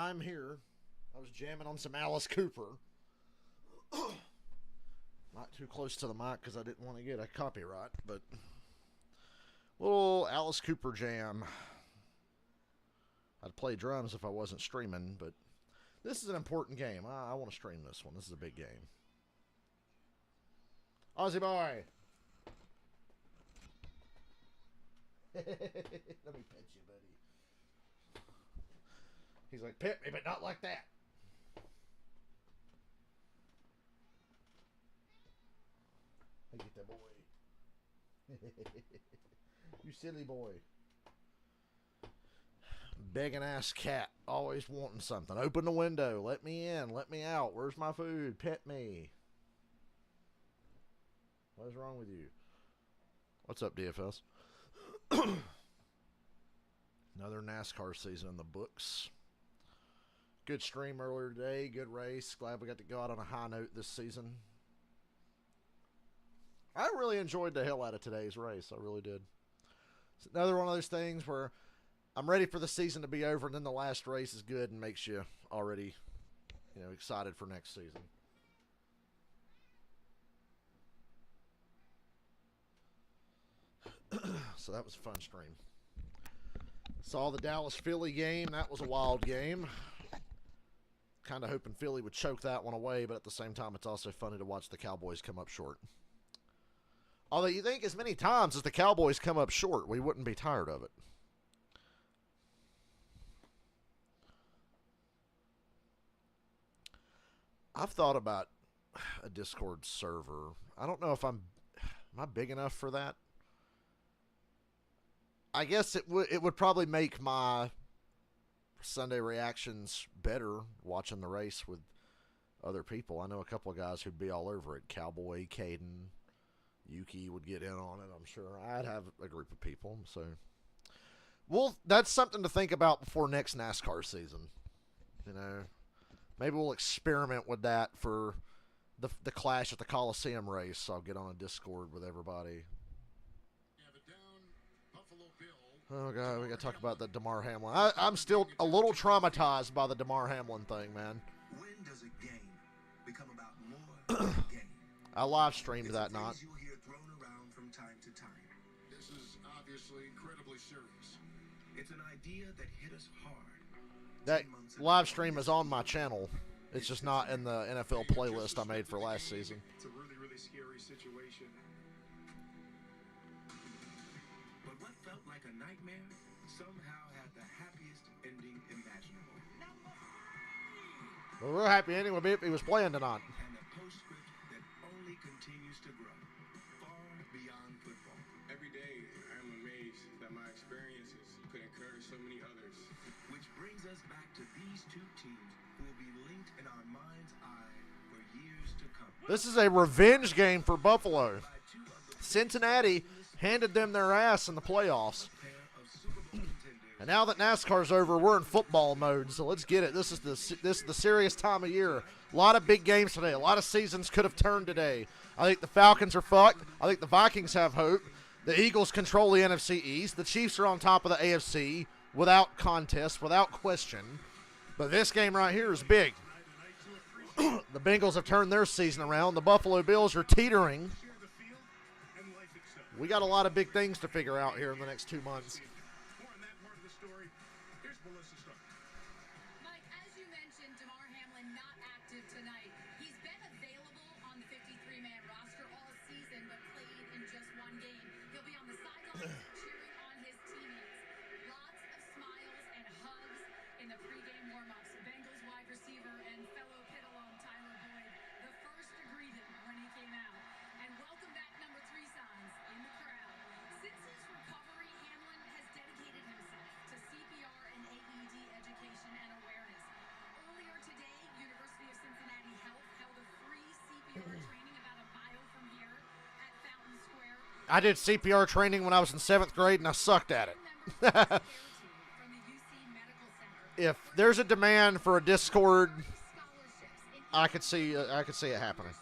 I'm here. I was jamming on some Alice Cooper. Not too close to the mic because I didn't want to get a copyright, but little Alice Cooper jam. I'd play drums if I wasn't streaming, but this is an important game. I want to stream this one. This is a big game. Aussie boy. Let me pet you, buddy. He's like, pet me, but not like that. I get that boy. You silly boy. Begging ass cat. Always wanting something. Open the window. Let me in. Let me out. Where's my food? Pet me. What is wrong with you? What's up, DFS? Another NASCAR season in the books. Good stream earlier today. Good race. Glad we got to go out on a high note this season. I really enjoyed the hell out of today's race. I really did. It's another one of those things where I'm ready for the season to be over, and then the last race is good and makes you already, excited for next season. So that was a fun stream. Saw the Dallas-Philly game. That was a wild game. Kind of hoping Philly would choke that one away, but at the same time, it's also funny to watch the Cowboys come up short. Although you think as many times as the Cowboys come up short, we wouldn't be tired of it. I've thought about a Discord server. I don't know if am I big enough for that? I guess it would probably make my Sunday reactions better watching the race with other people. I know a couple of guys who'd be all over it. Cowboy, Caden, Yuki would get in on it, I'm sure. I'd have a group of people. So, well, that's something to think about before next NASCAR season. Maybe we'll experiment with that for the Clash at the Coliseum race. I'll get on a Discord with everybody. Oh, God, we got to talk about the Damar Hamlin. I'm still a little traumatized by the Damar Hamlin thing, man. When does a game become about more than a game? I live streamed that night. You hear thrown around from time to time. This is obviously incredibly serious. It's an idea that hit us hard. That live stream is on my channel. It's just not in the NFL playlist I made for last season. It's a really, really scary situation. But what felt like a nightmare somehow had the happiest ending imaginable. Well, real happy ending would be if he was playing tonight. And a postscript that only continues to grow far beyond football. Every day, I'm amazed that my experiences could encourage so many others. Which brings us back to these two teams who will be linked in our mind's eye for years to come. This is a revenge game for Buffalo. Cincinnati handed them their ass in the playoffs. And now that NASCAR's over, we're in football mode, so let's get it. This is the serious time of year. A lot of big games today. A lot of seasons could have turned today. I think the Falcons are fucked. I think the Vikings have hope. The Eagles control the NFC East. The Chiefs are on top of the AFC without contest, without question. But this game right here is big. The Bengals have turned their season around. The Buffalo Bills are teetering. We got a lot of big things to figure out here in the next 2 months. Mike, as you mentioned, Damar Hamlin not active tonight. He's been available on the 53-man roster all season, but played in just one game. He'll be on the sidelines cheering on his teammates. Lots of smiles and hugs in the pregame warm-ups. Bengals wide receiver and fellow pit alum Tyler Boyd, the first to greet him when he came out. And welcome back number 3 signs in the crowd. Since his recovery, Hamlin has dedicated himself to CPR and AED education and awareness. Earlier today, University of Cincinnati Health held a free CPR training about a mile from here at Fountain Square. I did CPR training when I was in 7th grade, and I sucked at it. If there's a demand for a Discord, I could see it happening.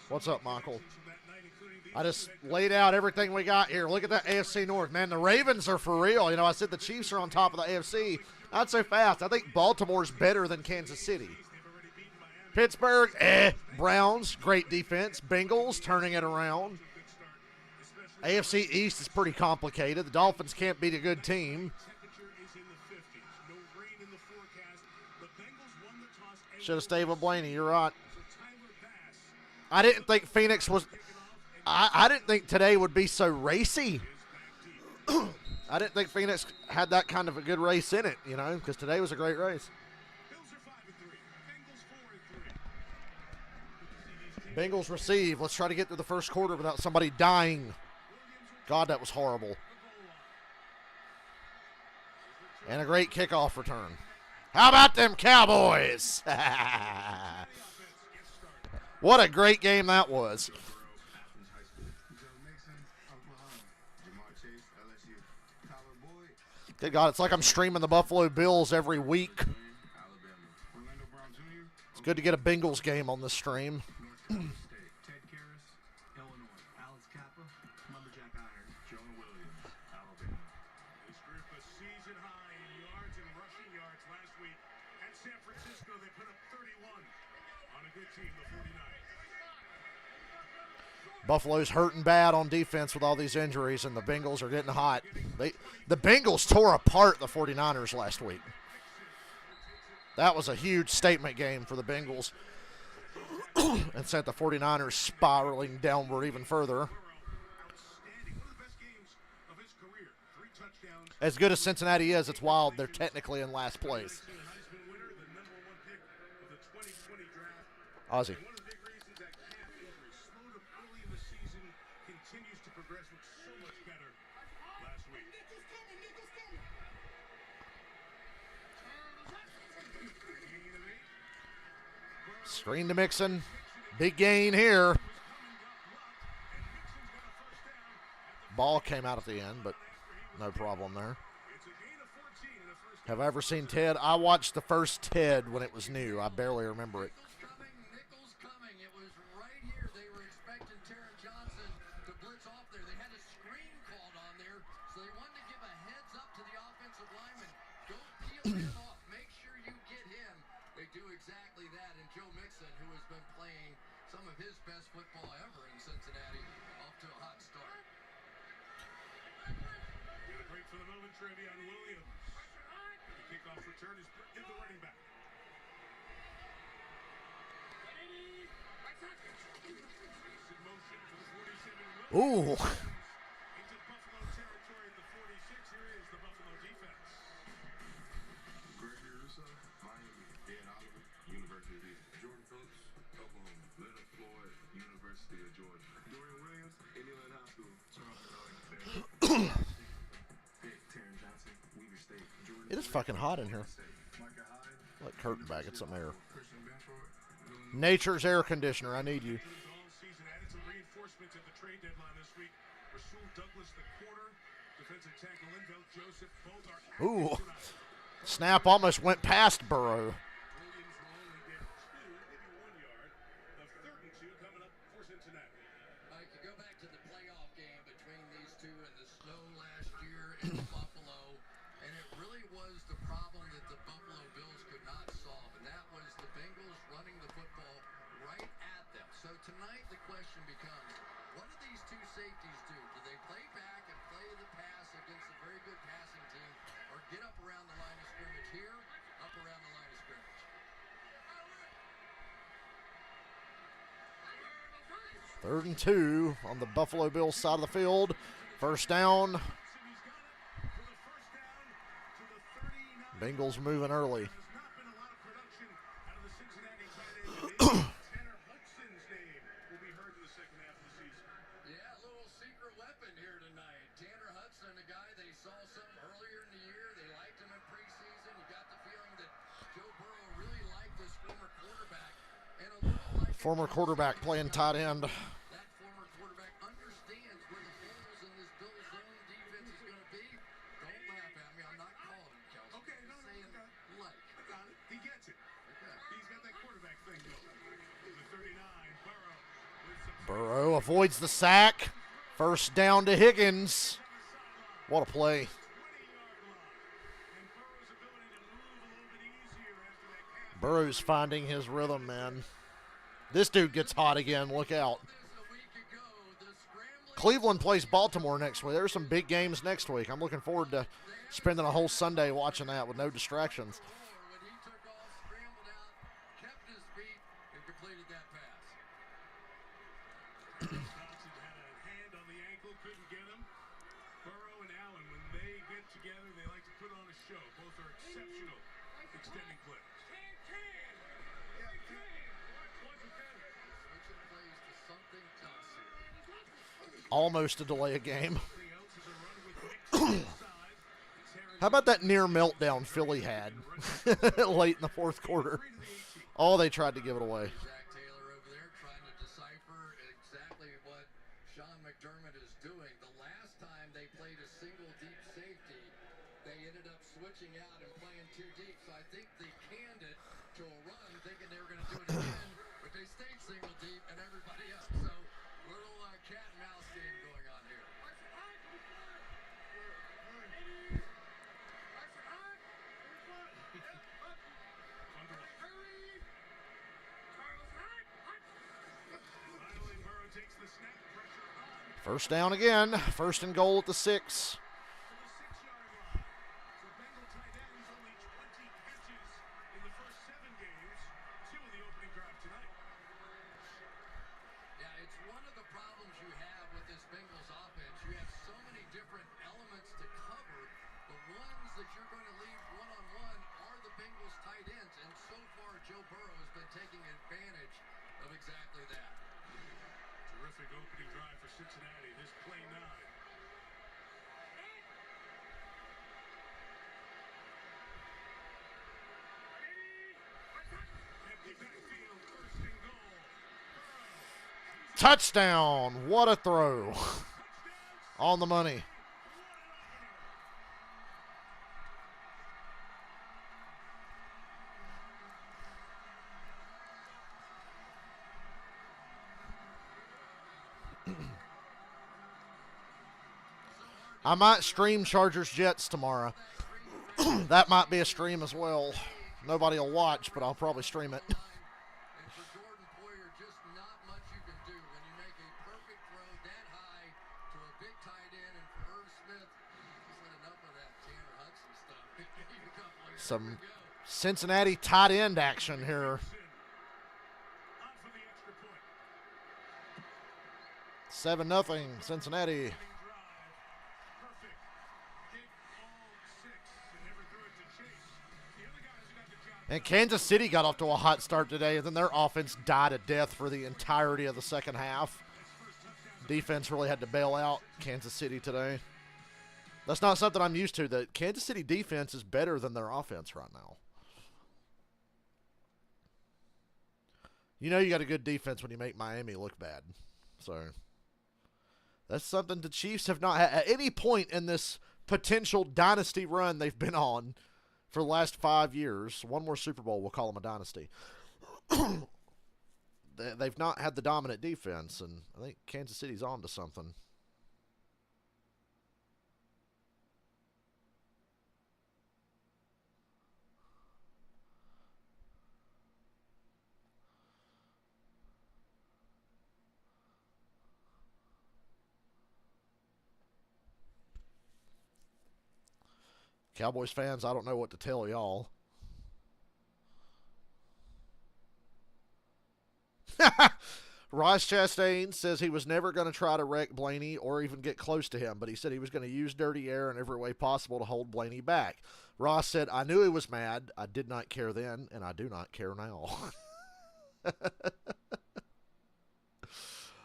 What's up, Michael? I just laid out everything we got here. Look at that AFC North, man. The Ravens are for real. You know, I said the Chiefs are on top of the AFC. Not so fast. I think Baltimore's better than Kansas City. Pittsburgh, Browns, great defense. Bengals turning it around. AFC East is pretty complicated. The Dolphins can't beat a good team. Should have stayed with Blaney. You're right. I didn't think Phoenix was. I didn't think today would be so racy. I didn't think Phoenix had that kind of a good race in it, you know, because today was a great race. Bengals receive. Let's try to get through the first quarter without somebody dying. God, that was horrible. And a great kickoff return. How about them Cowboys? What a great game that was. Good God, it's like I'm streaming the Buffalo Bills every week. It's good to get a Bengals game on this stream. Buffalo's hurting bad on defense with all these injuries, and the Bengals are getting hot. The Bengals tore apart the 49ers last week. That was a huge statement game for the Bengals and sent the 49ers spiraling downward even further. As good as Cincinnati is, it's wild. They're technically in last place. Ozzie. Screen to Mixon. Big gain here. Ball came out at the end, but no problem there. Have I ever seen Ted? I watched the first Ted when it was new. I barely remember it. Ooh. It is fucking hot in here. Like curtain back, get some air. Nature's air conditioner, I need you. Ooh. Snap almost went past Burrow. Third and 2 on the Buffalo Bills side of the field. First down. Bengals moving early. Former quarterback playing tight end. That former quarterback understands where the holes in this Bills zone defense is going to be. Don't laugh at me. I'm not calling him, Kelsey. Okay, no, saying like. I got it. He gets it. Okay. He's got that quarterback thing going. The 39, Burrow. Burrow avoids the sack. First down to Higgins. What a play. Burrow's finding his rhythm, man. This dude gets hot again. Look out. Cleveland plays Baltimore next week. There's some big games next week. I'm looking forward to spending a whole Sunday watching that with no distractions. When he took off, scrambled out, kept his feet, and completed that pass. Dodson had a hand on the ankle, couldn't get him. Burrow and Allen, when they get together, they like to put on a show. Both are exceptional extending players. Switching plays to something else here. Almost a delay of game. How about that near meltdown Philly had late in the fourth quarter? Oh, they tried to give it away. Zach Taylor over there trying to decipher exactly what Sean McDermott is doing. The last time they played a single deep safety, they ended up switching out and playing too deep. So I think they canned it to a run, thinking they were going to do it again, but they stayed single deep and everybody else. So little cat and mouse game going on here. Finally, Burrow takes the snap, pressure on First down again. First and goal at the 6. to the 6-yard line. For Bengal tight ends, only 20 catches in the first 7 games. 2 in the opening drive tonight. Yeah, it's one of the problems you have with this Bengals offense. You have so many different elements to cover. The ones that you're going to leave one-on-one are the Bengals tight ends, and so far Joe Burrow has been taking advantage of exactly that. Terrific opening drive for Cincinnati. This play 9. Empty backfield, first and goal. Touchdown. What a throw. On the money. I might stream Chargers Jets tomorrow. That might be a stream as well. Nobody will watch, but I'll probably stream it. And for Jordan Poyer, just not much you can do when you make a perfect throw that high to a big tight end. And for Irv Smith, he's had enough of that Tanner Hudson stuff. Some Cincinnati tight end action here. On for the extra point. 7-0 Cincinnati. Drive. Perfect. Hit all 6 and never threw it to Chase. The other guys who got the job And Kansas City got off to a hot start today, and then their offense died a death for the entirety of the second half. Defense really had to bail out Kansas City today. That's not something I'm used to. The Kansas City defense is better than their offense right now. You know you got a good defense when you make Miami look bad. So that's something the Chiefs have not had at any point in this potential dynasty run they've been on for the last 5 years. One more Super Bowl, we'll call them a dynasty. They've not had the dominant defense, and I think Kansas City's on to something. Cowboys fans, I don't know what to tell y'all. Ross Chastain says he was never going to try to wreck Blaney or even get close to him, but he said he was going to use dirty air in every way possible to hold Blaney back. Ross said, I knew he was mad. I did not care then, and I do not care now.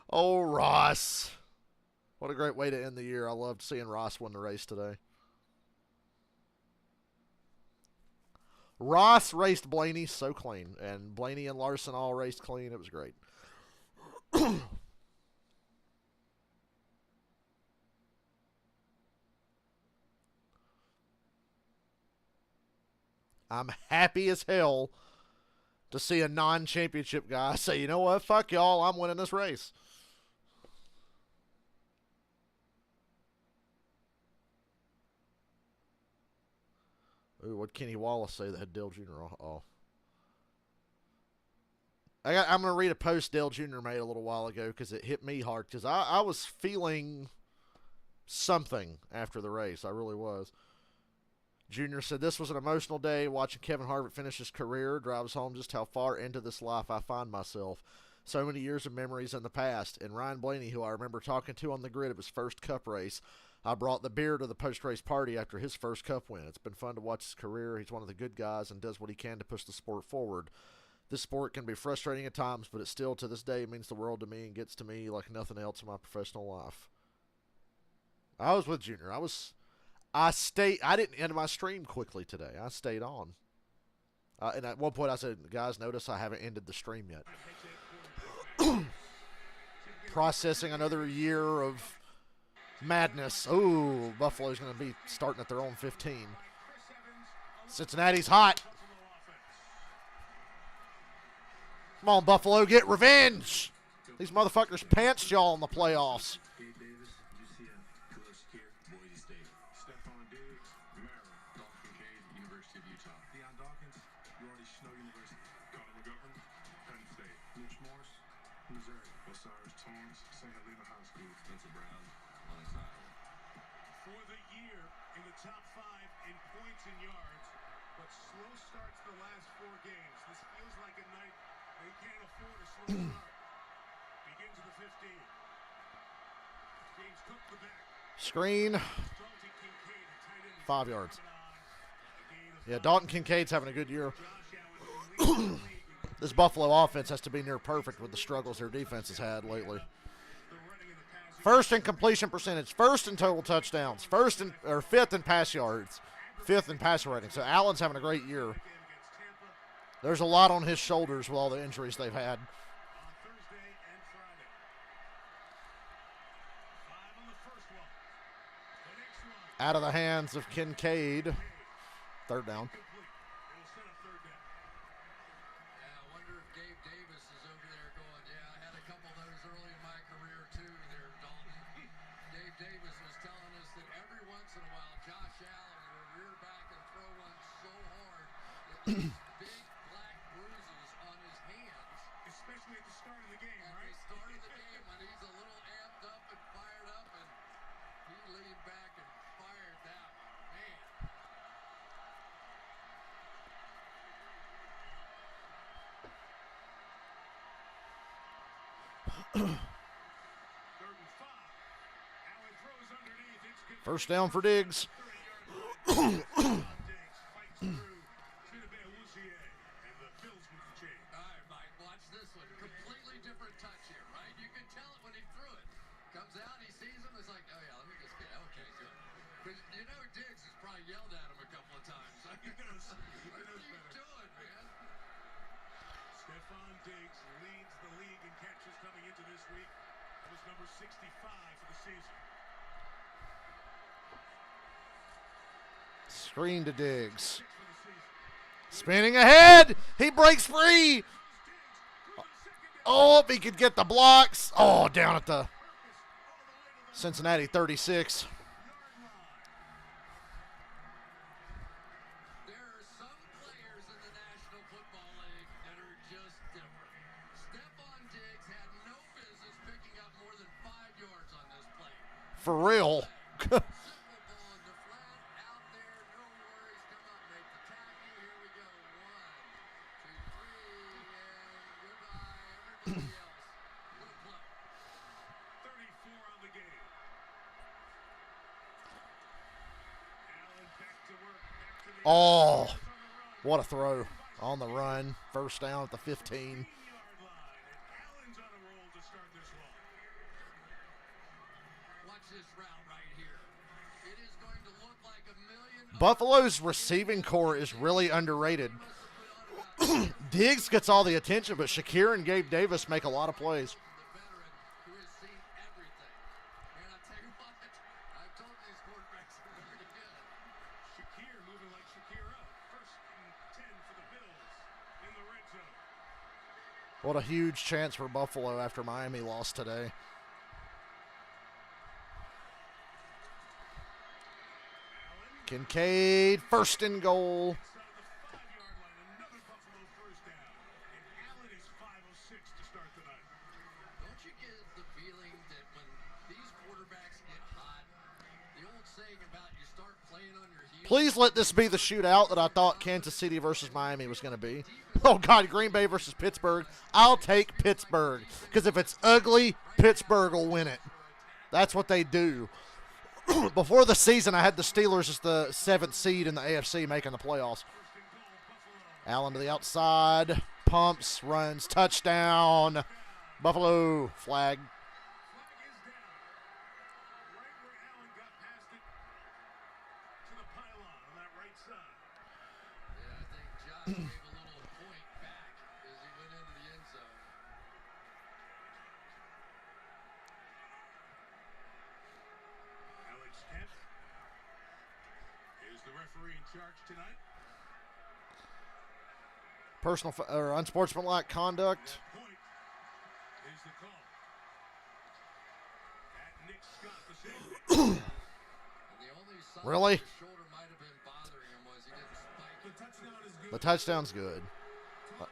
Oh, Ross. What a great way to end the year. I loved seeing Ross win the race today. Ross raced Blaney so clean, and Blaney and Larson all raced clean. It was great. I'm happy as hell to see a non-championship guy say, you know what, fuck y'all, I'm winning this race. Ooh, what Kenny Wallace say that had Dale Jr. off? I'm going to read a post Dale Jr. made a little while ago because it hit me hard because I was feeling something after the race. I really was. Jr. said, "This was an emotional day. Watching Kevin Harvick finish his career drives home just how far into this life I find myself. So many years of memories in the past. And Ryan Blaney, who I remember talking to on the grid of his first Cup race, I brought the beer to the post-race party after his first Cup win. It's been fun to watch his career. He's one of the good guys and does what he can to push the sport forward. This sport can be frustrating at times, but it still, to this day, means the world to me and gets to me like nothing else in my professional life." I was with Junior. I didn't end my stream quickly today. I stayed on. And at one point I said, "Guys, notice I haven't ended the stream yet." Processing another year of madness. Ooh, Buffalo's going to be starting at their own 15. Cincinnati's hot. Come on, Buffalo, get revenge. These motherfuckers pantsed y'all in the playoffs. Gabe Davis, UCF. Khalil Shakir, Boise State. Stephon Diggs, Maryland. Dalton Kincaid, University of Utah. Deion Dawkins, Rory Snow University. Connor McGovern, Penn State. Mitch Morse, Missouri. Osiris Torrance, St. Helena High School. Spencer Brown, Long Island. For the year in the top 5 in points and yards, but slow starts the last 4 games. This feels like a night they can't afford a slow start. Begins at the 15. James Cook the back. Screen, Dalton Kincaid, a tight end. 5 yards. A gain of Yeah, Dalton Kincaid's having a good year. Josh Allen leads the league with This Buffalo offense has to be near perfect with the struggles their defense has had lately. the running and the passing. First in completion percentage, first in total touchdowns, fifth in pass yards, fifth in passer rating. So Allen's having a great year. Again against Tampa There's a lot on his shoulders with all the injuries they've had. on Thursday and Friday. 5 on the first one. The next one. Out of the hands of Kincaid. Third down. Complete. It'll set up third down. Yeah, I wonder if Gabe Davis is over there going, yeah, I had a couple of those early in my career too there, Dalton. Gabe Davis was telling us that every once in a while Josh Allen will rear back and throw one so hard that leaves big black bruises on his hands. Especially at the start of the game, At right? the start of the game when he's a little amped up and fired up, and he leaned back and fired that one. Man. Third and 5. Allen throws underneath. It's good. First down for Diggs. 30-yard line. Diggs fights through. Chidobe Awuzie, and the Bills with the change. All right, Mike, watch this one. Completely different touch here, right? You can tell it when he threw it. Comes out, he sees him, it's like, oh yeah, let me just get it. Okay, good. But you know Diggs has probably yelled at him a couple of times. He knows. He What are knows you better. doing, man? Stephon Diggs leads the league in catches coming into this week. That was number 65 for the season. Screen to Diggs. 6 for the season. Spinning ahead. He breaks free. Oh, if he could get the blocks. Oh, down at the Cincinnati 36. There are some players in the National Football League that are just different. Stephon Diggs had no business picking up more than 5 yards on this play. For real. Simple ball in the flat, out there, no worries. Come up, make the tackle. Here we go. 1, 2, 3, and goodbye, everybody else. What a play. 34 on the game. Allen back to work. Back to the Oh, on the run. what a throw on the run. First down at the 15. 15-yard line. And Allen's on a roll to start this one. Watch this route right here. It is going to look like a million. Buffalo's receiving core is really underrated. Diggs gets all the attention, but Shakir and Gabe Davis make a lot of plays. The veteran who has seen everything. And I tell you what, I've told these quarterbacks are very good. Shakir moving like Shakira. First and 10 for the Bills in the red zone. What a huge chance for Buffalo after Miami lost today. Kincaid, first and goal. Inside the 5-yard line, another Buffalo first down. And Allen is 5:06 to start the night. Don't you get the feeling that when these quarterbacks get hot, the old saying about you start playing on your heels? Please let this be the shootout that I thought Kansas City versus Miami was going to be. Oh, God, Green Bay versus Pittsburgh. I'll take Pittsburgh because if it's ugly, Pittsburgh will win it. That's what they do. Before the season, I had the Steelers as the 7th seed in the AFC making the playoffs. Allen to the outside, pumps, runs, touchdown. Buffalo, flag. Flag is down. Right where Allen got past it to the pylon on that right side. Yeah, I think Josh gave a little point back as he went into the end zone. Alex Kent is the referee in charge tonight. Personal or unsportsmanlike conduct. That point is the call. At Nick Scott, the safety. And the only sign Really? his shoulder might have been bothering him was he didn't spike The it. touchdown is good. The touchdown's good.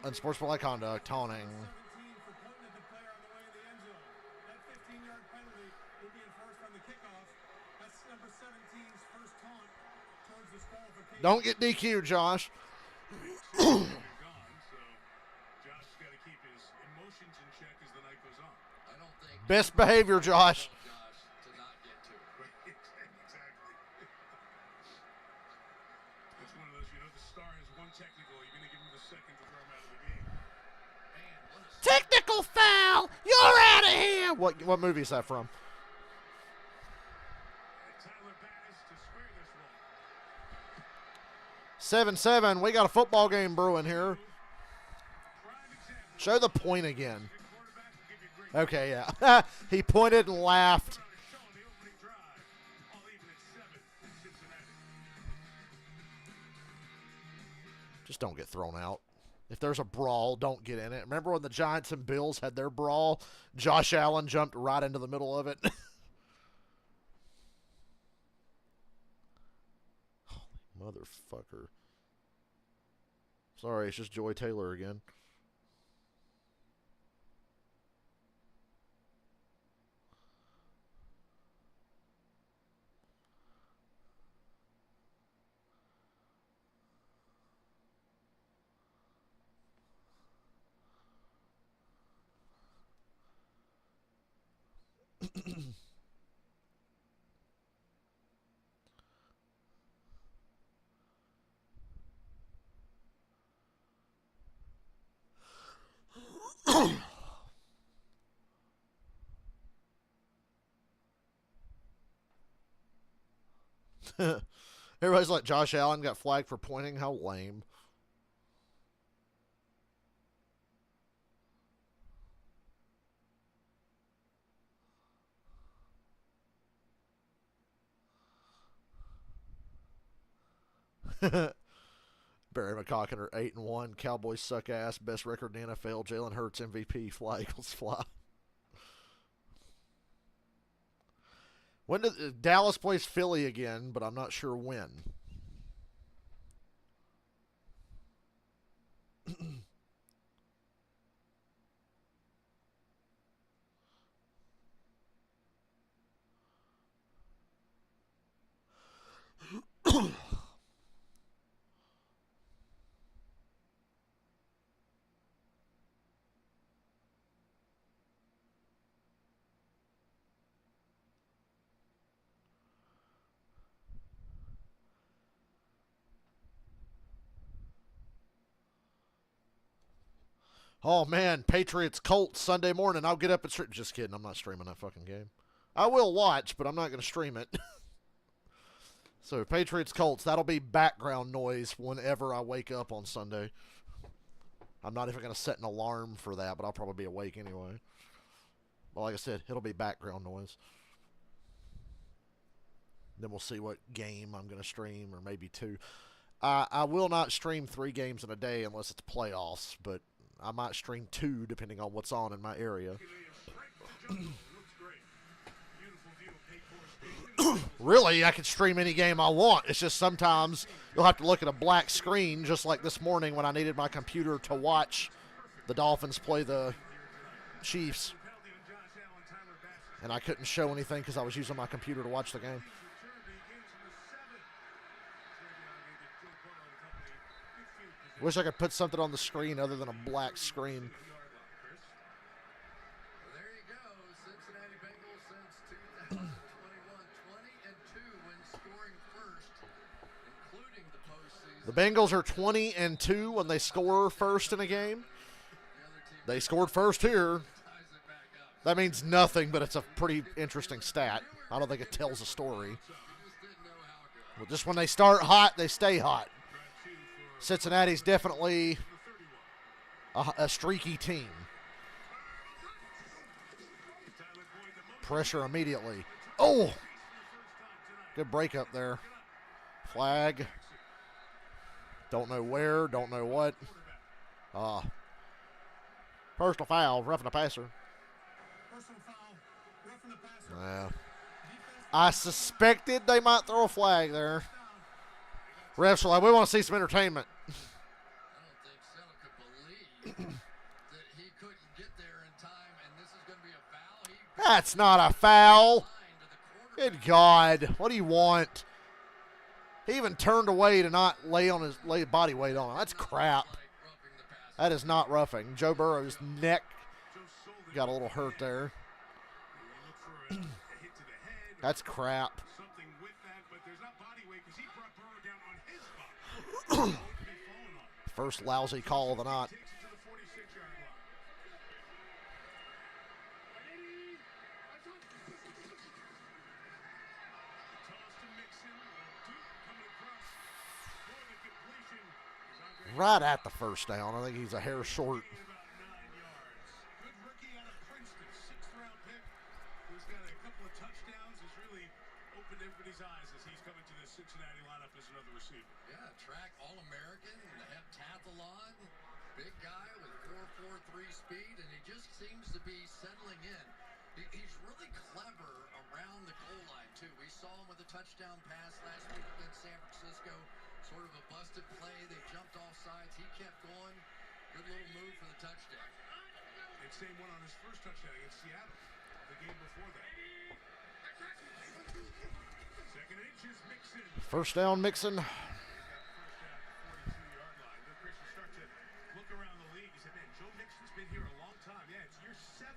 Unsportsmanlike conduct, taunting. 17 for pointing at the player on the way to the end zone. That 15-yard penalty will be enforced on the kickoff. That's number 17's first taunt towards disqualification. Don't get DQ, Josh. They're gone, so Josh has got to keep his emotions in check as the night goes on. I don't think Best behavior, Josh. Josh to not get to it. Exactly. It's one of those, the star has one technical. You're going to give him the second to throw him out of the game. Man, what a Technical foul. You're out of here. What movie is that from? And Tyler Battis to square this one. 7-7. We got a football game brewing here. Prime example. Show the point again. Good quarterback will give you great Okay, yeah. He pointed and laughed. on a show on the opening drive. All even at 7 in Cincinnati. Just don't get thrown out. If there's a brawl, don't get in it. Remember when the Giants and Bills had their brawl? Josh Allen jumped right into the middle of it. Holy motherfucker. Sorry, it's just Joy Taylor again. Everybody's like, Josh Allen got flagged for pointing. How lame. Barry McCockiner 8-1. Cowboys suck ass. Best record in the NFL. Jalen Hurts MVP. Fly Eagles fly. When did Dallas plays Philly again? But I'm not sure when. Oh, man. Patriots Colts Sunday morning. I'll get up and stream. Just kidding. I'm not streaming that fucking game. I will watch, but I'm not going to stream it. So, Patriots Colts. That'll be background noise whenever I wake up on Sunday. I'm not even going to set an alarm for that, but I'll probably be awake anyway. Well, like I said, it'll be background noise. Then we'll see what game I'm going to stream, or maybe two. I will not stream 3 games in a day unless it's playoffs, but I might stream 2 depending on what's on in my area. Right to the jungle. Looks great. Beautiful view of Paycor Stadium. Really, I can stream any game I want. It's just sometimes you'll have to look at a black screen, just like this morning when I needed my computer to watch the Dolphins play the Chiefs. And I couldn't show anything because I was using my computer to watch the game. Wish I could put something on the screen other than a black screen. There you go. Cincinnati Bengals since 2021, 20-2 when scoring first, including the postseason. The Bengals are 20-2 when they score first in a game. They scored first here. That means nothing, but it's a pretty interesting stat. I don't think it tells a story. Well, just when they start hot, they stay hot. Cincinnati's definitely a streaky team. Pressure immediately. Oh! Good break up there. Flag. Don't know where, don't know what. Personal foul, roughing the passer. Yeah. I suspected they might throw a flag there. Refs are like, we want to see some entertainment. I don't think so. Could believe that he couldn't get there in time, and this is going to be a foul. That's not a foul. Good God. What do you want? He even turned away to not lay body weight on him. That's crap. That is not roughing. Joe Burrow's neck got a little hurt there. That's crap. First lousy call of the night. Right at the first down. I think he's a hair short. Cincinnati lineup as another receiver. Yeah, track All-American, the heptathlon, big guy with 4.43 speed, and he just seems to be settling in. He's really clever around the goal line, too. We saw him with a touchdown pass last week against San Francisco, sort of a busted play. They jumped off sides. He kept going. Good little move for the touchdown. And same one on his first touchdown against Seattle, the game before that. Second inch is Mixon. First down, Mixon. First down, 42-yard line. But Chris, you start to look around the league. You said, man, Joe Mixon's been here a long time. Yeah, it's year 7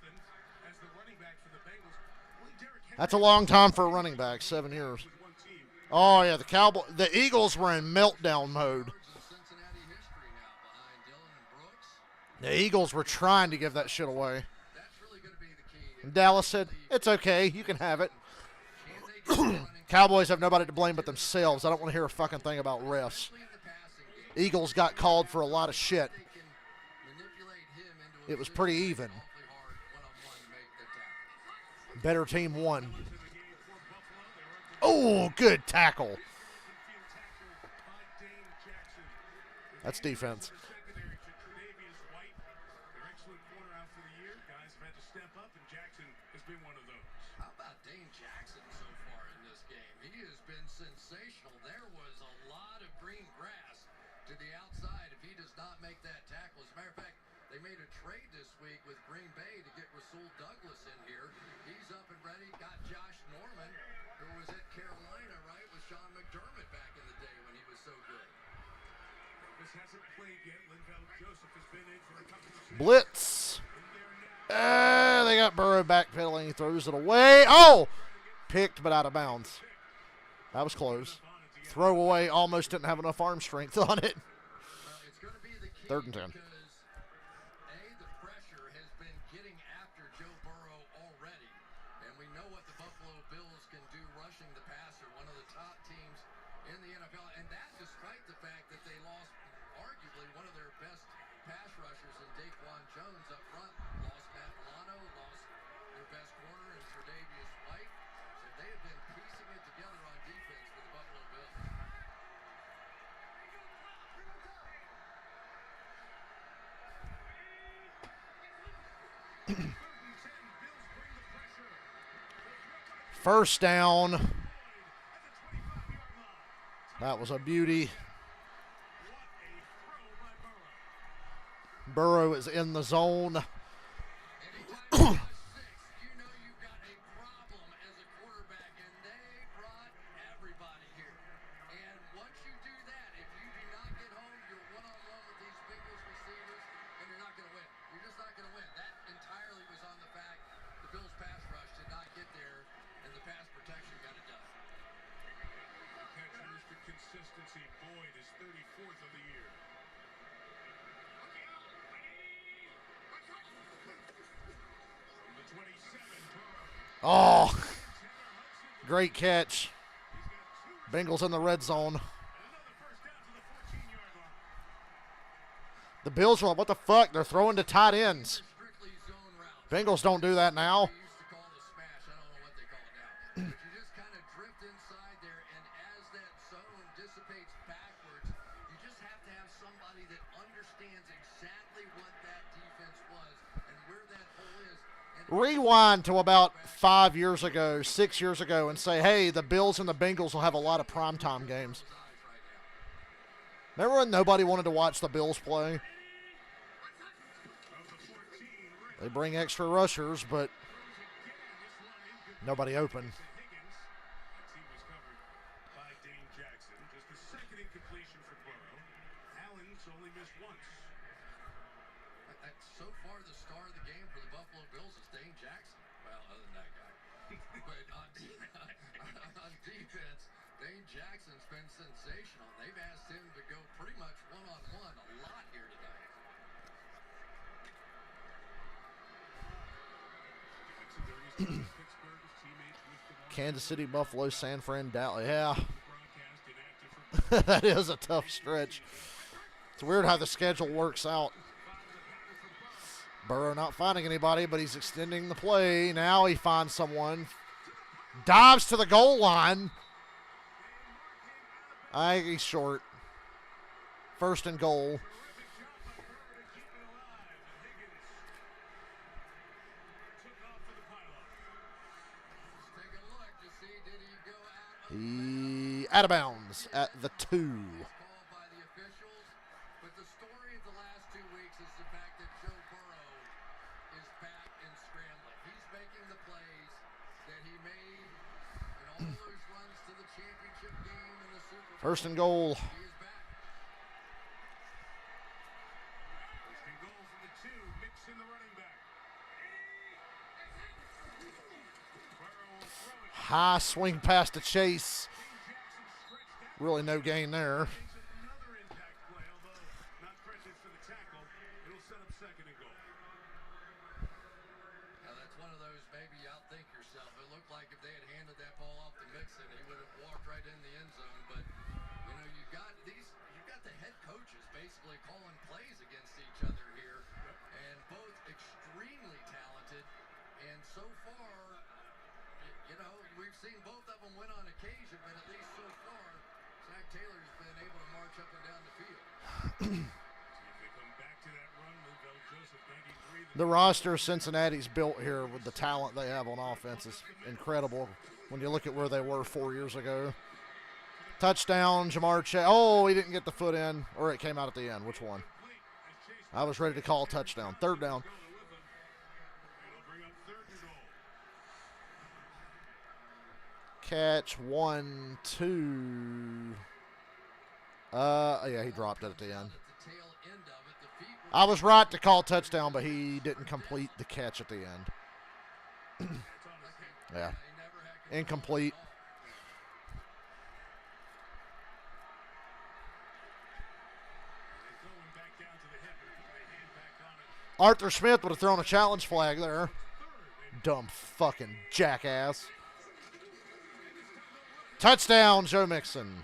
as the running back for the Bengals. Only Derrick Henry That's a long time for a running back, 7 years. with one team. Oh, yeah, the Eagles were in meltdown mode. Cincinnati history now behind Dillon and Brooks. The Eagles were trying to give that shit away. That's really going to be the key. And Dallas said, it's okay, you can have it. Can they get running Cowboys have nobody to blame but themselves. I don't want to hear a fucking thing about refs. in the passing game? Eagles got called for a lot of shit. They can manipulate him into a It was pretty even. awfully hard one-on-one to make the tackle. Better team won. Oh, good tackle. That's defense. Secondary to Tre'Davious White, their excellent corner out for the year. Guys have had to step up, and Jackson has been one of those. How about Dane Jackson so far in this game? He has been sensational. There was a lot of green grass to the outside if he does not make that tackle. As a matter of fact, they made a trade this week with Green Bay to get Rasul Douglas in here. He's up and ready. Got Josh Norman, who was at Carolina, right, with Sean McDermott back in the day when he was so good. Davis hasn't played yet. Linval Joseph has been in for a couple of seasons. Blitz. They got Burrow backpedaling. He throws it away. Oh! Picked, but out of bounds. That was close. Throw away almost didn't have enough arm strength on it. Well, it's going to be the key 3rd and 10. because, A, the pressure has been getting after Joe Burrow already. And we know what the Buffalo Bills can do rushing the passer, one of the top teams in the NFL. And that despite the fact that they lost arguably one of their best pass rushers in Daquan Jones up front. Lost Matt Milano, lost their best corner in Tre'Davious White. So they have been piecing it together on defense for the Buffalo Bills. First down. That was a beauty. What a throw by Burrow. Burrow is in the zone. Anytime you have 6, you know you've got a problem as a quarterback, and they brought everybody here. And once you do that, if you do not get home, you're one-on-one with these Bengals receivers, and you're not going to win. You're just not going to win. That entirely was on the fact the Bills' pass rush did not get there, and the pass protection got it done. Catch Mr. Consistency. Boyd is 34th of the year. From the 27, Burrow. Oh, great catch. Bengals in the red zone. Another first down to the 14-yard line. The Bills are like, what the fuck? They're throwing to tight ends. Strictly zone routes. Bengals don't do that now. They used to call the smash. I don't know what they call it now. But you just kind of drift inside there, and as that zone dissipates backwards, you just have to have somebody that understands exactly what that defense was and where that hole is. And Rewind to about 5 years ago, 6 years ago, and say, hey, the Bills and the Bengals will have a lot of primetime games. eyes right now. Remember when nobody wanted to watch the Bills play? Of the 14, Rick They bring extra rushers, but again. This one incomplete nobody open. to Higgins. That team was covered by Dane Jackson. Just the second incompletion for Burrow. Allen's only missed once. So far, the star of the game for the Buffalo Bills is Dane Jackson. Well, other than that guy. But on defense, Dane Jackson's been sensational. They've asked him to go pretty much one-on-one a lot here tonight. Jackson during his time in Pittsburgh, his teammates wished him all Kansas City, Buffalo, San Fran, Dallas. Yeah, the broadcast inactive for that is a tough stretch. It's weird how the schedule works out. Burrow not finding anybody, but he's extending the play. Now he finds someone. Dives to the goal line. I think he's short. First and goal. Let's take a look to see, did he go out of He out of bounds at the 2. called by the officials? But the story of the last 2 weeks is the fact that Joe Burrow is back and scrambling. He's making the plays that he made in all those runs to the championship game and the Super Bowl. First and goal. He is back. First and goal from the 2. Mixon, the running back. Burrow will throw it. High swing pass to Chase. Jackson stretched out. Really no gain there. Makes another impact play, although not credited for the tackle. It'll set up second and goal. Now that's one of those maybe you outthink yourself. It looked like if they had handed that ball off to Mixon, he would have walked right in the end zone. But you know, you've got the head coaches basically calling plays against each other here, and both extremely talented. And so far, you know, we've seen both of them win on occasion, but at least so far, Zach Taylor's been able to march up and down the field. See if they come back to that run. Lavelle Joseph, 93. The roster Cincinnati's built here with the talent they have on offense is incredible when you look at where they were 4 years ago. Touchdown, Jamar Chase. Oh, he didn't get the foot in, or it came out at the end. Which one? I was ready to call a touchdown. Third down. It'll bring up third and goal. Catch 1, 2. Yeah, he dropped it at the end. At the tail end of it, the feet were I was right to call touchdown, but he didn't complete the catch at the end. That's on his head. Yeah, they never had control incomplete. at all. They're going back down to the hip. They hand back on it. Arthur Smith would have thrown a challenge flag there. Third and Dumb fucking jackass. Touchdown, Joe Mixon. Cincinnati touchdown.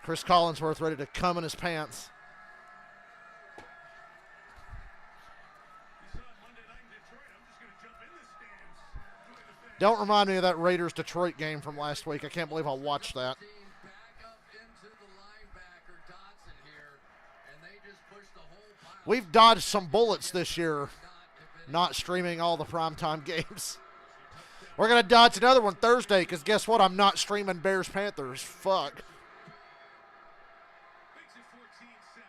Chris Collinsworth ready to come in his pants. You saw it Monday night in Detroit. I'm just going to jump in the stands. Doing the thing. Don't remind me of that Raiders-Detroit game from last week. I can't believe I watched that. Team back up into the linebacker Dotson here, and they just pushed the whole pile. We've dodged some bullets this year. Not if not streaming all the primetime games. We're going to dodge another one Thursday because guess what? I'm not streaming Bears-Panthers. Fuck. Makes it 14-7.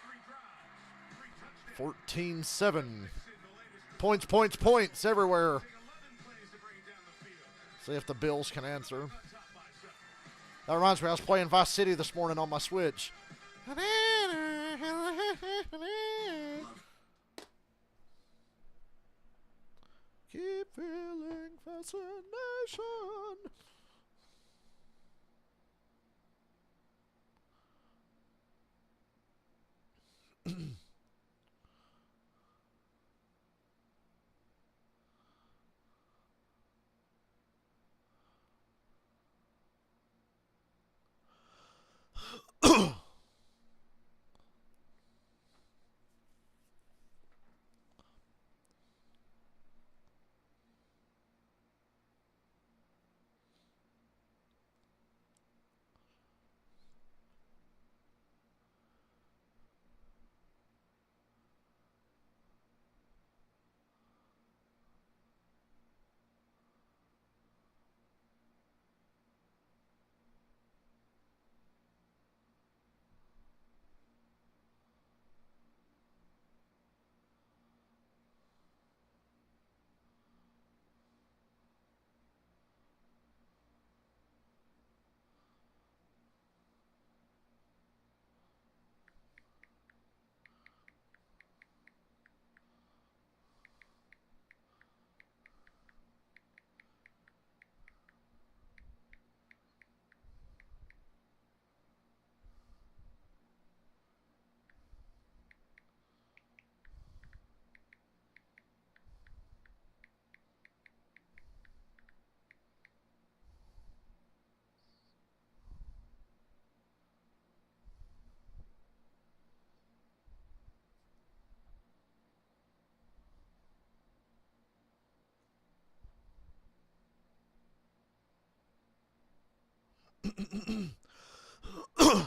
3 drives, 3 touchdowns. 14-7. Mixon, the latest Points, points, points everywhere. 11 plays to bring it down the field. See if the Bills can answer. Up top by 7. That reminds me, I was playing Vice City this morning on my Switch. Keep feeling fascination.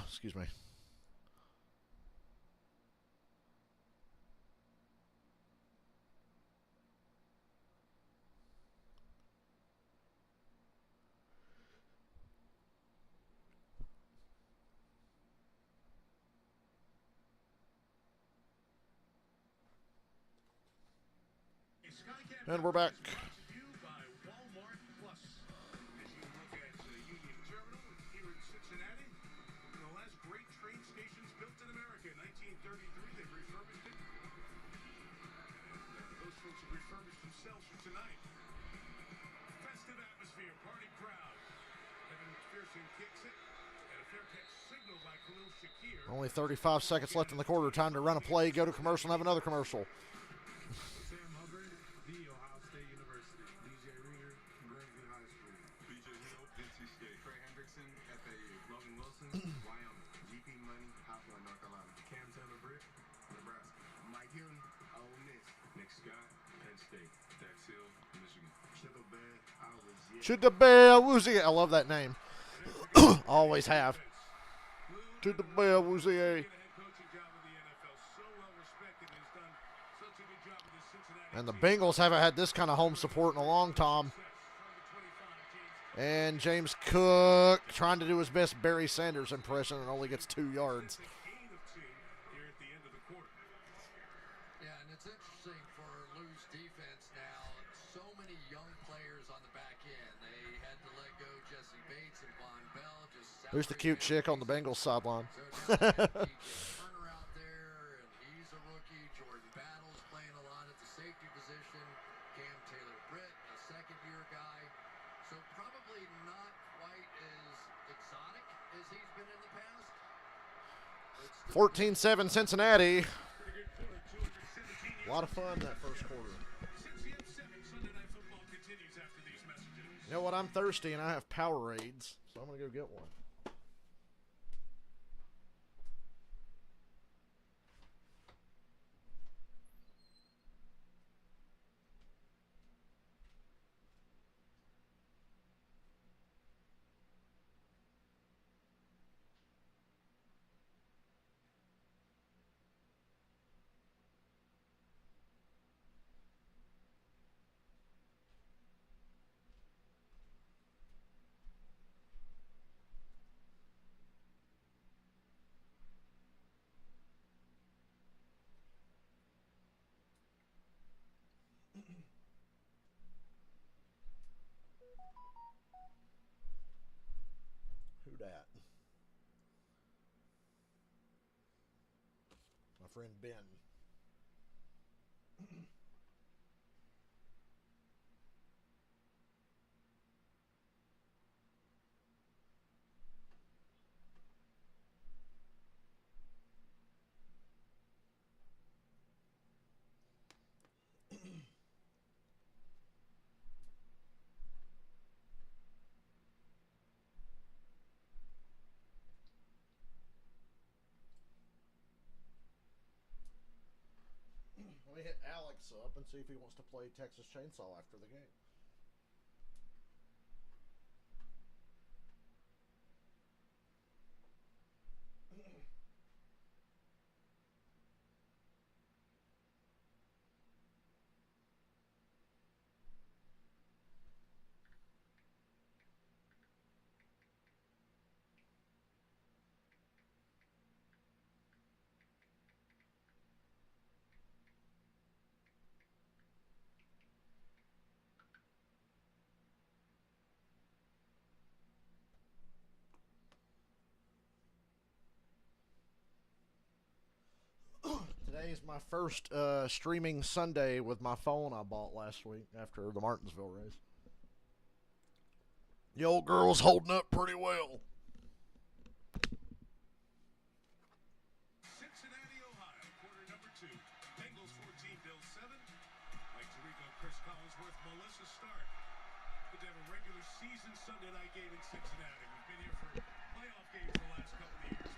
Excuse me. And we're back. Brought to you by Walmart Plus. As you look at Union Terminal here in Cincinnati, one of the last great train stations built in America. 1933, they refurbished it. And those folks have refurbished themselves for tonight. Festive atmosphere, party crowd. Evan McPherson kicks it. And a fair catch signal by Khalil Shakir. Only 35 seconds left in the quarter. Time to run a play, go to commercial, and have another commercial. Sam Hubbard, The Ohio State University. DJ Reader, Grandview High School. BJ Hill, NC State. Trey Hendrickson, FAU. Logan Wilson, Wyoming. GP Money, Hopper, North Carolina. Cam Taylor Britt, Nebraska. Mike Hilton, Ole Miss. Nick Scott, Penn State. Dax Hill, Michigan. Chittlebed, I was To the bell, Woozy. I love that name. Always have. To the bell, Woozy. The head coaching job in the NFL, so well respected, and has done such a good job with the Cincinnati And the team. Bengals haven't had this kind of home support in a long time. From the 25, And James James Cook trying to do his best Barry Sanders impression and only gets 2 yards. a gain of 2 here at the end of the quarter. Yeah, and it's interesting for Lou's defense now. So many young players on the back end. They had to let go Jesse Bates and Von Bell. Just Who's the cute chick on the Bengals sideline? So now they have DJ Turner out there, and he's a rookie. Jordan Battle's playing a lot at the safety position. Cam Taylor Britt, a second-year guy. So probably not quite as exotic as he's been in the past. But still 14-7 Cincinnati. Pretty good quarter, 217 A lot of fun that first quarter. Cincy up 7. Sunday Night Football continues after these messages. You know what? I'm thirsty and I have Powerades, so I'm going to go get one. Who dat? My friend Ben. Let me hit Alex up and see if he wants to play Texas Chainsaw after the game. Today's my first streaming Sunday with my phone I bought last week after the Martinsville race. The old girl's holding up pretty well. Cincinnati, Ohio, quarter number 2. Bengals 14, Bills 7. Mike Tirico, Chris Collinsworth, Melissa Stark. Good to have a regular season Sunday night game in Cincinnati. We've been here for playoff games the last couple of years.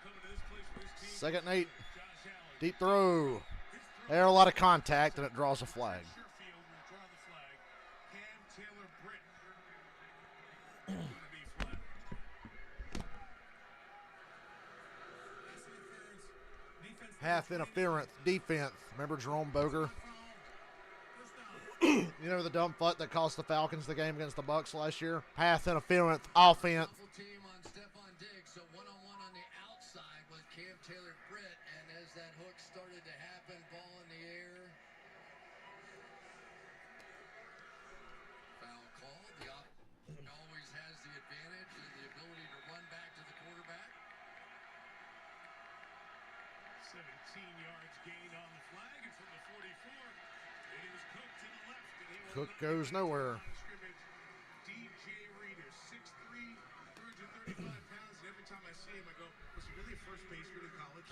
Coming to this place for his team. Second and 8. Josh Allen. Deep throw. There, a lot of contact, and it draws a flag. Sherfield will draw the flag. Cam Taylor Britt. Going to be flat. Half interference defense. Remember Jerome Boger? You know the dumb fuck that cost the Falcons the game against the Bucks last year? Half interference offense. Double team on Stephon Diggs, so one-on-one on the outside with Cam Taylor Britt, and as that hook started to happen, ball in the air. Foul call. The offense always has the advantage and the ability to run back to the quarterback. 17 yards gained on the flag, and from the 44, it is Cook to the left, and he will Cook not goes get nowhere. on scrimmage. DJ Reader, 6'3", 235 pounds, and every time I see him, I go, was he really a first baseman in college?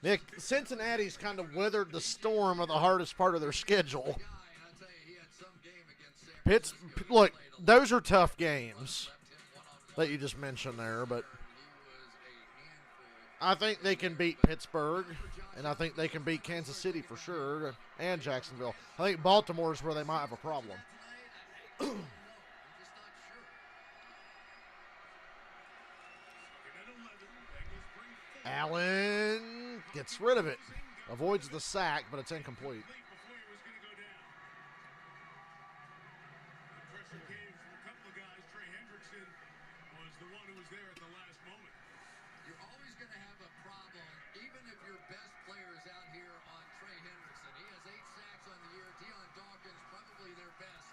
Nick, Cincinnati's kind of weathered the storm of the hardest part of their schedule. Guy, and I tell you, he had some game against San Francisco. Look, those are tough games that you just mentioned there, but I think they can beat Pittsburgh, and I think they can beat Kansas City for sure, and Jacksonville. I think Baltimore is where they might have a problem. Allen gets rid of it. Avoids the sack, but it's incomplete. Before he was going to go down. The pressure came from a couple of guys. Trey Hendrickson was the one who was there at the last moment. You're always going to have a problem, even if your best player is out here on Trey Hendrickson. He has 8 sacks on the year. Deion Dawkins, probably their best.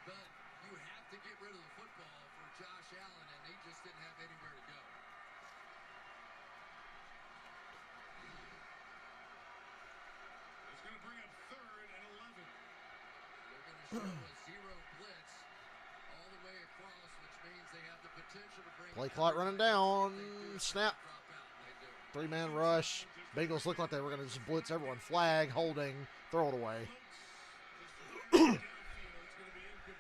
But you have to get rid of the football for Josh Allen, and he just didn't have anywhere to go. It's going to bring up 3rd and 11. They're going to show a zero blitz all the way across, which means they have the potential to bring Play clock running down. Snap. drop out. They do. 3-man rush. Bengals looked like they were going to just blitz everyone. Flag, holding, throw it away.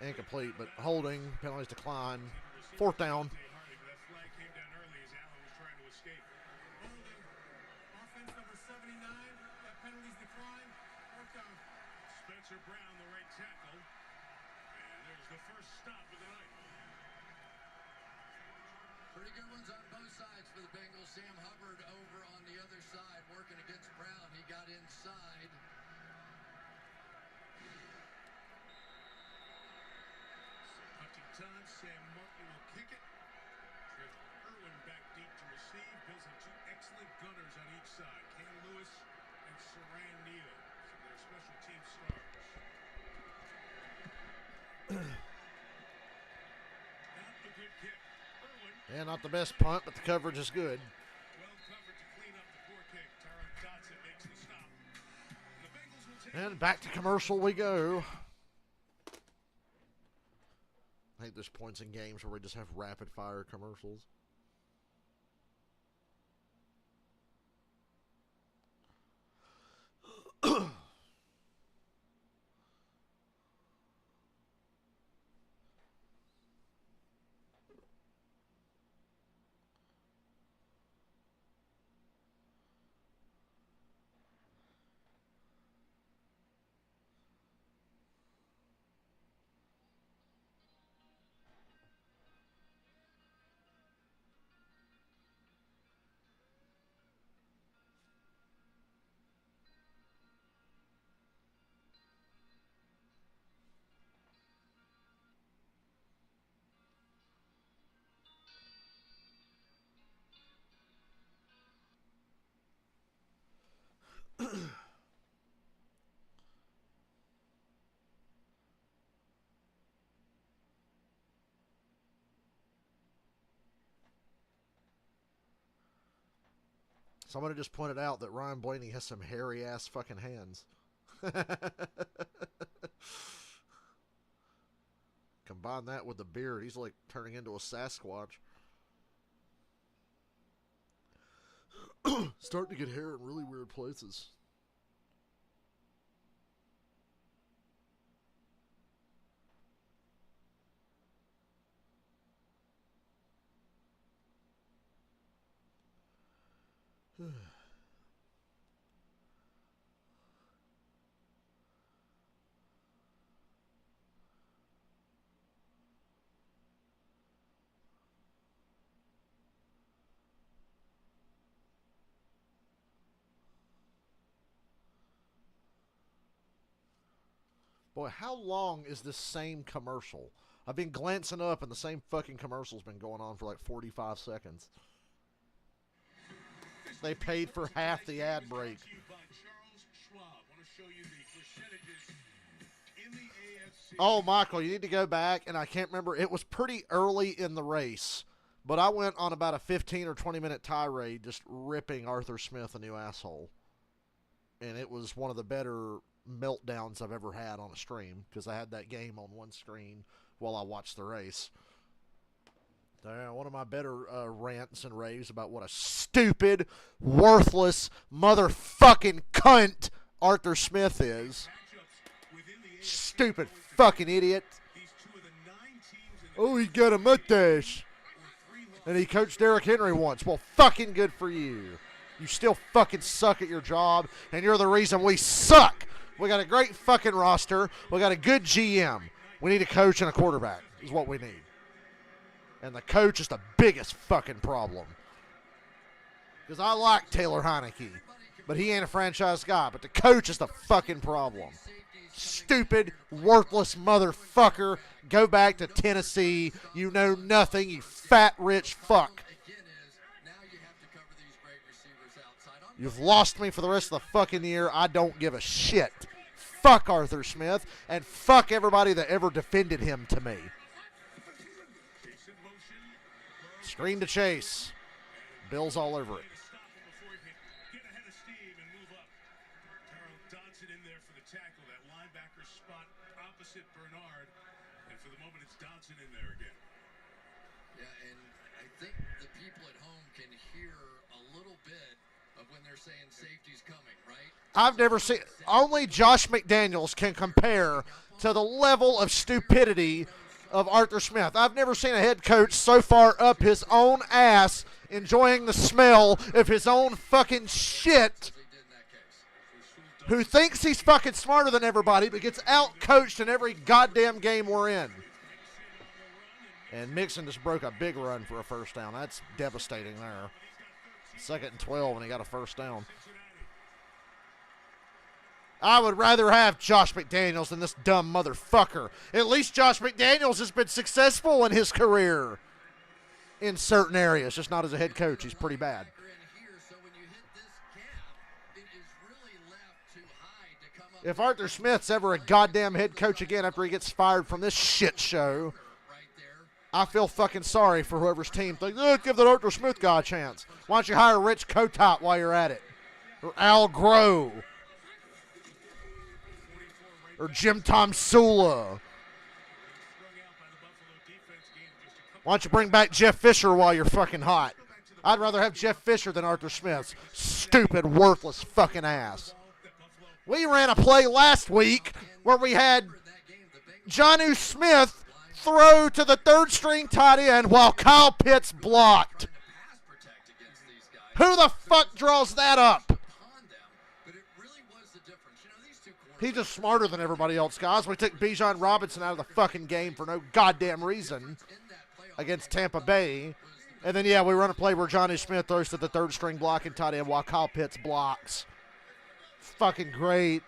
Incomplete, but holding. Penalties decline. 4th down. That flag came down early as Allen was trying to escape. Offense number 79, that penalties decline. 4th down. Spencer Brown, the right tackle. And there's the first stop of the night. Pretty good ones on both sides for the Bengals. Sam Hubbard over on the other side working against Brown. He got inside. Huntington, Sam Martin will kick it. Trevor Irwin back deep to receive. Bills have 2 excellent gunners on each side. Cam Lewis and Saran Neal. Some of their special team stars. Not a good kick. Yeah, not the best punt, but the coverage is good. Well covered to clean up the poor kick. Tyron Dotson makes the stop. The Bengals will take And back to commercial we go. I think there's points in games where we just have rapid fire commercials. Somebody just pointed out that Ryan Blaney has some hairy ass fucking hands. Combine that with the beard, he's like turning into a Sasquatch. Starting to get hair in really weird places. Boy, how long is this same commercial? I've been glancing up and the same fucking commercial's been going on for like 45 seconds. They paid for half the ad break. Oh, Michael, you need to go back, and I can't remember. It was pretty early in the race, but I went on about a 15 or 20-minute tirade just ripping Arthur Smith a new asshole. And it was one of the better meltdowns I've ever had on a stream because I had that game on one screen while I watched the race. One of my better rants and raves about what a stupid, worthless, motherfucking cunt Arthur Smith is. Stupid fucking idiot. Oh, he got a mustache. And he coached Derrick Henry once. Well, fucking good for you. You still fucking suck at your job, and you're the reason we suck. We got a great fucking roster. We got a good GM. We need a coach and a quarterback is what we need. And the coach is the biggest fucking problem. Because I like Taylor Heineke, but he ain't a franchise guy. But the coach is the fucking problem. Stupid, worthless motherfucker. Go back to Tennessee. You know nothing, you fat, rich fuck. You've lost me for the rest of the fucking year. I don't give a shit. Fuck Arthur Smith, and fuck everybody that ever defended him to me. Screen to Chase. Bill's all over it. I've never seen, only Josh McDaniels can compare to the level of stupidity of Arthur Smith. I've never seen a head coach so far up his own ass enjoying the smell of his own fucking shit, who thinks he's fucking smarter than everybody but gets out-coached in every goddamn game we're in. And Mixon just broke a big run for a first down. That's devastating there. 2nd and 12 and he got a first down. I would rather have Josh McDaniels than this dumb motherfucker. At least Josh McDaniels has been successful in his career in certain areas, just not as a head coach. He's pretty bad. If Arthur Smith's ever a goddamn head coach again after he gets fired from this shit show, I feel fucking sorry for whoever's team thinks, give that Arthur Smith guy a chance. Why don't you hire Rich Kotop while you're at it? Or Al Groh. Or Jim Tom Sula. Why don't you bring back Jeff Fisher while you're fucking hot? I'd rather have Jeff Fisher than Arthur Smith. Stupid, worthless fucking ass. We ran a play last week where we had Jonnu Smith throw to the third string tight end while Kyle Pitts blocked. Who the fuck draws that up? He's just smarter than everybody else, guys. We took Bijan Robinson out of the fucking game for no goddamn reason against Tampa Bay. And then, yeah, we run a play where Jonnu Smith throws to the third string blocking tight end while Kyle Pitts blocks. Fucking great.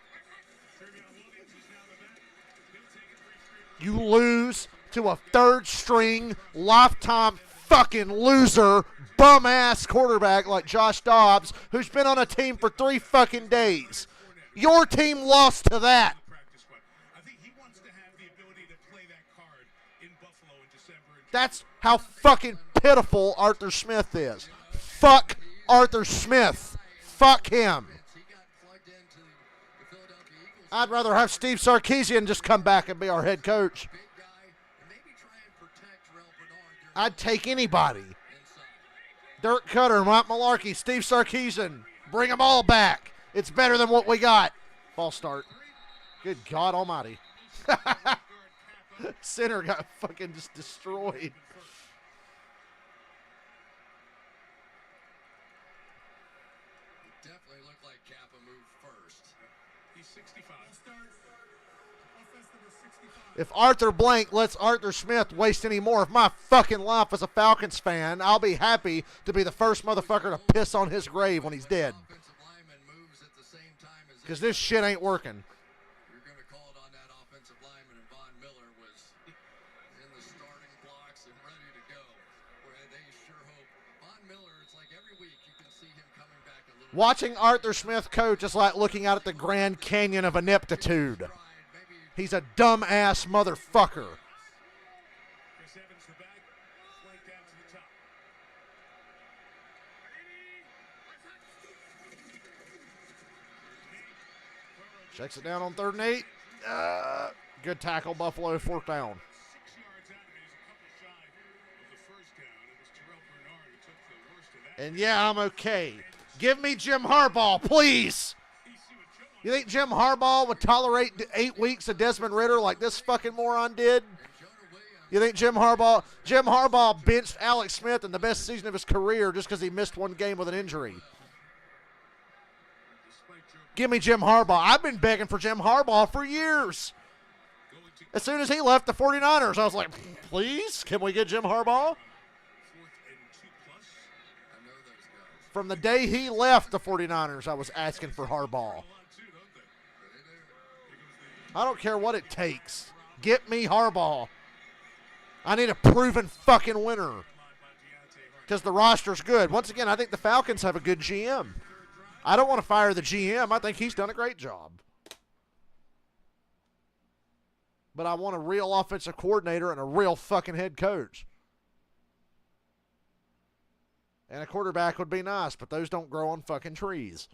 You lose to a third string, lifetime fucking loser, bum ass quarterback like Josh Dobbs, who's been on a team for 3 fucking days. Your team lost to that. That's how fucking pitiful Arthur Smith is. Fuck Arthur Smith. Fuck him. I'd rather have Steve Sarkisian just come back and be our head coach. I'd take anybody. Dirk Cutter, Mike Malarkey, Steve Sarkisian. Bring them all back. It's better than what we got. False start. Good God almighty. Center got fucking just destroyed. Definitely looked like Kappa moved first. He's 65. If Arthur Blank lets Arthur Smith waste any more of my fucking life as a Falcons fan, I'll be happy to be the first motherfucker to piss on his grave when he's dead. Because this shit ain't working. You're going to call it on that offensive lineman, and Von Miller was in the starting blocks and ready to go. Where they sure hope. Von Miller, it's like every week you can see him coming back a little. Watching Arthur Smith coach is like looking out at the Grand Canyon of ineptitude. He's a dumb-ass motherfucker. Chris Evans the back, flank down to the top. Checks it down on 3rd and 8. Good tackle, Buffalo, 4th down. 6 yards out, and he's a couple shy of the first down. It was Terrell Bernard who took the worst of that. And yeah, I'm okay. Give me Jim Harbaugh, please. You think Jim Harbaugh would tolerate 8 weeks of Desmond Ridder like this fucking moron did? You think Jim Harbaugh benched Alex Smith in the best season of his career just because he missed 1 game with an injury? Give me Jim Harbaugh. I've been begging for Jim Harbaugh for years. As soon as he left the 49ers, I was like, please, can we get Jim Harbaugh? From the day he left the 49ers, I was asking for Harbaugh. I don't care what it takes. Get me Harbaugh. I need a proven fucking winner. Because the roster's good. Once again, I think the Falcons have a good GM. I don't want to fire the GM. I think he's done a great job. But I want a real offensive coordinator and a real fucking head coach. And a quarterback would be nice, but those don't grow on fucking trees.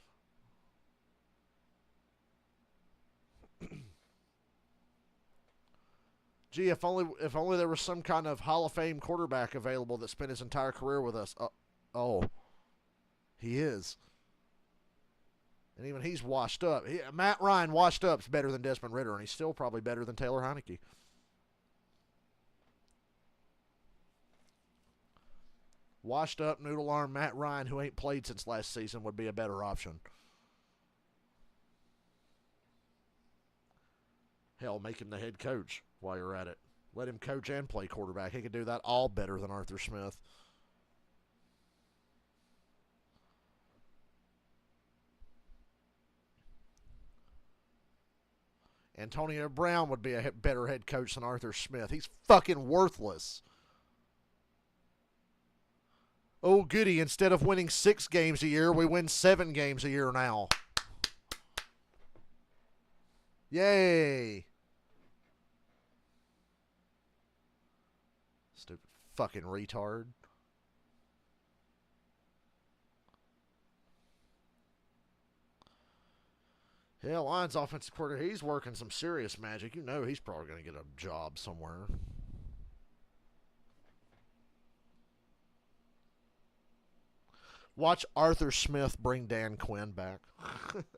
Gee, if only there was some kind of Hall of Fame quarterback available that spent his entire career with us. Oh, he is. And even he's washed up. Matt Ryan washed up is better than Desmond Ridder, and he's still probably better than Taylor Heineke. Washed up noodle arm Matt Ryan, who ain't played since last season, would be a better option. Hell, make him the head coach while you're at it. Let him coach and play quarterback. He can do that all better than Arthur Smith. Antonio Brown would be a better head coach than Arthur Smith. He's fucking worthless. Oh, goody. Instead of winning 6 games a year, we win 7 games a year now. Yay. Stupid Fucking retard. Yeah, Lions offensive coordinator, he's working some serious magic. You know he's probably going to get a job somewhere. Watch Arthur Smith bring Dan Quinn back.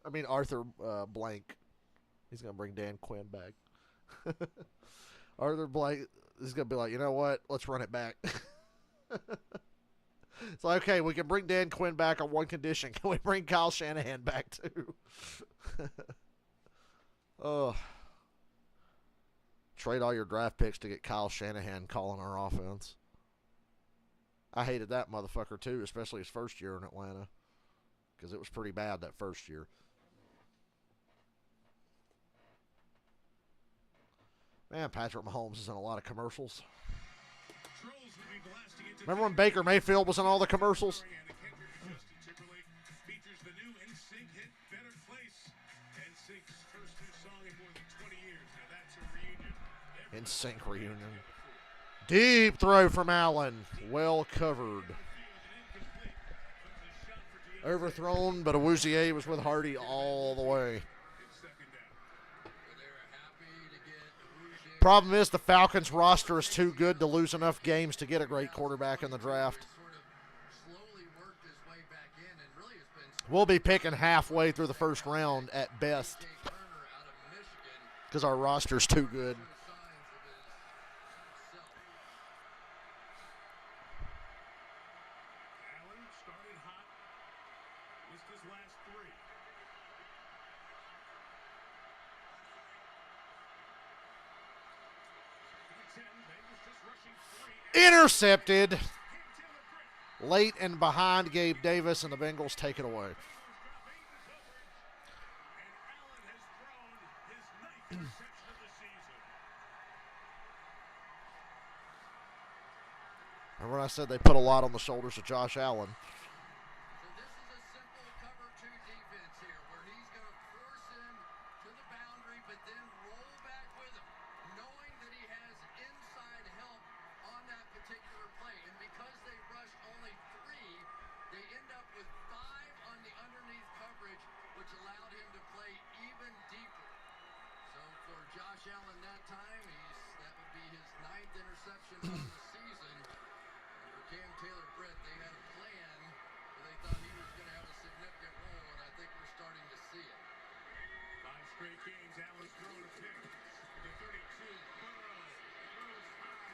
I mean, Arthur Blank. He's going to bring Dan Quinn back. Arthur Blank is going to be like, you know what? Let's run it back. It's like, okay, we can bring Dan Quinn back on one condition. Can we bring Kyle Shanahan back too? Oh. Trade all your draft picks to get Kyle Shanahan calling our offense. I hated that motherfucker too, especially his first year in Atlanta. Because it was pretty bad that first year. Man, Patrick Mahomes is in a lot of commercials. Remember when Baker Mayfield was in all the commercials? NSYNC reunion. Deep throw from Allen. Well covered. Overthrown, but Awuzie was with Hardy all the way. Problem is the Falcons roster is too good to lose enough games to get a great quarterback in the draft. We'll be picking halfway through the first round at best because our roster's too good. Intercepted. Late and behind Gabe Davis, and the Bengals take it away. Remember when I said they put a lot on the shoulders of Josh Allen?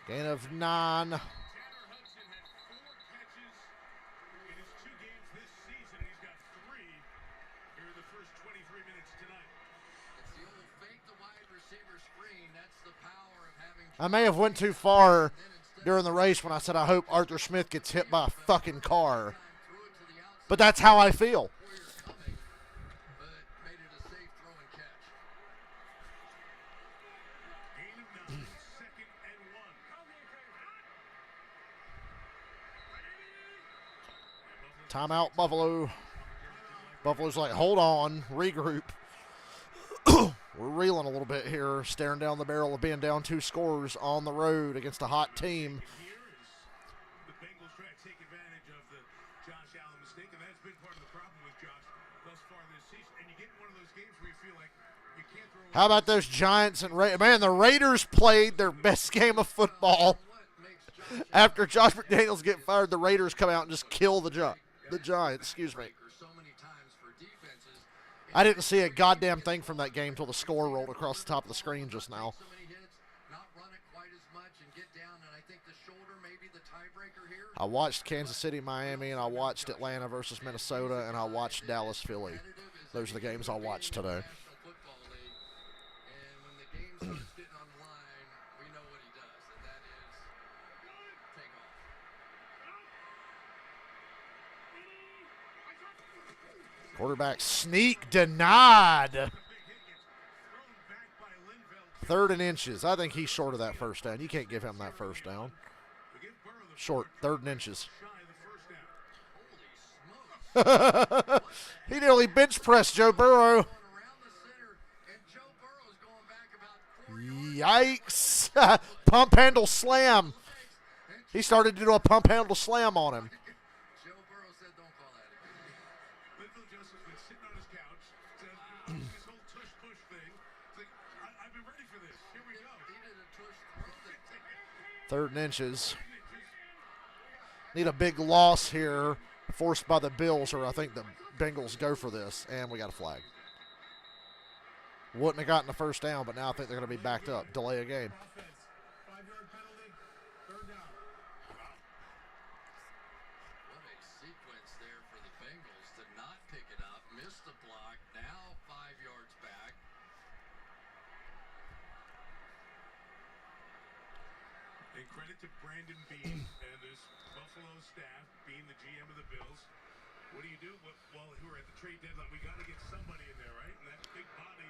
Gain of 9. I may have went too far during the race when I said I hope Arthur Smith gets hit by a fucking car. But that's how I feel. Timeout, Buffalo. Buffalo's like, hold on, regroup. We're reeling a little bit here, staring down the barrel of being down 2 scores on the road against a hot team. The Bengals try to take advantage of the Josh Allen mistake, and that's been part of the problem with Josh thus far this season. And you get in one of those games where you feel like you can't throw. How about those Giants and Raiders? Man, the Raiders played their best game of football. After Josh McDaniels get fired, the Raiders come out and just kill the Giants. Excuse me. I didn't see a goddamn thing from that game until the score rolled across the top of the screen just now. I watched Kansas City, Miami, and I watched Atlanta versus Minnesota, and I watched Dallas, Philly. Those are the games I watched today. Quarterback sneak denied. 3rd and inches. I think he's short of that first down. You can't give him that first down. Short, 3rd and inches. He nearly bench pressed Joe Burrow. Yikes. Pump handle slam. He started to do a pump handle slam on him. Joe Burrow said, "Don't call that again." Linville Joseph's been sitting on his couch, said, this whole tush-push thing. It's like, I've been ready for this. Here we go. He did a tush throw. Third and inches. Need a big loss here, forced by the Bills, or I think the Bengals go for this, and we got a flag. Wouldn't have gotten the first down, but now I think they're going to be backed up. Delay a game. Offense. 5-yard penalty. Third down. What a sequence there for the Bengals to not pick it up, miss the block, now 5 yards back. And credit to Brandon Bean and his Buffalo staff, being the GM of the Bills. What do you do? Well, who are at the trade deadline? We got to get somebody in there, right? And that big body,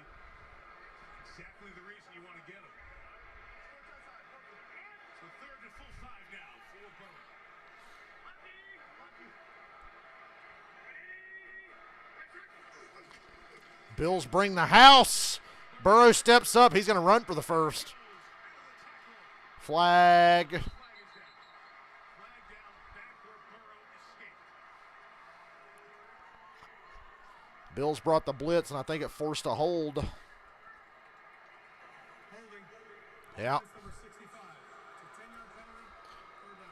exactly the reason you want to get him. So third and full 5 now for Burrow. Bills bring the house. Burrow steps up. He's going to run for the first. Flag. Flag is down. Flag down back where Burrow escaped. Bills brought the blitz, and I think it forced a hold. Holding. Yeah. That's number 65. It's a 10-yard penalty.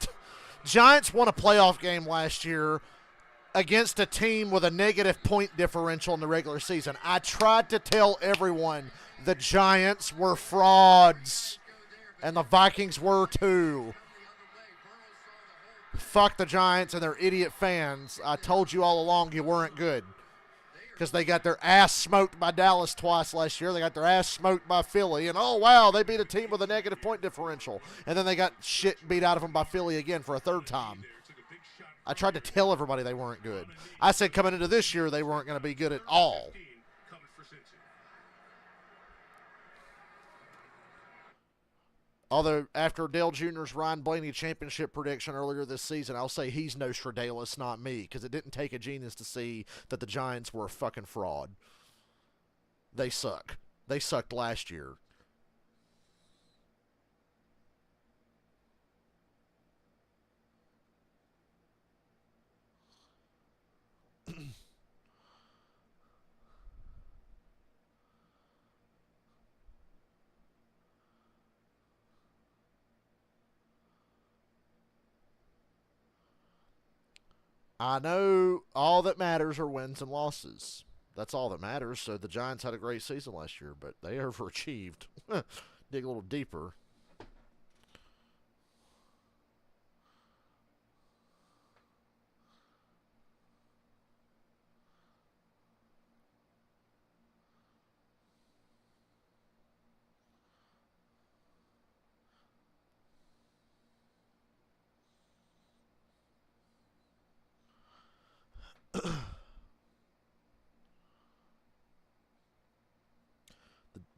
Third down. Giants won a playoff game last year against a team with a negative point differential in the regular season. I tried to tell everyone the Giants were frauds, and the Vikings were too. Fuck the Giants and their idiot fans. I told you all along you weren't good, because they got their ass smoked by Dallas twice last year. They got their ass smoked by Philly. And, oh, wow, they beat a team with a negative point differential. And then they got shit beat out of them by Philly again for a third time. I tried to tell everybody they weren't good. I said coming into this year they weren't going to be good at all. Coming for Cincy. Although after Dale Jr.'s Ryan Blaney championship prediction earlier this season, I'll say he's Nostradamus, not me, because it didn't take a genius to see that the Giants were a fucking fraud. They suck. They sucked last year. I know all that matters are wins and losses. That's all that matters. So the Giants had a great season last year, but they overachieved. Dig a little deeper.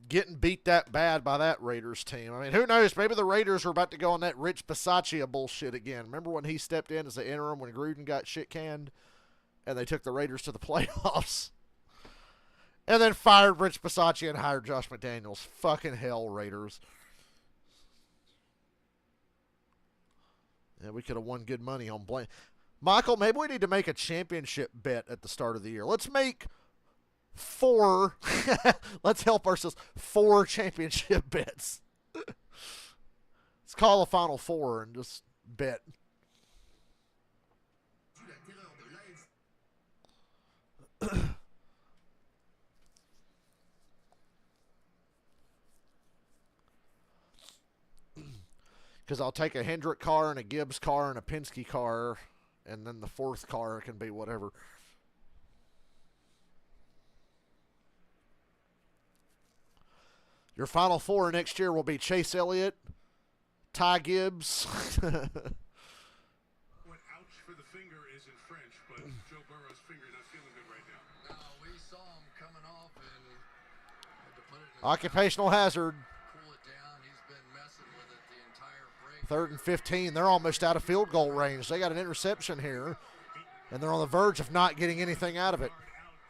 Getting beat that bad by that Raiders team. I mean, who knows? Maybe the Raiders are about to go on that Rich Bisaccia bullshit again. Remember when he stepped in as the interim when Gruden got shit canned and they took the Raiders to the playoffs? And then fired Rich Bisaccia and hired Josh McDaniels. Fucking hell, Raiders. Yeah, we could have won good money on Blaine. Michael, maybe we need to make a championship bet at the start of the year. Let's make 4. Let's help ourselves. 4 championship bets. Let's call a Final Four and just bet. Because I'll take a Hendrick car and a Gibbs car and a Penske car, and then the 4th car can be whatever. Your Final Four next year will be Chase Elliott, Ty Gibbs. What ouch for the finger is in French, but Joe Burrow's finger not feeling good right now. No, we saw him coming off and had to put it in his Occupational hazard. cool it down. He's been messing with it the entire break. 3rd and 15. They're almost out of field goal range. They got an interception here, and they're on the verge of not getting anything out of it. Out,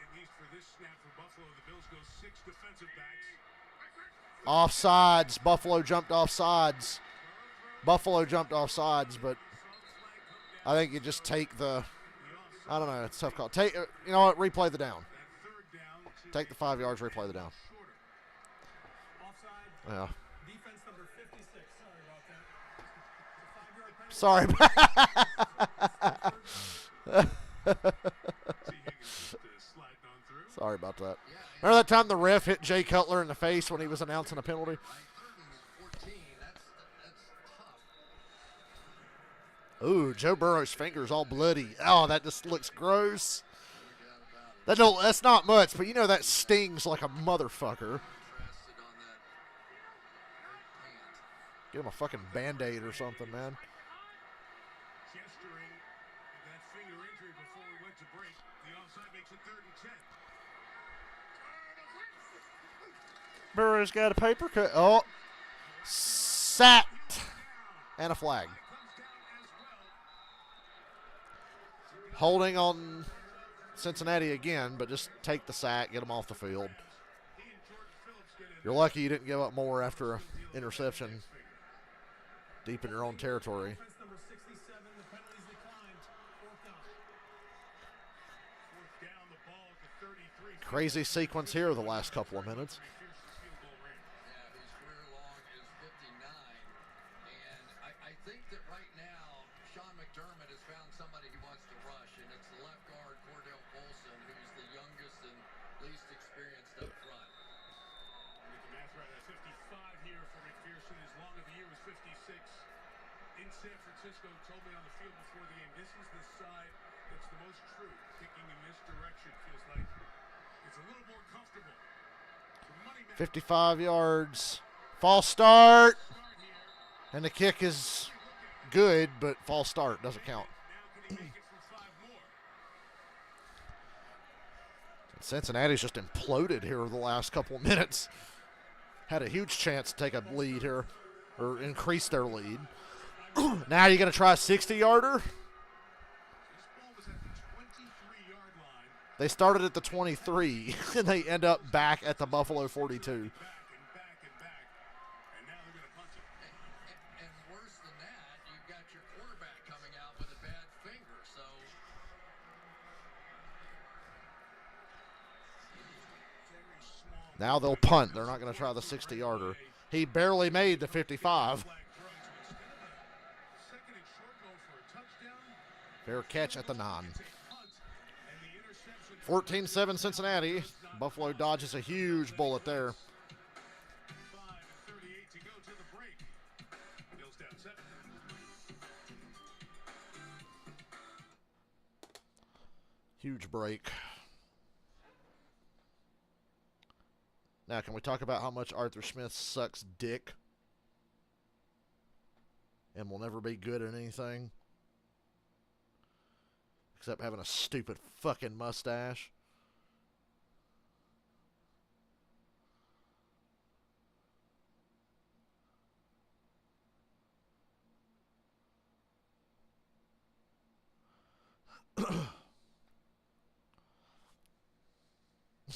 at least for this snap for Buffalo. The Bills go 6 defensive backs. Offsides. Buffalo jumped offsides. Buffalo jumped off sides, but I think you just take the. I don't know. It's a tough call. Take. You know what? Replay the down. Take the 5 yards. Replay the down. Yeah. Defense number 56. Sorry about that. It's a 5-yard Sorry about that. Remember that time the ref hit Jay Cutler in the face when he was announcing a penalty? Ooh, Joe Burrow's finger's all bloody. Oh, that just looks gross. That's not much, but you know that stings like a motherfucker. Get him a fucking Band-Aid or something, man. Gesturing that finger injury before we went to break. The offside makes it 3rd and 10. Burrow's got a paper cut. Oh, sacked. And a flag. Holding on Cincinnati again, but just take the sack, get them off the field. You're lucky you didn't give up more after an interception deep in your own territory. Defense number 67. The penalties declined. 4th down. Fourth down, the ball at the 33. Crazy sequence here the last couple of minutes. Yeah, his career long is 59. And I think that right now, Sean McDermott has found somebody he wants to rush, and it's the left guard, Cordell Bolson, who's the youngest and least experienced up front. Get the math right. 55 here for McPherson. His long of the year was 56. In San Francisco, told me on the field before the game, this is the side that's the most true. Kicking in this direction feels like it's a little more comfortable. The money man 55 yards. False start. start here. And the kick is good, but false start doesn't count. Now can he make it for 5 more? Cincinnati's just imploded here the last couple of minutes. Had a huge chance to take a lead here, or increase their lead. Now you're going to try a 60-yarder? This ball was at the 23-yard line. They started at the 23, and they end up back at the Buffalo 42. Back and back and back. And now they're going to punt it. And worse than that, you've got your quarterback coming out with a bad finger. So Very small. Now they'll punt. They're not going to try the 60-yarder. He barely made the 55. Flag thrown. So instead of a second and short goal for a touchdown, Fair catch at the 9. it's a punt. And the interception 14-7 Cincinnati. Buffalo dodges a huge bullet there. 5:38 to go to the break. Bills down 7. Huge break. Now, can we talk about how much Arthur Smith sucks dick and will never be good at anything except having a stupid fucking mustache?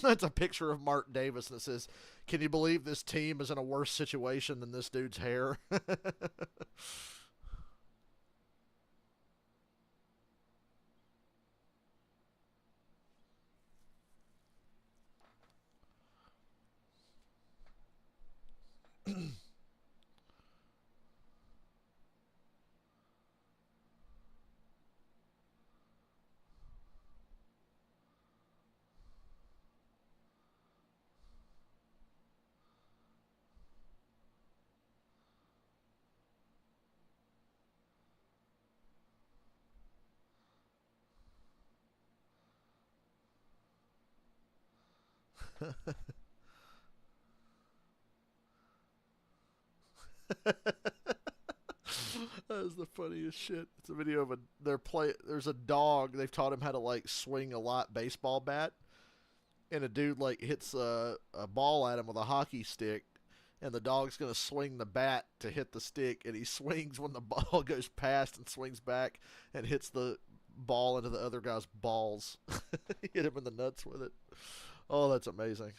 That's a picture of Mark Davis that says, "Can you believe this team is in a worse situation than this dude's hair?" That is the funniest shit. It's a video of there's a dog. They've taught him how to like swing a light baseball bat, and a dude like hits a ball at him with a hockey stick, and the dog's gonna swing the bat to hit the stick, and he swings when the ball goes past and swings back and hits the ball into the other guy's balls. Hit him in the nuts with it. Oh, that's amazing.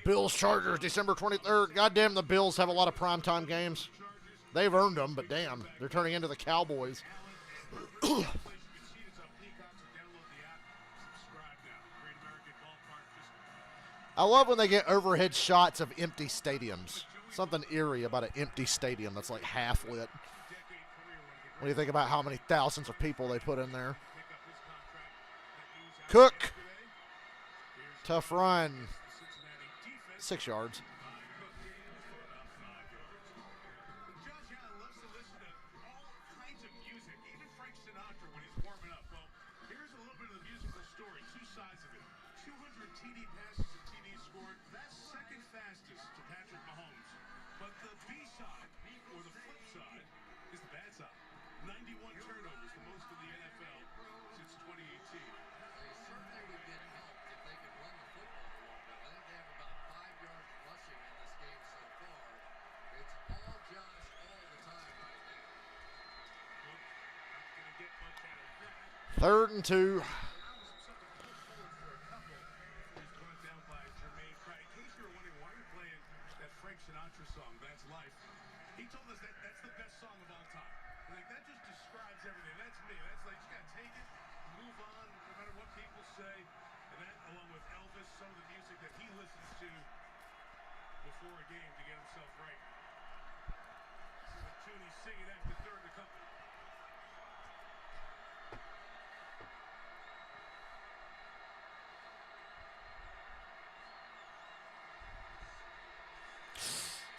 Bills Chargers, December 23rd. Goddamn, the Bills have a lot of primetime games. They've earned them, but damn, they're turning into the Cowboys. I love when they get overhead shots of empty stadiums. Something eerie about an empty stadium that's like half lit. When you think about how many thousands of people they put in there. Cook. Tough run. 6 yards. Josh Allen loves to listen to all kinds of music, even Frank Sinatra when he's warming up. Well, here's a little bit of the musical story, two sides of it. 200 TD passes and TDs scored. That's second fastest to Patrick Mahomes. But the B side, or the flip side, is the bad side. 91 turnovers, the most in the NFL since 2018. They certainly would get helped if they could run the football a little bit. I think they have about 5 yards rushing in this game so far. It's all Josh all the time right now. Well, not going to get much out of that. 3rd and 2. Allows himself to flip forward for a couple. He's brought down by Jermaine Pratt. In case you were wondering why you're playing that Frank Sinatra song, That's Life, he told us that that's the best song of all time. Like, that just describes everything. That's me. That's like, you got to take it, move on, no matter what people say. And that, along with Elvis, some of the music that he listens to before a game to get himself right. This is a tune he's singing after third and a couple.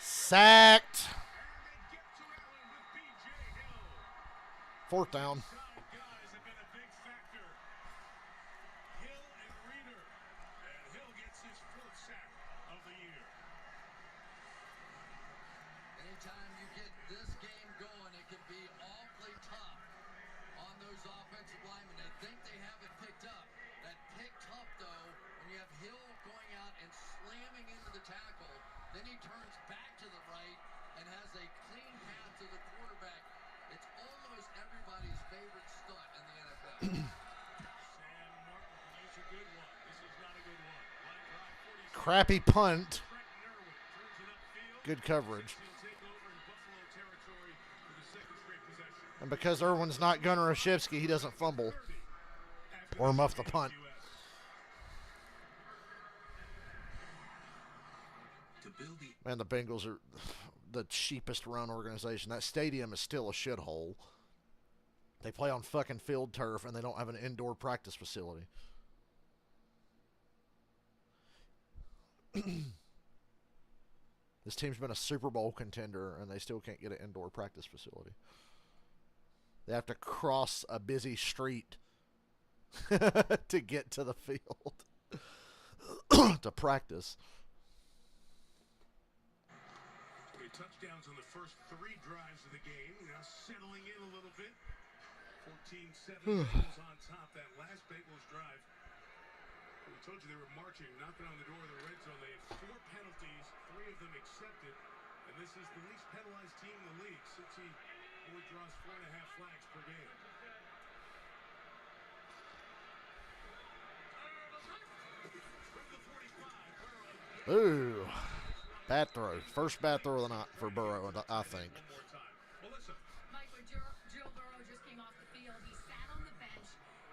Sacked. And they get to Allen with B.J. Hill. 4th down. Side guys have been a big factor. Hill and Reeder. And Hill gets his 4th sack of the year. Anytime you get this game going, it can be awfully tough on those offensive linemen. They think they have it picked up. That picked up, though, when you have Hill going out and slamming into the tackle, then he turns back to the right and has a clean path to the quarterback. It's almost everybody's favorite stunt in the NFL. Sam Martin can use a good one. This is not a good one. Line drive, 46. Crappy punt. Trenton Irwin turns it upfield. Good coverage. He'll take over in Buffalo territory for the second straight possession. And because Irwin's not Gunnar Oshipsky, he doesn't fumble 30 after or the muff the punt. US. To build the Man, the Bengals are the cheapest run organization. That stadium is still a shithole. They play on fucking field turf, and they don't have an indoor practice facility. This team's been a Super Bowl contender, and they still can't get an indoor practice facility. They have to cross a busy street to get to the field to practice. Three touchdowns on the first 3 drives of the game. Now settling in a little bit. 14-7 Bengals on top. That last Bengals drive. We told you they were marching, knocking on the door of the red zone. They had 4 penalties, 3 of them accepted. And this is the least penalized team in the league since he only draws 4.5 flags per game. From the 45, Burrow. Ooh, bad throw. First bad throw of the night for Burrow, I think. One more time. Well, listen. Mike, when Joe Burrow just came off the field, he sat on the bench,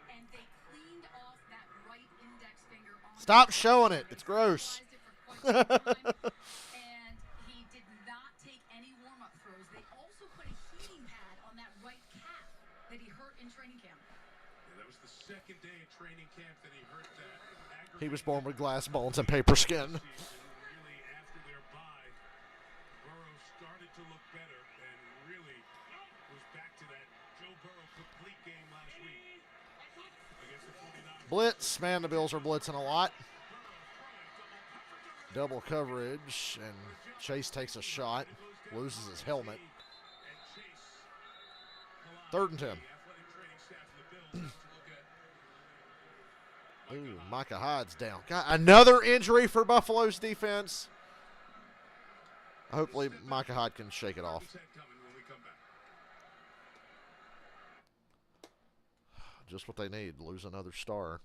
and they cleaned off that right index finger on Stop showing it. It's gross. Utilized it for quite some time, and he did not take any warm-up throws. They also put a heating pad on that right calf that he hurt in training camp. Yeah, that was the second day of training camp that he hurt that. He was born with glass bones and paper skin. Really, after their bye, Burrow started to look better and really was back to that Joe Burrow complete game last week against the 49ers. Blitz. Man, the Bills are blitzing a lot. Double coverage, and Chase takes a shot, loses his helmet. And Chase Third and 10. the athletic training staff of the Bills to look at Ooh, Micah Hyde's down. Got another injury for Buffalo's defense. Hopefully, Micah Hyde can shake it off. coming when we come back. Just what they need. Lose another star.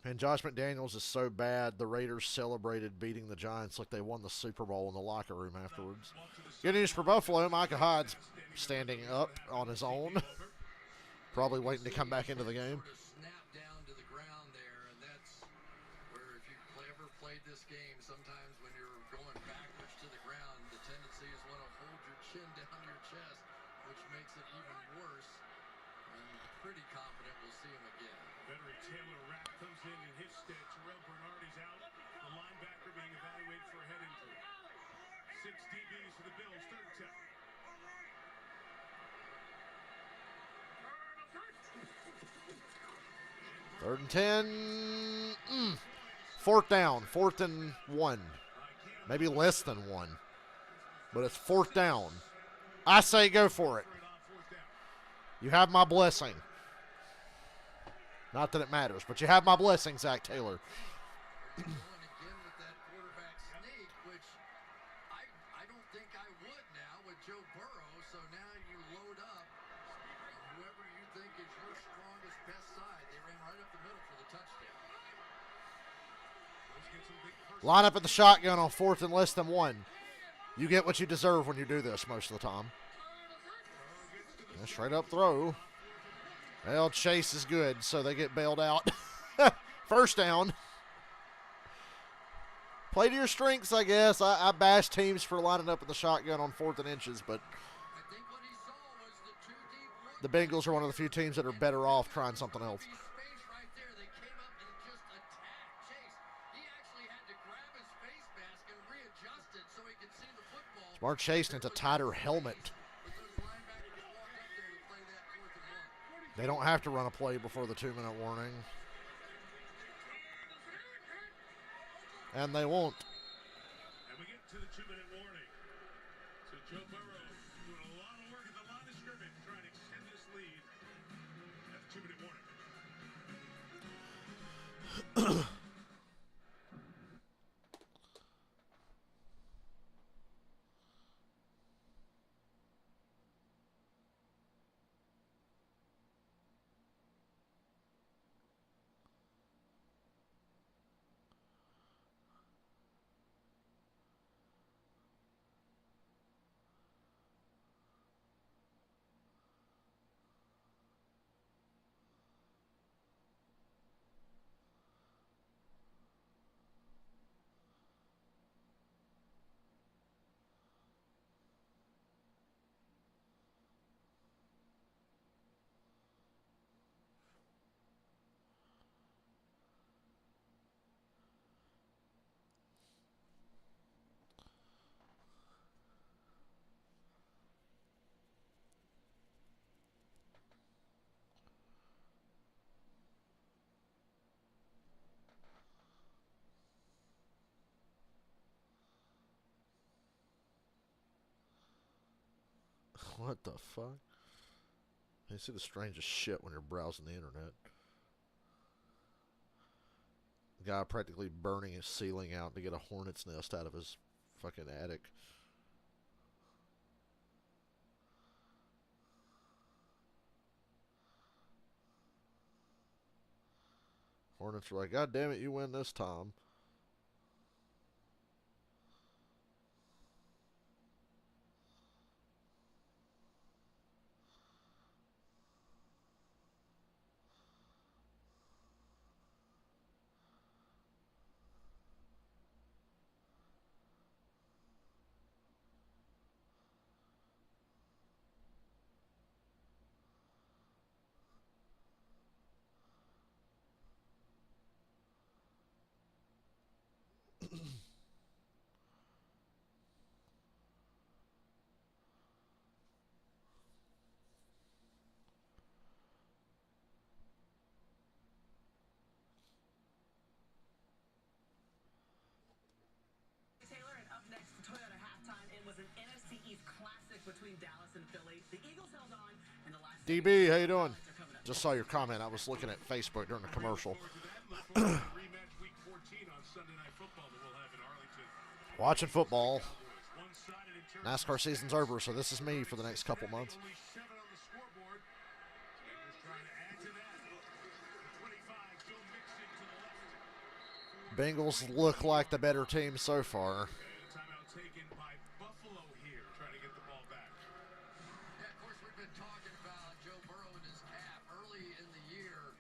And Josh McDaniels is so bad, the Raiders celebrated beating the Giants like they won the Super Bowl in the locker room afterwards. Good news for Buffalo. Micah Hyde's standing up on his own. Probably waiting to come back into the game. Snap down to the ground there, and that's where if you've ever played this game, sometimes when you're going backwards to the ground, the tendency is want to hold your chin down to your chest, which makes it even worse. I'm pretty confident we'll see him again. Veteran Taylor Rapp comes in his stead. Terrell Bernardi's out. The linebacker being evaluated for a head injury. 6 DBs for the Bills, 3rd and 10. Third and 10. 4th down. 4th and 1. Maybe less than 1. But it's 4th down. I say go for it. You have my blessing. Not that it matters, but you have my blessing, Zach Taylor. Going again with that quarterback sneak, which I don't think I would now with Joe Burrow. So now you load up whoever you think is your strongest, best side. They ran right up the middle for the touchdown. Line up at the shotgun on 4th and less than 1. You get what you deserve when you do this most of the time. Yeah, straight up throw. Well, Chase is good, so they get bailed out. 1st down. Play to your strengths, I guess. I bash teams for lining up in the shotgun on 4th and inches, but I think what he saw was the 2 deep look. the Bengals are one of the few teams that are better off trying something else. Space right there. They came up and just attacked Chase. He actually had to grab his face mask and readjust it so he could see the football. Jamar Chase needs a tighter helmet. But those linebackers walked up there to play that 4th and 1. They don't have to run a play before the 2-minute warning. And they won't. And we get to the 2-minute warning. So Joe Burrow doing a lot of work at the line of scrimmage, trying to extend this lead at the 2-minute warning. What the fuck? You see the strangest shit when you're browsing the internet. The guy practically burning his ceiling out to get a hornet's nest out of his fucking attic. Hornets are like, God damn it, you win this time. between Dallas and Philly. The Eagles held on in the last DB, how you doing? Just saw your comment. I was looking at Facebook during the commercial. Look forward to the rematch week 14 on Sunday Night Football that we'll have in Arlington. Watching football. One-sided in terms NASCAR season's over, so this is me for the next couple months. only 7 on the scoreboard. Bengals trying to add to that. 25, Joe Mixon to the left. Bengals look like the better team so far. And a timeout taken by Buffalo here, trying to get the ball back. Yeah, of course, we've been talking about Joe Burrow and his calf early in the year.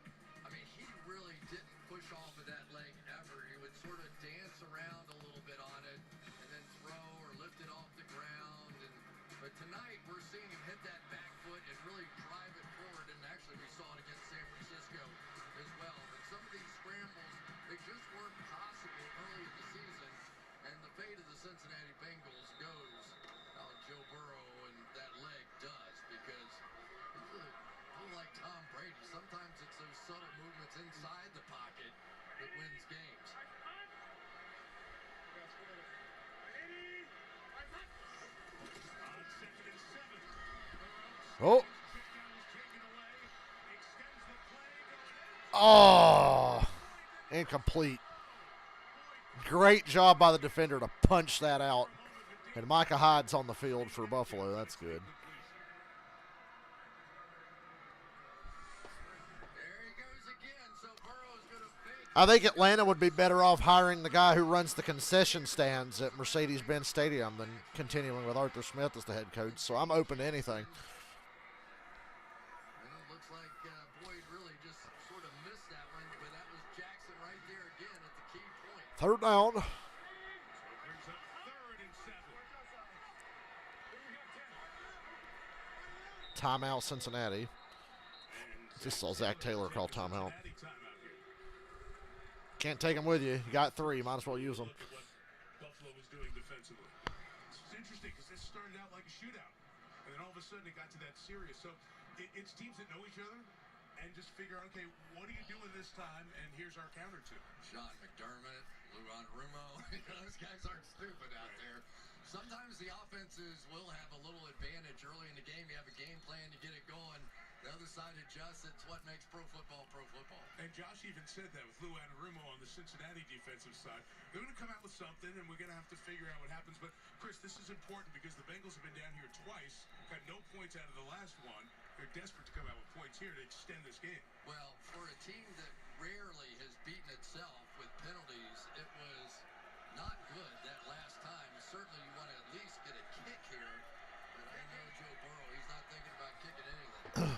I mean, he really didn't push off of that leg ever. He would sort of dance around a little bit on it and then throw or lift it off the ground. But tonight, we're seeing him hit that back foot and really drive it forward. And actually, we saw it against San Francisco as well. But some of these scrambles, they just weren't possible early in the season. And the fate of the Cincinnati Bengals goes how Joe Burrow and that leg does, because he's a little like Tom Brady. Sometimes it's those subtle movements inside the pocket that wins games. On 2nd and 7. Oh, Check down is taken away. Extends the play. oh, incomplete. Great job by the defender to punch that out. And Micah Hyde's on the field for Buffalo. That's good. There he goes again. So Burrow's going to fake. I think Atlanta would be better off hiring the guy who runs the concession stands at Mercedes-Benz Stadium than continuing with Arthur Smith as the head coach. So I'm open to anything. And it looks like Boyd really just sort of missed that one, but that was Jackson right there again at the key point. Third down. Brings up 3rd and 7. Timeout, Cincinnati. Just saw Zach Taylor call timeout. Cincinnati timeout here. Can't take him with you. You got 3. Might as well use them. Look at what Buffalo was doing defensively. It's interesting because this started out like a shootout, and then all of a sudden it got to that serious. So it's teams that know each other and just figure out, okay, what are you doing this time? And here's our counter to. Sean McDermott, Lou Rumo, those guys aren't stupid out there. Sometimes the offenses will have a little advantage early in the game. You have a game plan, you get it going. The other side adjusts. It's what makes pro football pro football. And Josh even said that with Lou Anarumo on the Cincinnati defensive side. They're going to come out with something, and we're going to have to figure out what happens. But, Chris, this is important because the Bengals have been down here twice, got no points out of the last one. They're desperate to come out with points here to extend this game. Well, for a team that rarely has beaten itself with penalties, it was not good that last time. Certainly you want to at least get a kick here, but I know Joe Burrow, he's not thinking about kicking anything.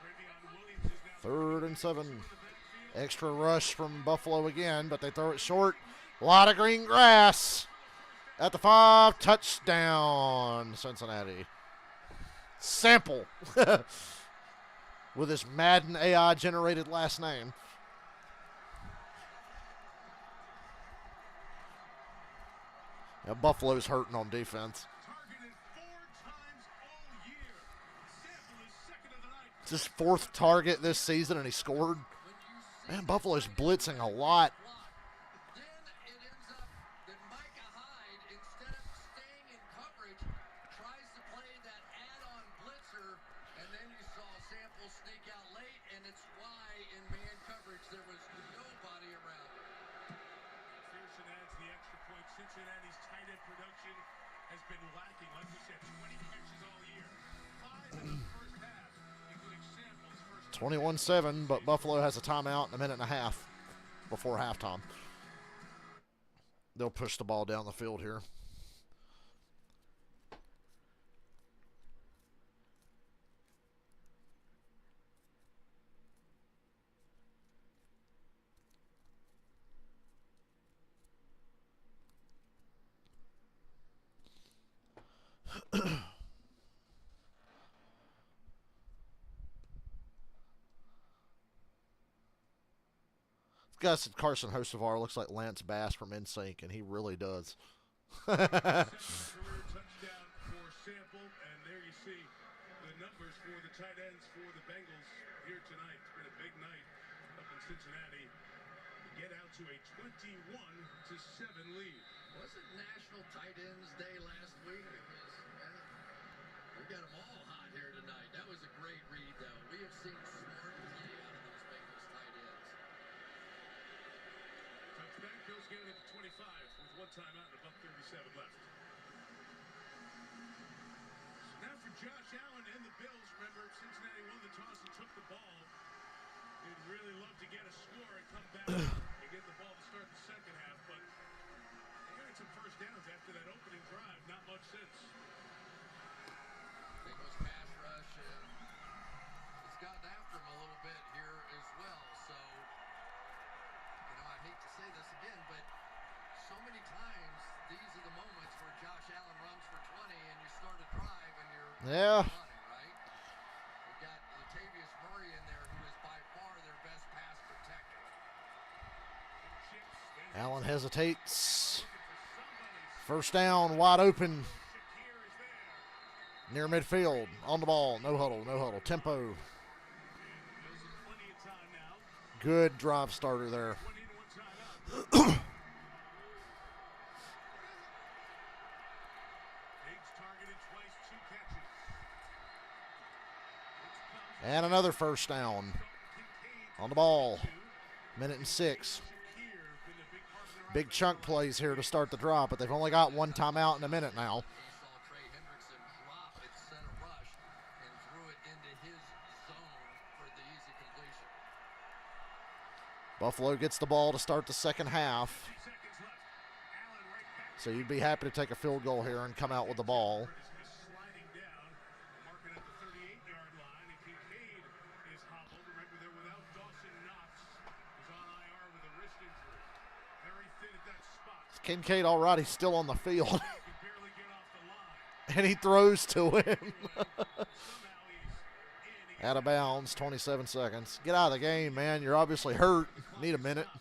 Travion Williams is now 3rd and 7. Extra rush from Buffalo again, but they throw it short. A lot of green grass. At the 5, touchdown, Cincinnati. Sample with his Madden AI generated last name. Yeah, Buffalo's hurting on defense. targeted 4 times all year. Sample is 2nd of the night. It's his 4th target this season, and he scored. Man, Buffalo's blitzing a lot. Then it ends up that Micah Hyde, instead of staying in coverage, tries to play that add-on blitzer, and then you saw Sample sneak out late, and it's why in man coverage there was nobody around him. Pearson adds the extra point. Cincinnati's tight end production has been lacking. Like we said, 20 catches all year. 5 in the first half, including Sample's first 21-7, but Buffalo has a timeout in a minute and a half before halftime. They'll push the ball down the field here. Guy said Carson Hocevar looks like Lance Bass from NSYNC, and he really does. career touchdown for Sample, and there you see the numbers for the tight ends for the Bengals here tonight. It's been a big night up in Cincinnati. Get out to a 21-7 lead. Was it National Tight Ends Day last week? It was, We got them all hot here tonight. That was a great read, though. We have seen smart play out of those Bengals tight ends. Touchback, Bills get it at the 25 with one timeout and $1:37 left. So now for Josh Allen and the Bills. Remember, Cincinnati won the toss and took the ball. They'd really love to get a score and come back and get the ball to start the second half, but they got some first downs after that opening drive. Not much since. Bengals pass rush has gotten after him a little bit here as well. So, I hate to say this again, but so many times these are the moments where Josh Allen runs for 20 and you start a drive and you're running, right? We've got Latavius Murray in there, who is by far their best pass protector. Allen hesitates. First down, wide open. Near midfield, on the ball, no huddle, no huddle, tempo. Good drive starter there. And another first down. On the ball, 1:06. Big chunk plays here to start the drive, but they've only got one timeout in a minute now. Buffalo gets the ball to start the second half. So you'd be happy to take a field goal here and come out with the ball. Kincaid already still on the field. And he throws to him. Out of bounds, 27 seconds. Get out of the game, man. You're obviously hurt. Need a minute. I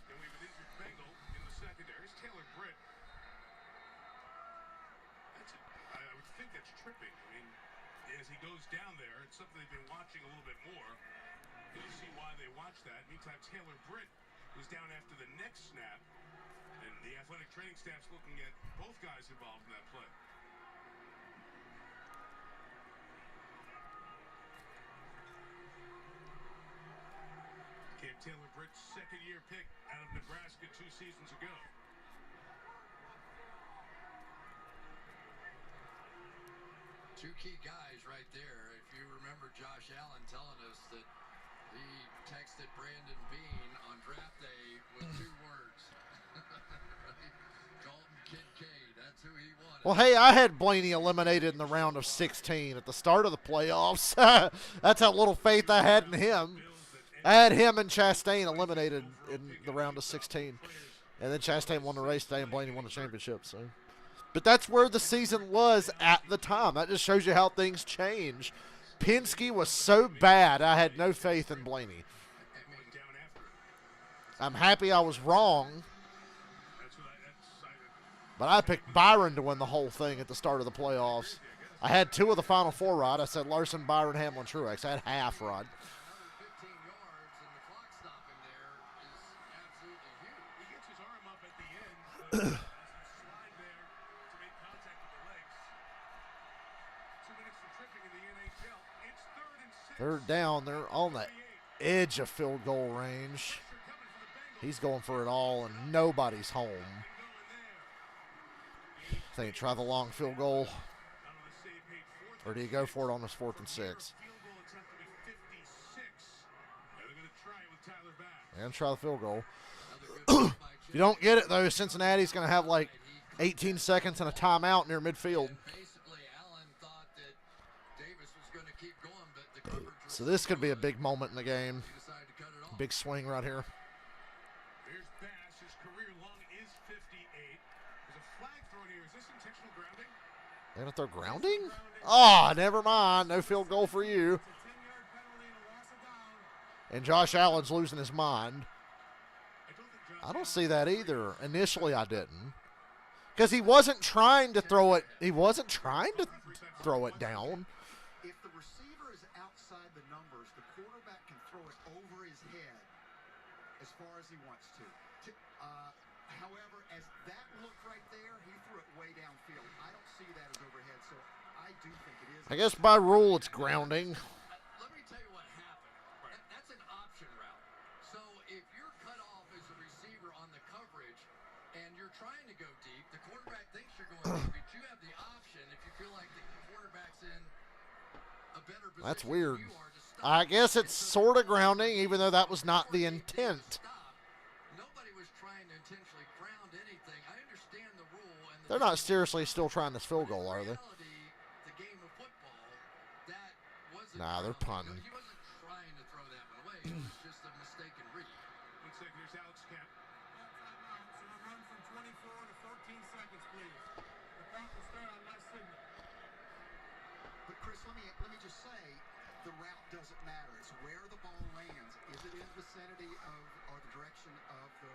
would think that's tripping. I mean, as he goes down there, it's something they've been watching a little bit more. You'll see why they watch that. Meantime, Taylor Britt was down after the next snap. And the athletic training staff's looking at both guys involved in that play. Cam Taylor Britt's second-year pick out of Nebraska 2 seasons ago. Two key guys right there. If you remember Josh Allen telling us that he texted Brandon Beane on draft day with 2 words. Dalton Kincaid, that's who he wanted. Well, hey, I had Blaney eliminated in the round of 16 at the start of the playoffs. That's how little faith I had in him. I had him and Chastain eliminated in the round of 16. And then Chastain won the race today and Blaney won the championship. So, but that's where the season was at the time. That just shows you how things change. Penske was so bad, I had no faith in Blaney. I'm happy I was wrong. But I picked Byron to win the whole thing at the start of the playoffs. I had 2 of the Final 4 right. I said Larson, Byron, Hamlin, Truex. I had half right. Third down, they're on the edge of field goal range. He's going for it all, and nobody's home. I think try the long field goal. Or do you go for it on this 4th and 6? They're going to try the field goal. If you don't get it, though, Cincinnati's going to have like 18 seconds and a timeout near midfield. So this could be a big moment in the game. Big swing right here. Here's Bass. His career long is 58. There's a flag thrown here. Is this intentional grounding? They're going to throw grounding? Oh, never mind. No field goal for you. And Josh Allen's losing his mind. I don't see that either. Initially, I didn't. Because he wasn't trying to throw it. He wasn't trying to throw it down. If the receiver is outside the numbers, the quarterback can throw it over his head as far as he wants to. However, as that looked right there, he threw it way downfield. I don't see that as overhead, so I I do think it is. I guess by rule it's grounding. Let me tell you what happened. That's an option route. So if you're cut off as a receiver on the coverage and you're trying to go deep, the quarterback thinks you're going deep, but you have the option if you feel like the quarterback's in a better position. That's weird. than you are to stop. I guess it's sort of grounding, even though that was not the intent. Nobody was trying to intentionally ground anything. I understand the rule. And They're not seriously still trying this field goal, are they? The game of football, that wasn't Nah, they're grounding. punting. He wasn't trying to throw that one away. It was just a mistaken read. 1 second, here's Alex Kemp. So we'll run from 24 to 14 seconds, please. The clock will start on my signal. But Chris, let me just say, the route doesn't matter. It's where the ball lands. Is it in the vicinity of or the direction of the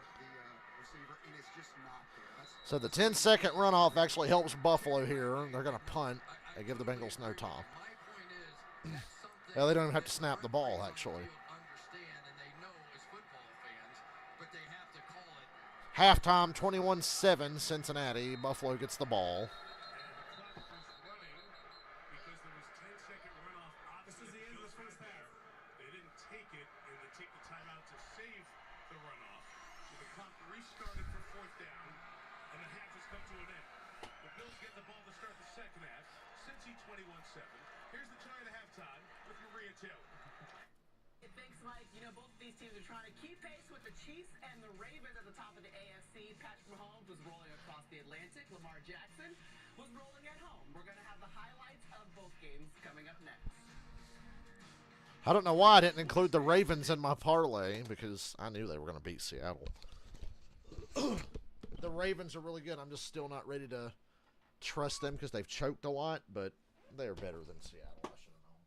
receiver? And it's just not there. So the 10-second runoff actually helps Buffalo here. They're going to punt. They give the Bengals no time. My point is, that's something Yeah, they don't even have to snap the ball, actually. understand and they know as football fans, but they have to call it. Halftime, 21-7, Cincinnati. Buffalo gets the ball. And the clock was running because there was 10-second runoff opposite the end of the first half. They didn't take it, and they take the timeout to save the runoff. So the clock restarted for 4th down, and the half has come to an end. The Bills get the ball to start the second half. Cincy 21-7. Here's the Giant halftime with Maria Taylor. Thanks, Mike. You know, both of these teams are trying to keep pace with the Chiefs and the Ravens at the top of the AFC. Patrick Mahomes was rolling across the Atlantic. Lamar Jackson was rolling at home. We're going to have the highlights of both games coming up next. I don't know why I didn't include the Ravens in my parlay, because I knew they were going to beat Seattle. The Ravens are really good. I'm just still not ready to trust them because they've choked a lot, but they're better than Seattle. I should have known.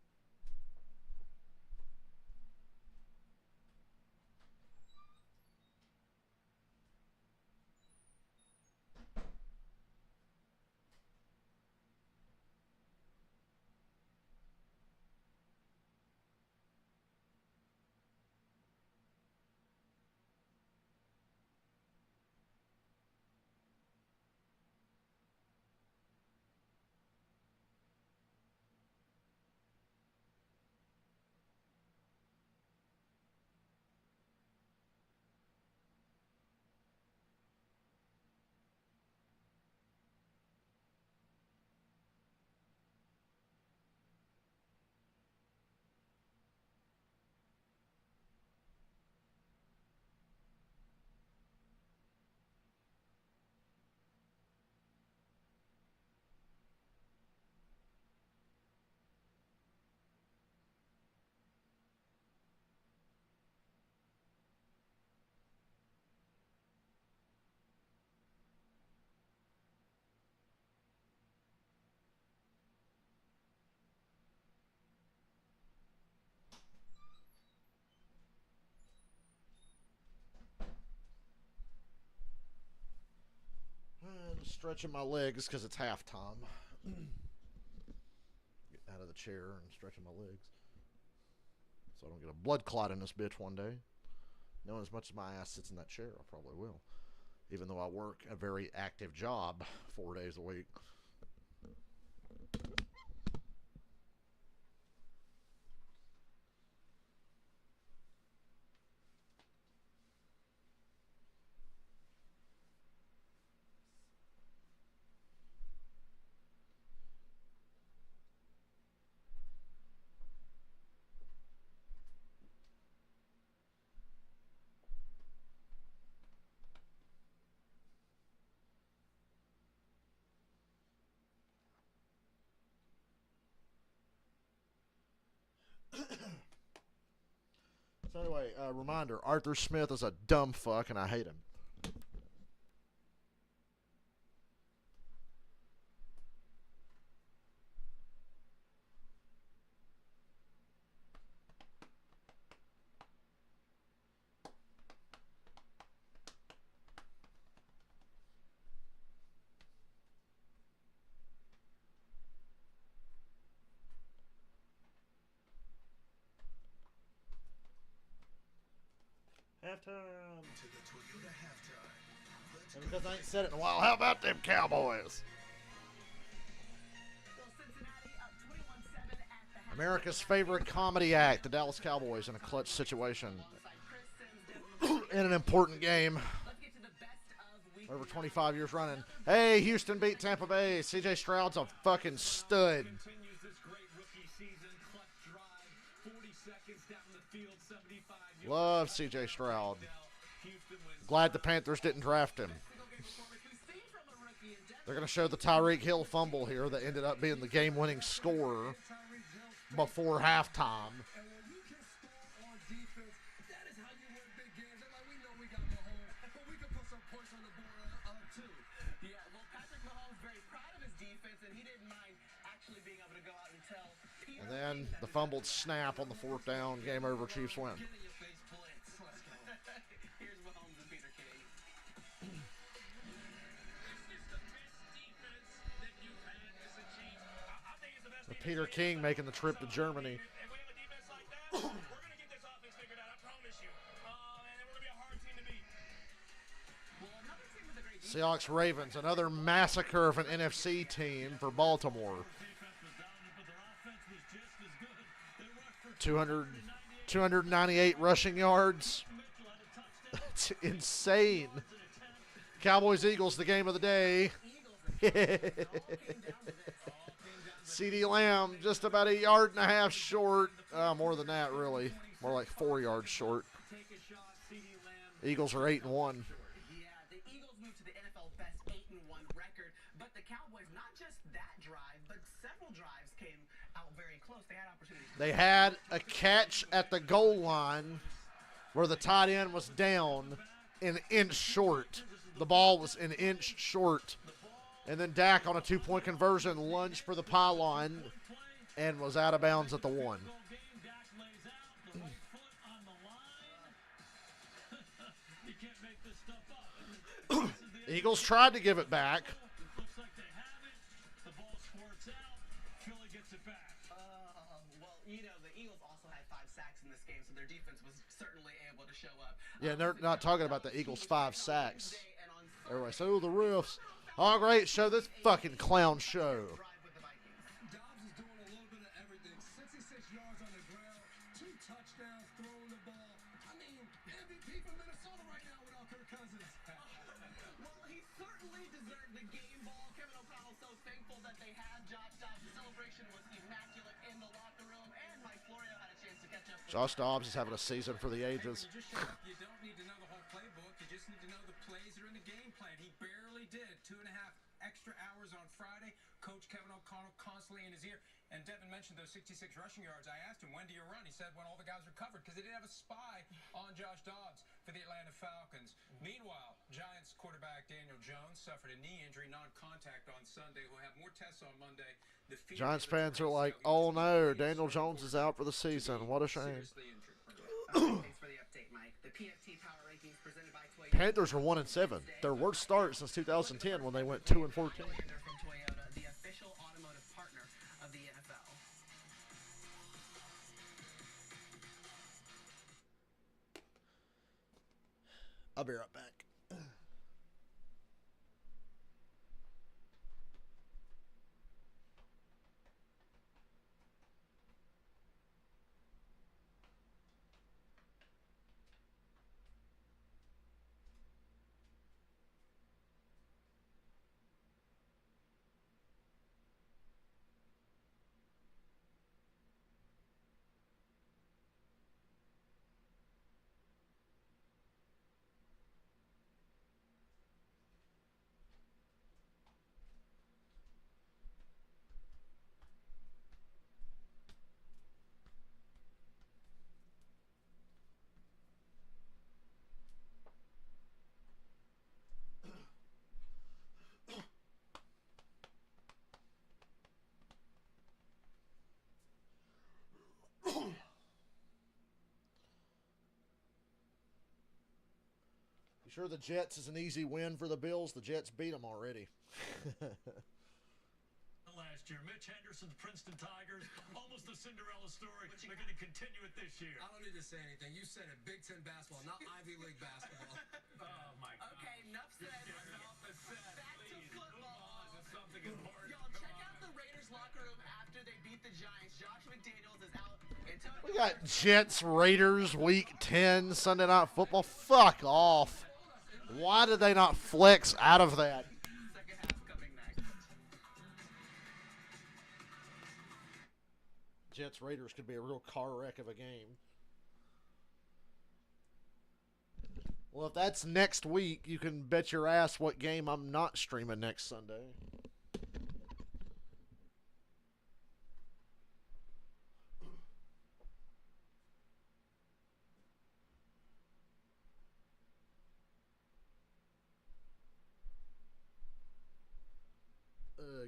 Just stretching my legs because it's halftime. Get out of the chair and stretching my legs so I don't get a blood clot in this bitch one day. Knowing as much as my ass sits in that chair, I probably will. Even though I work a very active job 4 days a week. So anyway, reminder, Arthur Smith is a dumb fuck and I hate him. Halftime. And because I ain't said it in a while, how about them Cowboys? Well, Cincinnati America's favorite comedy act, the Dallas Cowboys, in a clutch situation in an important game. Over 25 years running. Hey, Houston beat Tampa Bay. CJ Stroud's a fucking stud. Love CJ Stroud. Glad the Panthers didn't draft him. They're going to show the Tyreek Hill fumble here that ended up being the game-winning score before halftime. And then the fumbled snap on the 4th down. Game over. Chiefs win. Peter King making the trip to Germany. Seahawks Ravens, another massacre of an NFC team for Baltimore. 298 rushing yards. That's insane. Cowboys Eagles, the game of the day. CeeDee Lamb just about 1.5 yards short. More than that, really. More like 4 yards short. Eagles are 8-1. Yeah, the Eagles moved to the NFL best 8-1 record, but the Cowboys, not just that drive, but several drives came out very close. They had opportunities. They had a catch at the goal line where the tight end was down an inch short. The ball was an inch short. And then Dak on a 2-point conversion lunged for the pylon and was out of bounds at the 1. Eagles tried to give it back. Well, you know, the Eagles also had 5 sacks in this game, so their defense was certainly able to show up. Yeah, they're not talking about the Eagles' 5 sacks. Everybody said, oh, the refs. Oh, great. Show this fucking clown show. Dobbs is doing a little bit of everything. 66 yards on the ground, 2 touchdowns, throwing the ball. I mean, MVP for Minnesota right now without Kirk Cousins. Well, he certainly deserved the game ball. Kevin O'Connell's so thankful that they had Josh Dobbs. The celebration was immaculate in the locker room, and Mike Florio had a chance to catch up. Josh Dobbs is having a season for the ages. You don't need to know the whole playbook. You just need to know the plays that are in the game plan. He barely did. 2.5 extra hours on Friday. Coach Kevin O'Connell constantly in his ear. And Devin mentioned those 66 rushing yards. I asked him, when do you run? He said when all the guys are covered, because they didn't have a spy on Josh Dobbs for the Atlanta Falcons. Meanwhile, Giants quarterback Daniel Jones suffered a knee injury, non-contact on Sunday. We'll have more tests on Monday. Giants fans are like, oh no, Daniel Jones is out for the season. What a shame. Thanks for the update, Mike. The PFT Power Rankings presented by Toyota. Panthers are 1-7. Their worst start since 2010 when they went 2-14. From Toyota, the official automotive partner of the NFL. I'll be right back. You sure the Jets is an easy win for the Bills? The Jets beat them already. Last year, Mitch Henderson, Princeton Tigers, almost a Cinderella story. They're going to continue it this year. I don't need to say anything. You said it. Big Ten basketball, not Ivy League basketball. Oh, my God. Okay, enough said. Enough is said. Back to Please, football. move on to something important. Y'all check out the Raiders locker room after they beat the Giants. Josh McDaniels is out. We got Jets Raiders Week 10 Sunday Night Football. Fuck off. Why did they not flex out of that? Second half coming next. Jets Raiders could be a real car wreck of a game. Well, if that's next week, you can bet your ass what game I'm not streaming next Sunday.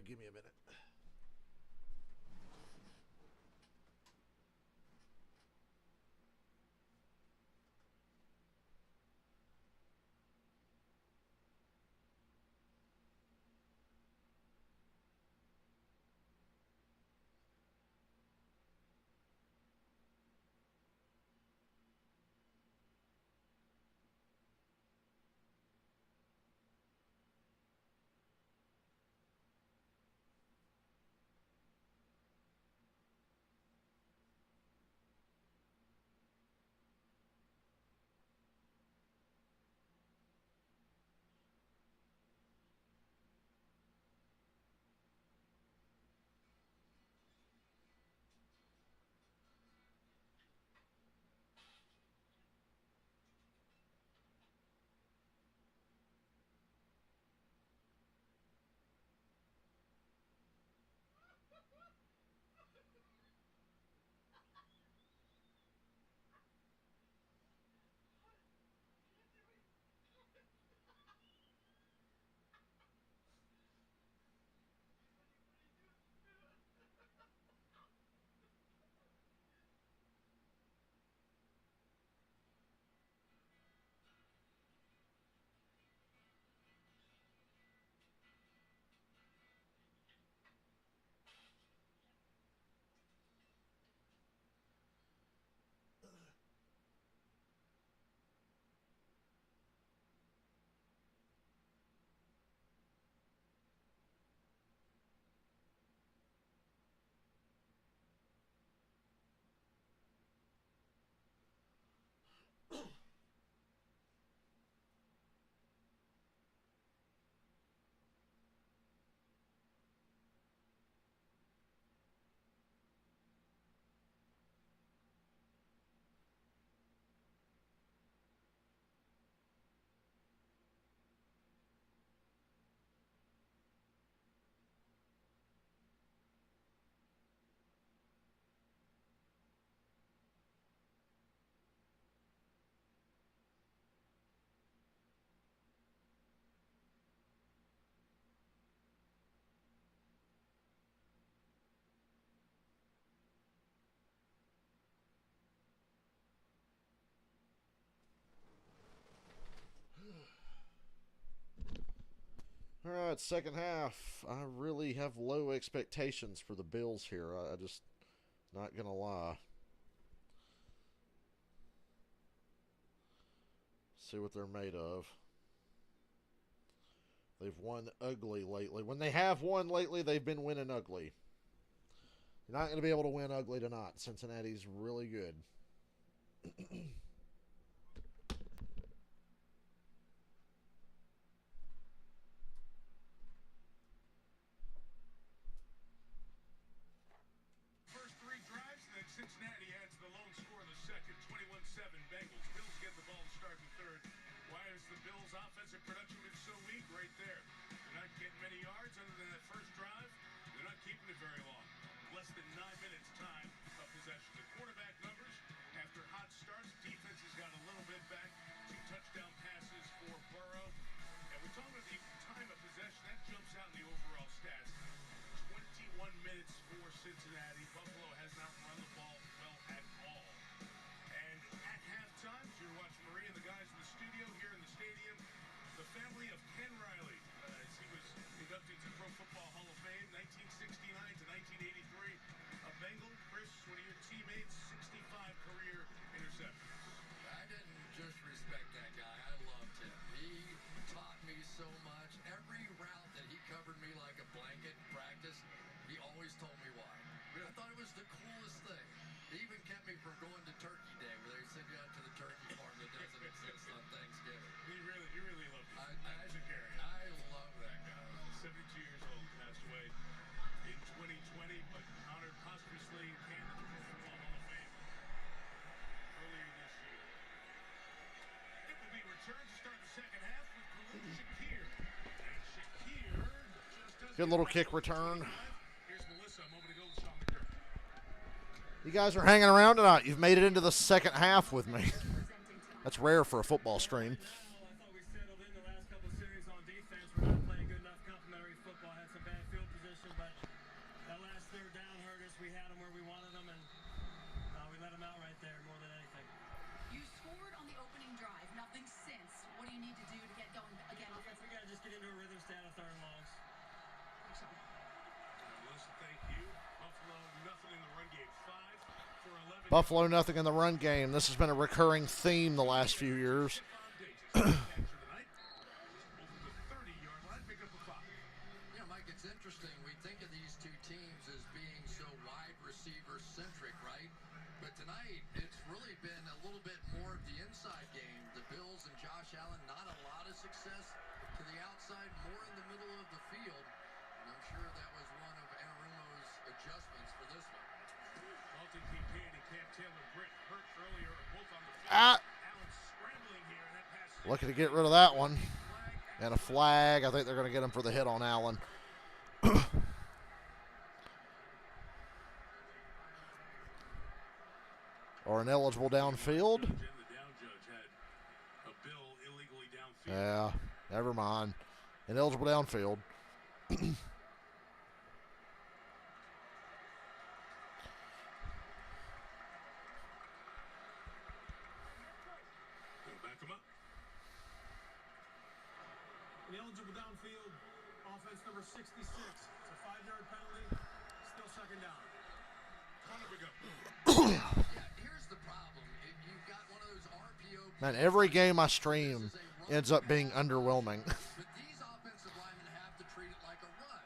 Give me a minute. All right, second half. I really have low expectations for the Bills here. I just, not going to lie. See what they're made of. They've won ugly lately. When they have won lately, they've been winning ugly. You're not going to be able to win ugly tonight. Cincinnati's really good. First three drives, and then Cincinnati adds the lone score in the second. 21-7 Bengals. Bills get the ball to start the third. Why is the Bills' offensive production been so weak? Right there. They're not getting many yards other than that first drive. They're not keeping it very long. Less than 9 minutes time of possession. The quarterback numbers, after hot starts, defense has got a little bit back. 2 touchdown passes for Burrow. And we're talking about the time of possession. That jumps out in the overall stats. 21 minutes for Cincinnati. Buffalo has not run the ball well at all. And at halftime, as you're watching Marie and the guys in the studio here in the stadium, the family of Ken Riley, as he was inducted to the Pro Football Hall of Fame, 1969 to 1983. A Bengal, Chris, one of your teammates. Good little kick return. Here's Melissa. I'm over to go with Sean McDermott. You guys are hanging around tonight. You've made it into the second half with me. That's rare for a football stream. I thought we settled in the last couple of series on defense. We're not playing good enough complementary football. Had some bad field position, but that last third down hurt us. We had them where we wanted them, and we let them out right there more than anything. You scored on the opening drive, nothing since. What do you need to do to get going again offensively? We got to just get into a rhythm, stay out of third and longs. Melissa, thank you. Buffalo, nothing in the run game. 5 for 11. Buffalo nothing in the run game. This has been a recurring theme the last few years. Capture tonight. Over the 30-yard line, pick up a 5. Yeah, Mike, it's interesting. We think of these two teams as being so wide receiver centric, right? But tonight, it's really been a little bit more of the inside game. The Bills and Josh Allen, not a lot of success to the outside, more in the middle of the field. And I'm sure that was one of Anarumo's adjustments for this one. Dalton Kincaid and Cam Taylor Britt hurt earlier, both on the field. Ah, Allen scrambling here, and that pass looking to get rid of that one. And a flag. I think they're going to get him for the hit on Allen. Or an eligible downfield. and the down judge had a bill illegally downfield. Yeah, never mind. Ineligible downfield. They'll back him up. Ineligible downfield, offense number 66. It's a 5-yard penalty. Still second down. Connor Big up. Yeah, here's the problem. If you've got one of those RPO Man, every game I stream ends up being underwhelming. But these offensive linemen have to treat it like a run.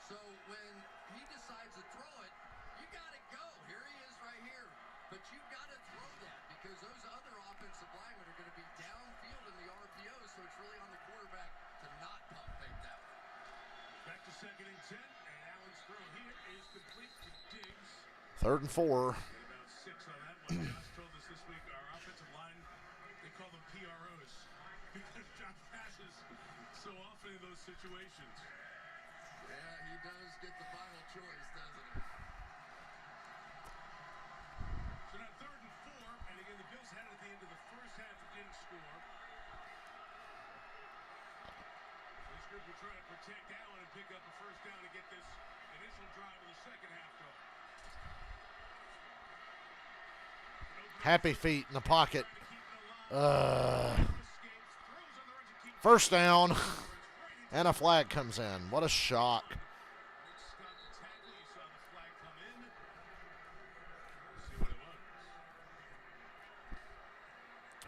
So when he decides to throw it, you got to go. Here he is right here. But you've got to throw that because those other offensive linemen are going to be downfield in the RPO, so it's really on the quarterback to not pump fake that one. Back to 2nd and 10, and Allen's throw here is complete to Diggs. 3rd and 4. Get about 6 on that one. Josh told us this week our offensive line, they call them PROs because Josh passes so often in those situations. Yeah, he does get the final choice, doesn't he? So now 3rd and 4, and again the Bills had it at the end of the first half but didn't score. This group will try to protect Allen and pick up a first down to get this initial drive of the second half going. Happy feet in the pocket. First down. And a flag comes in. What a shock.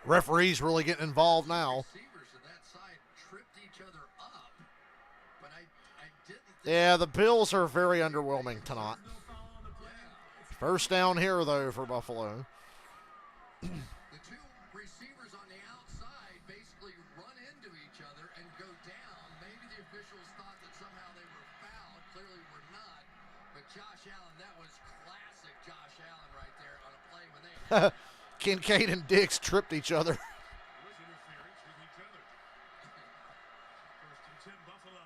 Referees really getting involved now. Receivers on that side tripped each other up, but I didn't think Yeah, the Bills are very underwhelming tonight. First down here, though, for Buffalo. the two receivers on the outside basically run into each other and go down. Maybe the officials thought that somehow they were fouled. Clearly were not. But Josh Allen, that was classic Josh Allen right there on a play when they Kincaid and Diggs tripped each other. There was interference with each other. 1st and 10, Buffalo.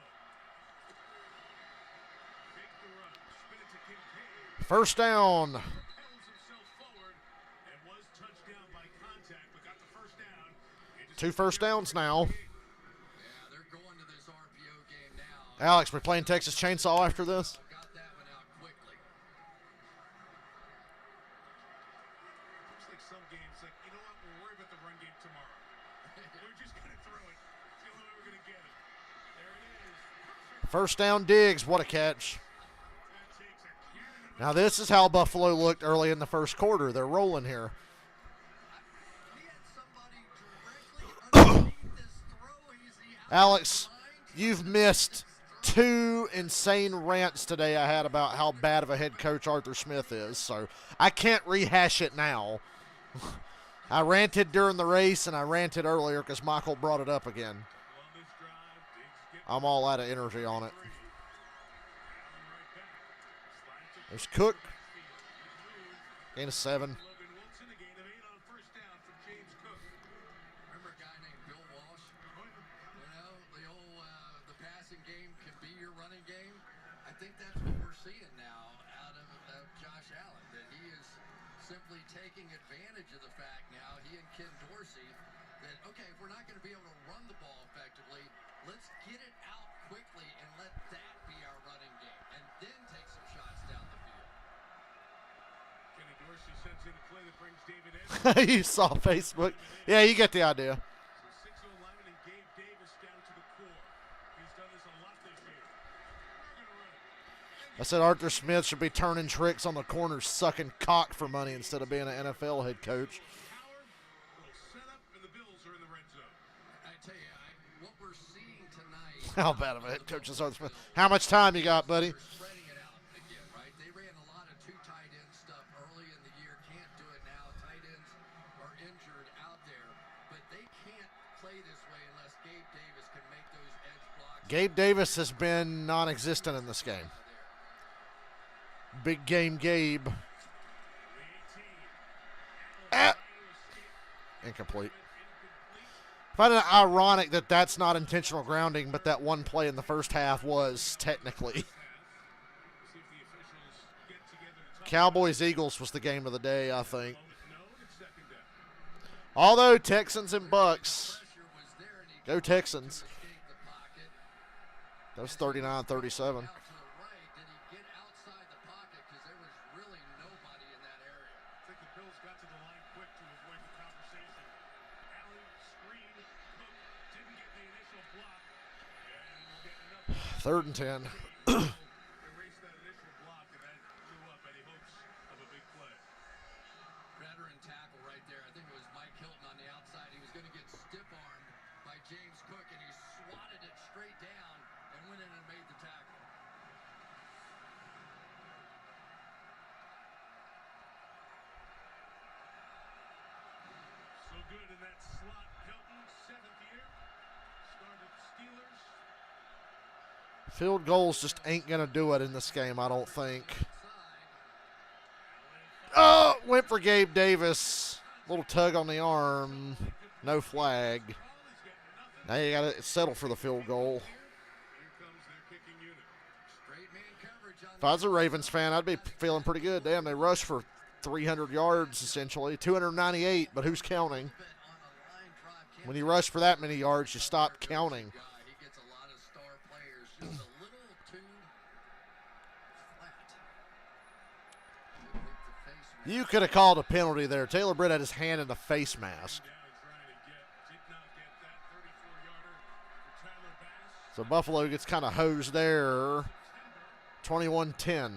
Fake the run. Spin it to Kincaid. First down. Propels himself forward and was touched down by contact, but got the first down. 2 first downs now. Yeah, they're going to this RPO game now. Alex, we're playing Texas Chainsaw after this? Got that one out quickly. Looks like some games, like, you know what, we'll worry about the run game tomorrow. We're just going to throw it. It's the only way we're going to get it. There it is. First down, Diggs. What a catch. That takes a cannon. Now, this is how Buffalo looked early in the first quarter. They're rolling here. He had somebody directly underneath this throw. He's the Alex, outside you've missed 2 insane rants today I had about how bad of a head coach Arthur Smith is, so I can't rehash it now. I ranted during the race, and I ranted earlier because Michael brought it up again. On this drive, Diggs gets I'm all out of energy on it. 3. Allen right back. Slides it There's Cook. to midfield. Gain of 7. Logan Wilson, a gain of 8 on first down from James Cook. Remember a guy named Bill Walsh? You know, the old the passing game can be your running game. advantage of the fact now, he and Ken Dorsey, that, okay, if we're not going to be able to run the ball effectively, let's get it out quickly and let that be our running game, and then take some shots down the field. Kenny Dorsey sends in a play that brings David Edwards. You saw Facebook. Yeah, you get the idea. So 6-0 lineman and Gabe Davis down to the core. He's done this a lot this year. They're gonna run it. I said Arthur Smith should be turning tricks on the corners, sucking cock for money instead of being an NFL head coach. Howard will set up, and the Bills are in the red zone. I tell you, what we're seeing tonight. How bad of a head coach is Arthur Smith? How much time you got, buddy? They're spreading it out again, right? They ran a lot of two tight end stuff early in the year. Can't do it now. Tight ends are injured out there, but they can't play this way unless Gabe Davis can make those edge blocks. Gabe Davis has been non-existent in this game. Big game Gabe. Ah! Incomplete. I find it ironic that that's not intentional grounding, but that one play in the first half was technically. See if the officials get together to talk. Cowboys-Eagles was the game of the day, I think. No, it's second down. Although Texans and Bucks. Pressure was there, and he Go Texans. escaped the pocket. That was 39-37. Out to the right, did he get outside the pocket? Because there was really nobody in that area. I think the Bills got to the line quick to avoid the conversation. Allen, screen, Cook didn't get the initial block. And we'll get another. 3rd and 10. Erase that initial block, and that blew up any hopes of a big play. Veteran tackle right there. I think it was Mike Hilton on the outside. He was going to get stiff-armed by James Cook, and he swatted it straight down and went in and made the tackle. So good in that slot. Hilton, 7th year. Started Steelers. Field goals just ain't going to do it in this game, I don't think. Oh, went for Gabe Davis. Little tug on the arm. No flag. Now you got to settle for the field goal. Here comes their kicking unit. Straight man coverage on If I was a Ravens fan, I'd be feeling pretty good. Damn, they rushed for 300 yards, essentially. 298, but who's counting? on a line drive. When you rush for that many yards, you stop counting. Guy, he gets a lot of star players. Just a little too flat. Hit the face mask. You could have called a penalty there. Taylor Britt had his hand in the face mask. Down trying to get, did not get that 34-yarder for Tyler Bass. So Buffalo gets kind of hosed there. 21-10.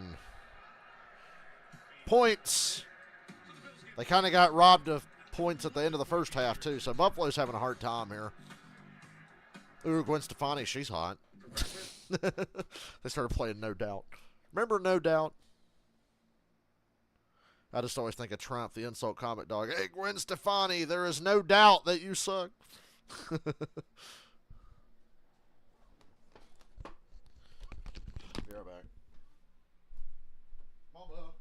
Points. They kind of got robbed of points at the end of the first half, too. So Buffalo's having a hard time here. Ooh, Gwen Stefani, she's hot. They started playing No Doubt. Remember No Doubt? I just always think of Trump, the insult comic dog. Hey, Gwen Stefani, there is no doubt that you suck. Be right back. Come on, Bub.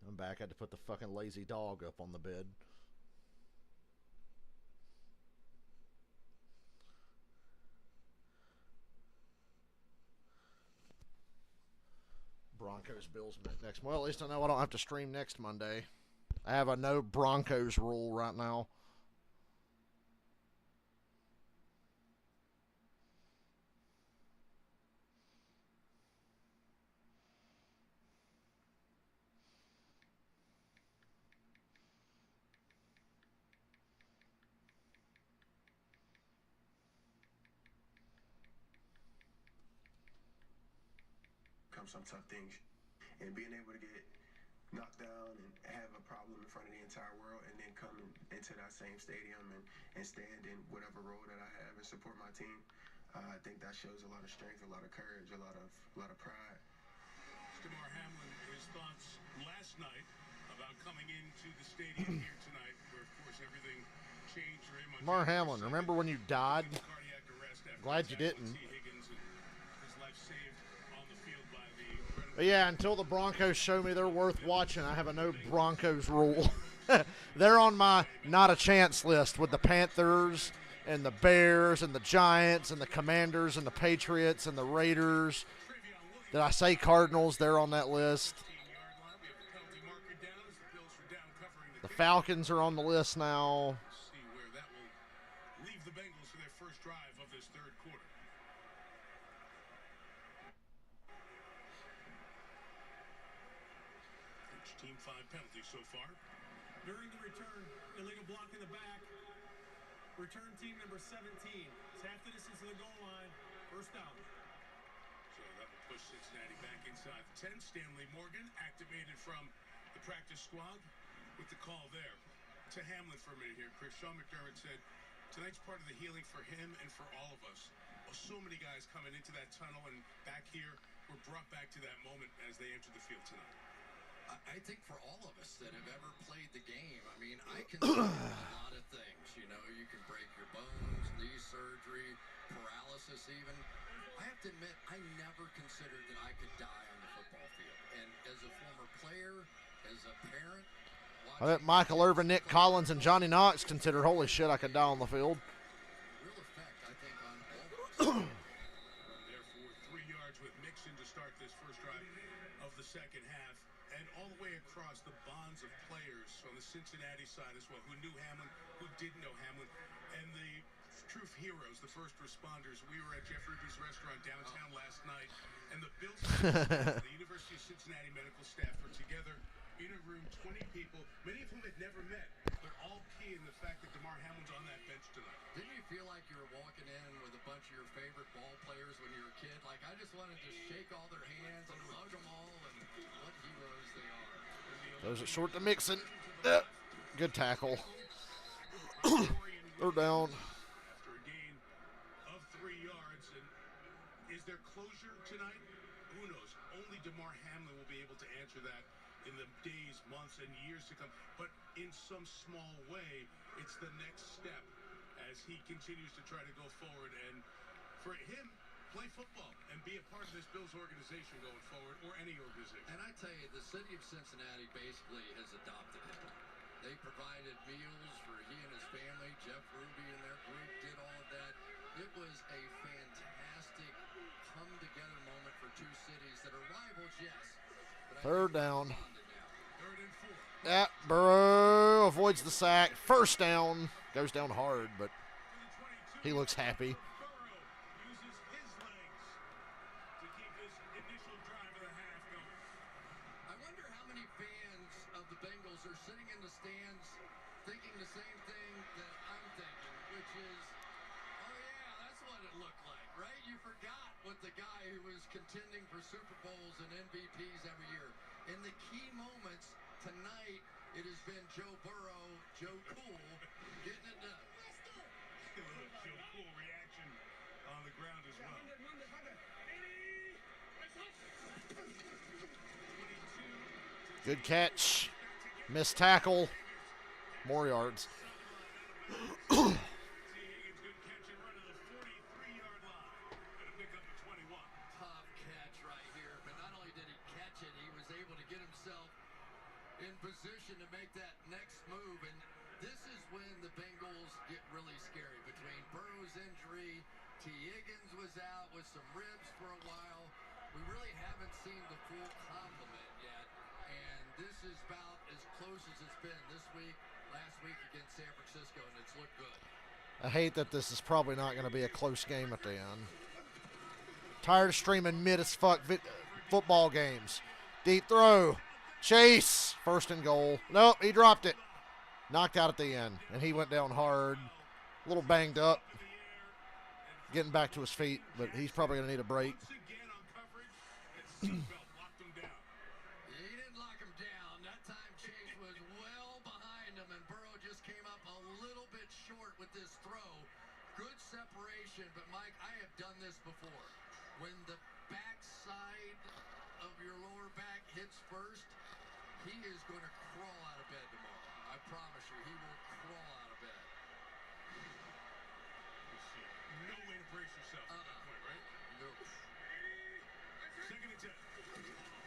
I'm back. I had to put the fucking lazy dog up on the bed. Broncos Bills next. Well, at least I know I don't have to stream next Monday. I have a no Broncos rule right now. overcome some tough things. And being able to get knocked down and have a problem in front of the entire world and then come into that same stadium and stand in whatever role that I have and support my team, I think that shows a lot of strength, a lot of courage, a lot of pride. Damar Hamlin, his thoughts last night about coming into the stadium here tonight, where of course everything changed for him. Damar Hamlin, remember when you died? Cardiac arrest after Glad you attack on didn't. T. Higgins, and his life saved on the field by the But yeah, until the Broncos show me they're worth watching, I have a no Broncos rule. They're on my not a chance list with the Panthers and the Bears and the Giants and the Commanders and the Patriots and the Raiders. Did I say Cardinals? They're on that list. 15-yard line. We have a penalty marker down as the Bills are down covering The the Falcons are on the list now. See where that will leave the Bengals for their first drive of this third quarter. Each team 5 penalties so far. During the return, illegal block in the back. Return team number 17. It's half the distance to the goal line. First down. So that will push Cincinnati back inside the 10. Stanley Morgan activated from the practice squad with the call there. To Hamlin for a minute here, Chris. Sean McDermott said tonight's part of the healing for him and for all of us. Oh, so many guys coming into that tunnel and back here were brought back to that moment as they entered the field tonight. I think for all of us that have ever played the game, I mean, I can do a lot of things. You know, you can break your bones, knee surgery, paralysis even. I have to admit, I never considered that I could die on the football field. And as a former player, as a parent, I bet Michael Irvin, Nick Collins, and Johnny Knox considered, holy shit, I could die on the field. real effect, I think, on all of us. Therefore, 3 yards with Mixon to start this first drive of the second half. And all the way across the bonds of players on the Cincinnati side as well, who knew Hamlin, who didn't know Hamlin, and the true heroes, the first responders. We were at Jeff Ruby's restaurant downtown last night, and the Bills, the University of Cincinnati medical staff were together in a room, 20 people, many of whom had never met, but all key in the fact that Damar Hamlin's on that bench tonight. Didn't you feel like you were walking in with a bunch of your favorite ball players when you were a kid? Like, I just wanted to shake all their hands and hug them all, and what heroes they are. Those are short to Mixon. Good tackle. They're down. After a gain of 3 yards, and is there closure tonight? Who knows? Only Damar Hamlin will be able to answer that in the days, months, and years to come. But in some small way, it's the next step as he continues to try to go forward. And for him, play football and be a part of this Bills organization going forward, or any organization. And I tell you, the city of Cincinnati basically has adopted him. They provided meals for he and his family. Jeff Ruby and their group did all of that. It was a fantastic come-together moment for two cities that are rivals, yes. But I Third think they're down. bonded now. 3rd and 4. Yeah, Burrow avoids the sack. First down. Goes down hard, but he looks happy. Burrow uses his legs to keep his initial drive of the half going. I wonder how many fans of the Bengals are sitting in the stands thinking the same thing that I'm thinking, which is, oh yeah, that's what it looked like, right? You forgot what the guy who was contending for Super Bowls and MVPs every year. In the key moments tonight, it has been Joe Burrow, Joe Cool, getting it done. Joe Cool reaction on the ground as well. Good catch. Missed tackle. More yards. T. Higgins, good catch and run to the 43-yard line. And a pickup of 21. Tough catch right here, but not only did he catch it, he was able to get himself in position to make that next move. And this is when the Bengals get really scary. Between Burrow's injury, T. Higgins was out with some ribs for a while. We really haven't seen the full complement yet. And this is about as close as it's been this week, last week against San Francisco, and it's looked good. I hate that this is probably not going to be a close game at the end. Tired of streaming mid-as-fuck football games. Deep throw. Chase. First and goal. Nope, he dropped it. Knocked out at the end, and he went down hard. A little banged up. Getting back to his feet, but he's probably going to need a break. Once again on coverage, it's seatbelt locked him down. He didn't lock him down. That time Chase was well behind him, and Burrow just came up a little bit short with this throw. Good separation, but Mike, I have done this before. When the backside of your lower back hits first, he is going to crawl out of bed tomorrow. I promise you, he will crawl out of bed. Let's see. No way to brace yourself at that point, right? No. Second and 10.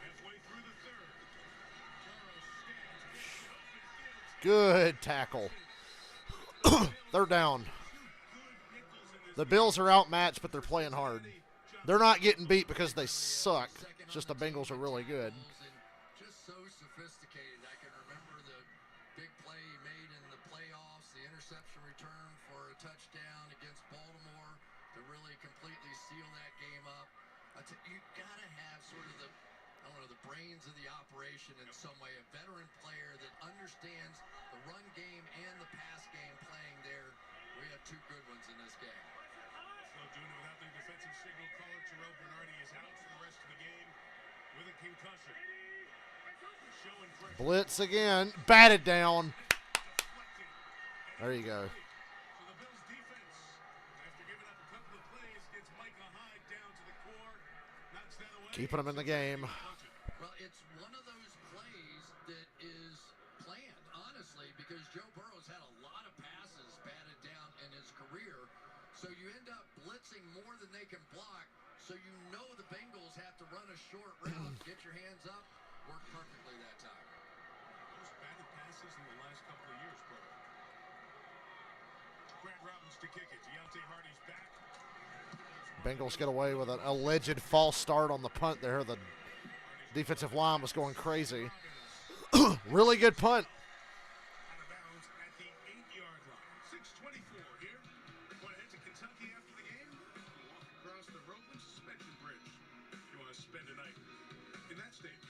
Halfway through the third. Burrow stands, gets it open field. Good tackle. Third down. The Bills are outmatched, but they're playing hard. They're not getting beat because they suck. It's just the Bengals are really good. Just so sophisticated. I can remember the big play he made in the playoffs, the interception return for a touchdown against Baltimore to really completely seal that game up. You've got to have sort of the brains of the operation in some way. A veteran player that understands the run game and the pass game playing there. We have two good ones in this game. So doing it without the defensive signal caller. Terrell Bernardi is out for the rest of the game with a concussion. Showing pressure. Blitz again. Batted down. There you go. So the Bills defense, after giving up a couple of plays, gets Micah Hyde down to the core, knocks that away. Keeping them in the game. Well, it's one of those plays that is planned, honestly, because Joe Burrow's had a lot of passes batted down in his career. So you end up blitzing more than they can block. So you know the Bengals have to run a short route, get your hands up, worked perfectly that time. Most batted passes in the last couple of years, bro. Grant Robbins to kick it. Deontay Hardy's back. Bengals get away with an alleged false start on the punt there. The defensive line was going crazy. Really good punt. Out of bounds at the 8-yard line. 6:24 here. Want to head to Kentucky after the game? Walk across the Roman suspension bridge. You want to spend a night in that state.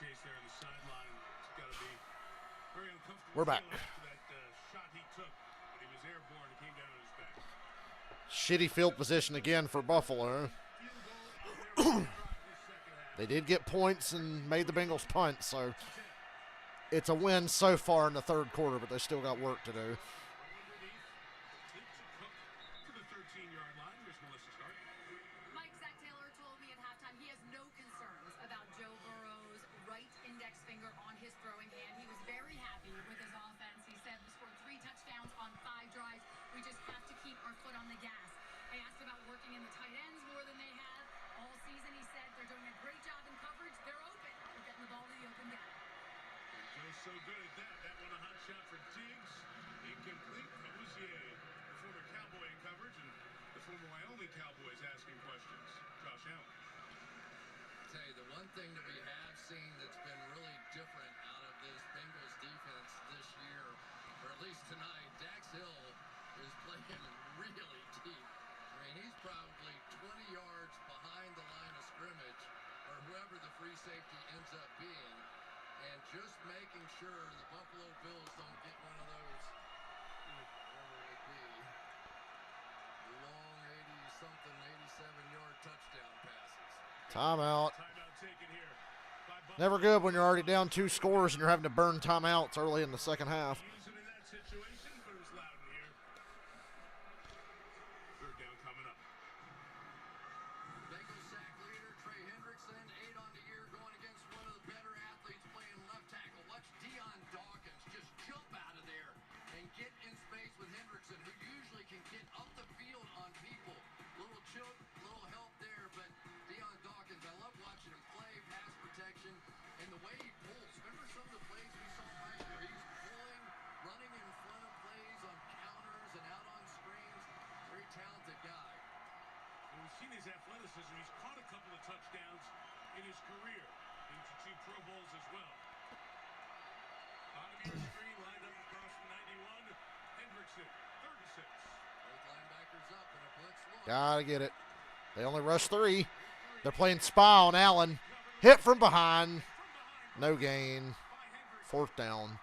Chase there on the sideline. It's got to be very uncomfortable. We're back. After that shot he took, but he was airborne and came down on his back. Shitty field position again for Buffalo. They did get points and made the Bengals punt, so it's a win so far in the third quarter, but they still got work to do. Melissa, start. Mike, Zach Taylor told me at halftime he has no concerns about Joe Burrow's right index finger on his throwing hand. He was very happy with his offense. He said we scored 3 touchdowns on 5 drives. We just have to keep our foot on the gas. I asked about working in the tight ends more than they have all season. He said they're doing a great job in coverage. They're open. They're getting the ball to the open guy. Joe's so good at that. That one a hot shot for Diggs. Incomplete. Awuzie, the former Cowboy in coverage, and the former Wyoming Cowboys asking questions. Josh Allen. Tell you, the one thing that we have seen that's been really different out of this Bengals defense this year, or at least tonight, Dax Hill is playing really deep. I mean, he's probably 20 yards behind the line of scrimmage, or whoever the free safety ends up being, and just making sure the Buffalo Bills don't get one of those, whatever it would be, long 80-something, 87-yard touchdown passes. Timeout. Timeout taken here by Buffalo. Never good when you're already down 2 scores and you're having to burn timeouts early in the second half. Use him in that situation, but it was loud in here. Third down coming up. Bengals sack leader Trey Hendrickson, 8 on the year, going against one of the better athletes playing left tackle. Watch Dion Dawkins just jump out of there and get in space with Hendrickson, who usually can get up the field on people. Little choke, little help there, but Dion Dawkins, I love watching him play, pass protection, and the way he pulls. Remember some of the plays we saw last year? He's pulling, running in front of plays on counters and out on screens. Very talented guy. And we've seen his athleticism. He's caught a couple of touchdowns in his career. Into 2 Pro Bowls as well. Bottom of your screen, lined up across the 91. Hendrickson, 36. Both linebackers up in a blitz look. Gotta get it. They only rushed 3. They're playing spy on Allen. Hit from behind. No gain. 4th down.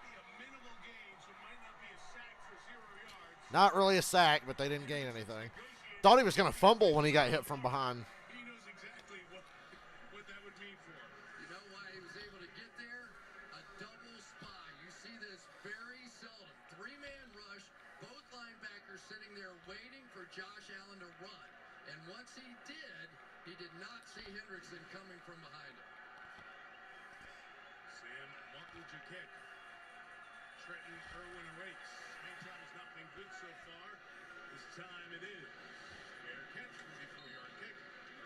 Be a minimal gain, so it might not be a sack for 0 yards. Not really a sack, but they didn't gain anything. Thought he was going to fumble when he got hit from behind. He knows exactly what that would mean for him. You know why he was able to get there? A double spy. You see this very seldom. 3-man rush, both linebackers sitting there waiting for Josh Allen to run. And once he did not see Hendrickson coming from behind him. Sam Martin kick. Trenton Irwin awaits. Hang time has not been good so far. This time it is. Fair catch, 44-yard kick.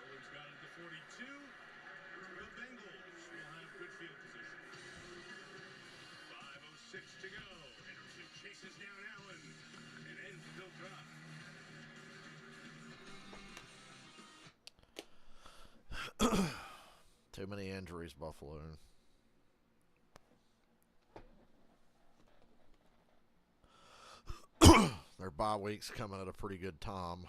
Irwin's got it at the 42. The Bengals will have good field position. 5:06 to go. Henderson chases down Allen and ends the Bill drive. Too many injuries, Buffalo. Their bye week's coming at a pretty good time.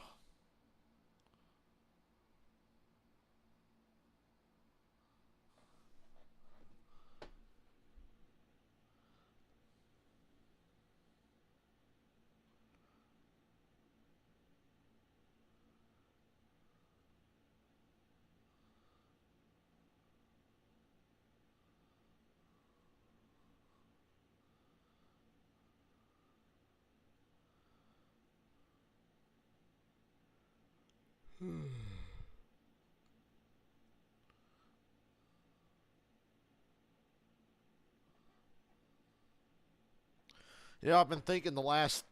Yeah, I've been thinking the last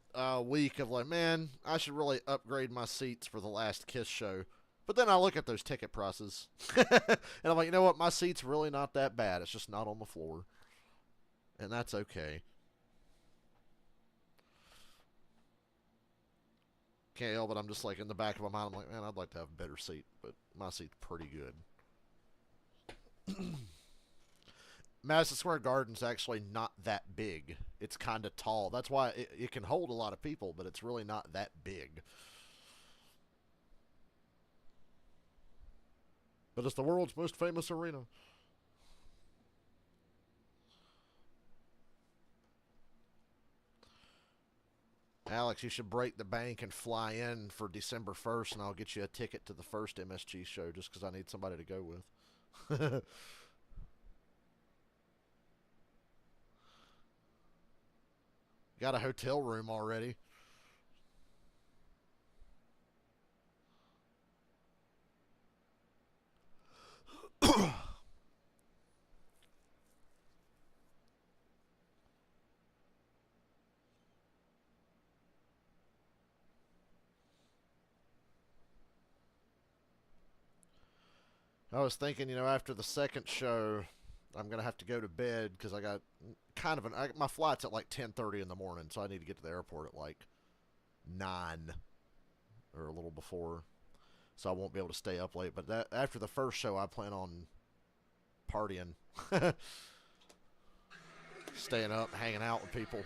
week of like, man, I should really upgrade my seats for the last Kiss show. But then I look at those ticket prices, and I'm like, you know what? My seat's really not that bad. It's just not on the floor, and that's okay. Can't help it. I'm just like in the back of my mind, I'm like, man, I'd like to have a better seat, but my seat's pretty good. Madison Square Garden's actually not that big. It's kind of tall. That's why it can hold a lot of people, but it's really not that big. But it's the world's most famous arena. Alex, you should break the bank and fly in for December 1st, and I'll get you a ticket to the first MSG show just because I need somebody to go with. Got a hotel room already. I was thinking, after the second show, I'm going to have to go to bed because I got kind of my flight's at like 10:30 in the morning, so I need to get to the airport at like 9 or a little before, so I won't be able to stay up late. But after the first show, I plan on partying, staying up, hanging out with people.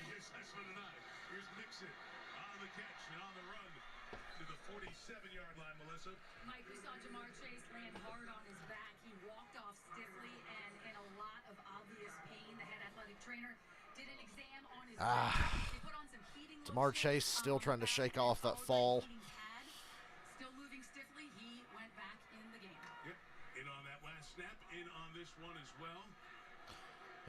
Here's Hessler tonight. Here's Nixon on the catch and on the run to the 47-yard line, Melissa. Mike, we saw Jamar Chase land hard on his back. He walked off stiffly and in a lot of obvious pain. The head athletic trainer did an exam on his back. They put on some heating Jamar lotion Chase still on trying the to back shake and off that followed by fall. a heating pad. Still moving stiffly. He went back in the game. Yep. In on that last snap, in on this one as well.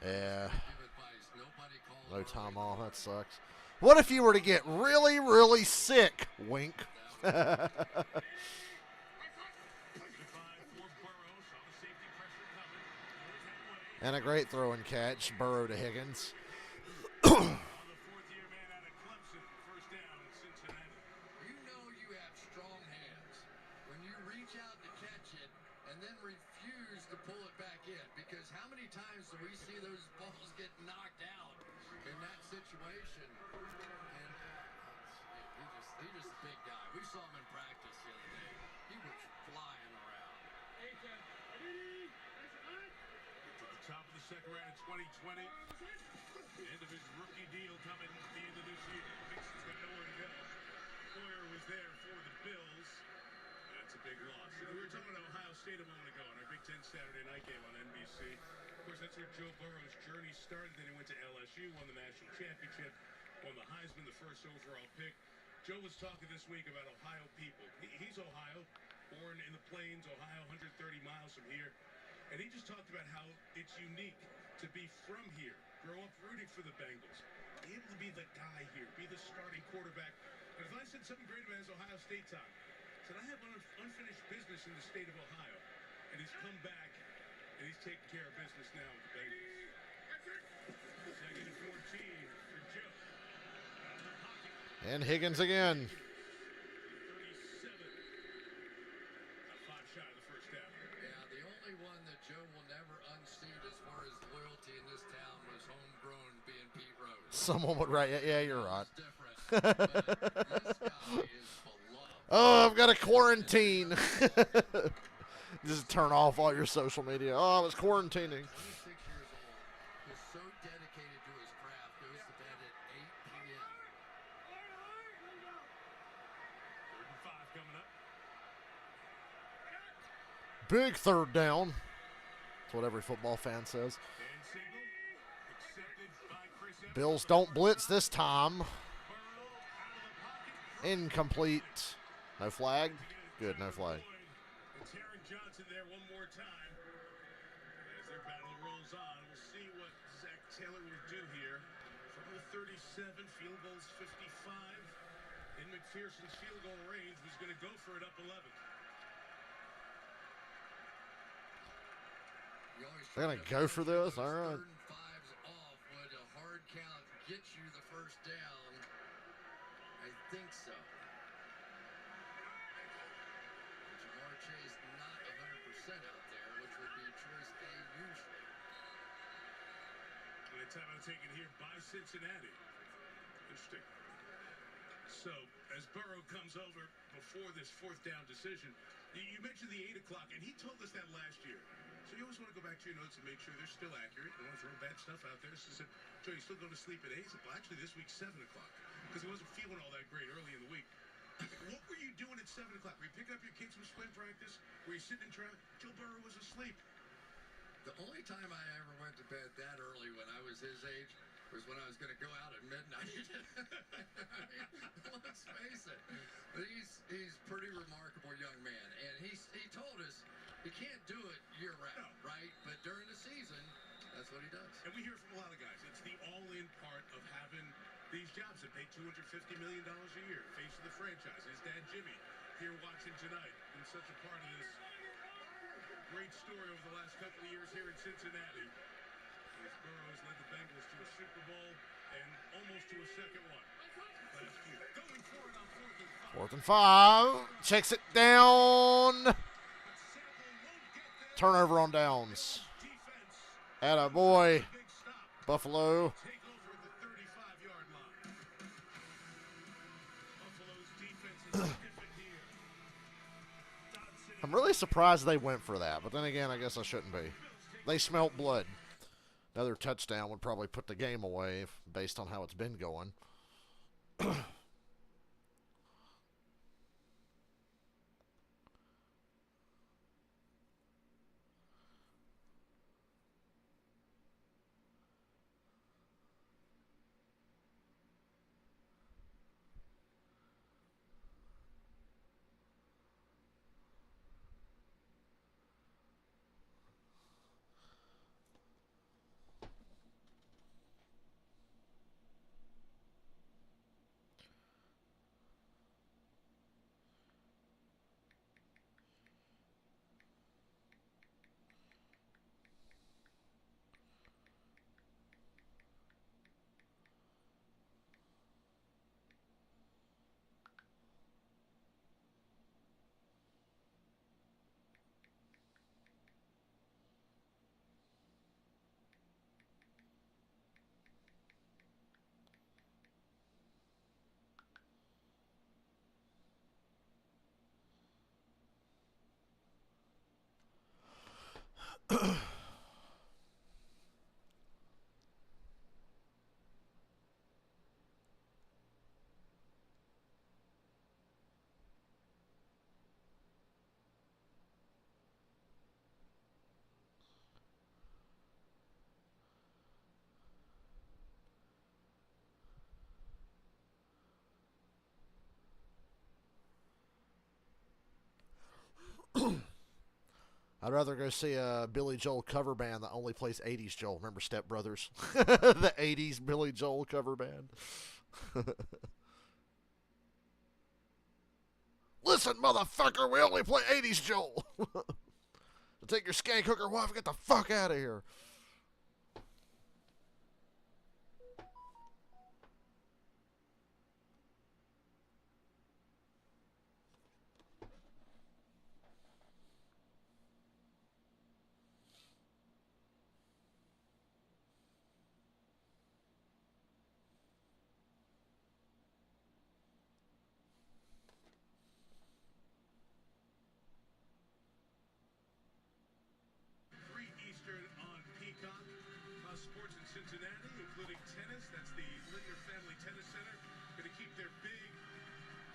Yeah. Give advice. Nobody calls No early time in the off. That morning. sucks. What if you were to get really, really sick? Wink. 5 for Burrow. Saw the safety pressure coming. Goes that way. And a great throw and catch. Burrow to Higgins. On the fourth-year man out of Clemson. First down, Cincinnati. You know you have strong hands when you reach out to catch it and then refuse to pull it back in. Because how many times do we see those balls get knocked out in that situation? And he's just a big guy. We saw him in practice the other day. He was flying around. To the top of the second round in 2020. The end of his rookie deal coming at the end of this year. Mixon's got nowhere to go. Boyer was there for the Bills. That's a big loss. We were talking about Ohio State a moment ago on our Big Ten Saturday night game on NBC. Of course, that's where Joe Burrow's journey started. Then he went to LSU, won the national championship, won the Heisman, the first overall pick. Joe was talking this week about Ohio people. He's Ohio, born in the Plains, Ohio, 130 miles from here. And he just talked about how it's unique to be from here, grow up rooting for the Bengals, be able to be the guy here, be the starting quarterback. But if I said something great about his Ohio State time, I said I have unfinished business in the state of Ohio. And he's come back, and he's taking care of business now with the Bengals. Second and 14 for Joe. Out of the pocket. And Higgins again. 37. Five shy of the first down. Yeah, the only one that Joe will never unseat as far as loyalty in this town was homegrown being Pete Rose. Someone would write, yeah, you're right. It's different. But this guy is beloved. Oh, I've got a quarantine. Just turn off all your social media. Oh, I was quarantining. 26 years old, is so dedicated to his craft, goes to bed at 8 p.m. Third and 5 coming up. Big third down. That's what every football fan says. And signal accepted by Chris Evans. Bills don't blitz this time. Burrow out of the pocket. Incomplete. No flag? Good, no flag. It's Aaron Johnson there one more time. As their battle rolls on, we'll see what Zach Taylor will do here. From the 37, field goals 55. In McPherson's field goal range, was going to go for it up 11. You always They're going to go for this? All right. Third and 5's off. Would a hard count get you the first down? I think so. Jamar Chase not 100% out there, which would be choice A usually. And the timeout taken here by Cincinnati. Interesting. So, as Burrow comes over before this fourth down decision, you mentioned the 8 o'clock, and he told us that last year. So you always want to go back to your notes and make sure they're still accurate. You don't want to throw bad stuff out there. So he said, Joe, you still going to sleep at 8? He said, well, actually, this week's 7 o'clock. Because he wasn't feeling all that great early in the week. What were you doing at 7 o'clock? Were you picking up your kids from swim practice? Were you sitting in traffic? Joe Burrow was asleep. The only time I ever went to bed that early when I was his age was when I was going to go out at midnight. I mean, let's face it. But he's pretty remarkable young man. And he told us he can't do it year-round, right? But during the season, that's what he does. And we hear from a lot of guys. It's the all-in part of having these jobs that pay $250 million a year. Face of the franchise. His dad, Jimmy, here watching tonight. Been such a part of this great story over the last couple of years here in Cincinnati. As Burrow has led the Bengals to a Super Bowl and almost to a second one last year. Going for it on 4th and 5. 4th and 5. Checks it down. But sample Turnover on downs. Atta boy, Buffalo. Take over the 35-yard line. Buffalo's defense is stiffened here. Dodson I'm really surprised they went for that, but then again, I guess I shouldn't be. They smelt blood. Another touchdown would probably put the game away based on how it's been going. I'd rather go see a Billy Joel cover band that only plays 80s Joel. Remember Step Brothers? The 80s Billy Joel cover band. Listen, motherfucker, we only play 80s Joel. Take your skank hooker wife and get the fuck out of here. Eastern on Peacock. Sports in Cincinnati, including tennis. That's the Lindner Family Tennis Center. Going to keep their big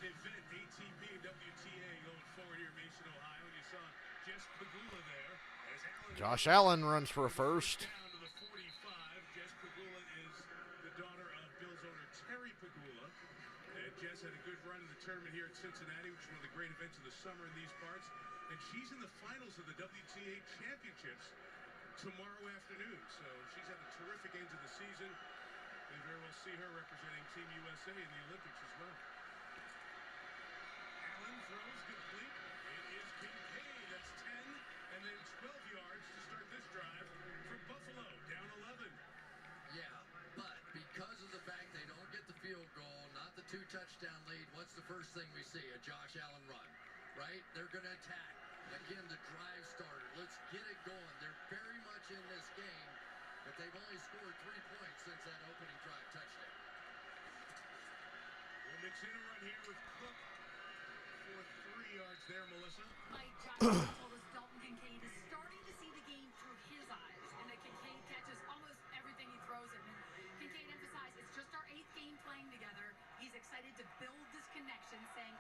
event, ATP and WTA, going forward here in Mason, Ohio. And you saw Jess Pegula there. As Allen Josh Allen runs for a first. down to the 45. Jess Pegula is the daughter of Bills owner Terry Pegula. And Jess had a good run in the tournament here at Cincinnati, which is one of the great events of the summer in these parts. And she's in the finals of the WTA Championships tomorrow afternoon. So she's had a terrific end to the season. We very well see her representing Team USA in the Olympics as well. Allen throws complete. It is Kincaid. That's 10 and then 12 yards to start this drive for Buffalo. Down 11. Yeah, but because of the fact they don't get the field goal, not the 2-touchdown lead, what's the first thing we see? A Josh Allen run, right? They're going to attack. Again, the drive starter. Let's get it going. They're very much in this game, but they've only scored 3 points since that opening drive touchdown. We'll mix in a run here with Cook for 3 yards there, Melissa. Mike Johnson told us Dalton Kincaid is starting to see the game through his eyes, and that Kincaid catches almost everything he throws at him. Kincaid emphasized it's just our 8th game playing together. He's excited to build this connection, saying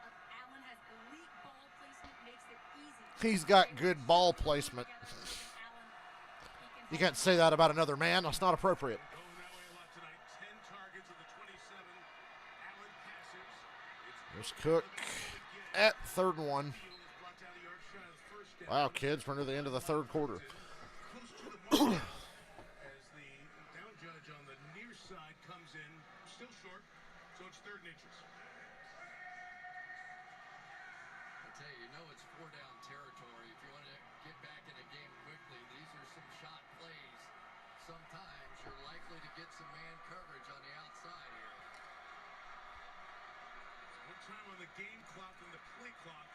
Allen has elite ball placement, makes it easy. He's got good ball placement. You can't say that about another man. That's not appropriate. Going that way a lot tonight. 10 targets of the 27. Allen passes. There's Cook at 3rd and 1. Brought down a yard shy of the first down. Wow, kids, we're near the end of the 3rd quarter. Close to the mark as the down judge on the near side comes in. Still short, so it's 3rd and inches. I tell you, it's 4-down territory. If you want to get back in a game quickly, these are some shot plays. Sometimes you're likely to get some man coverage on the outside here. More time on the game clock than the play clock,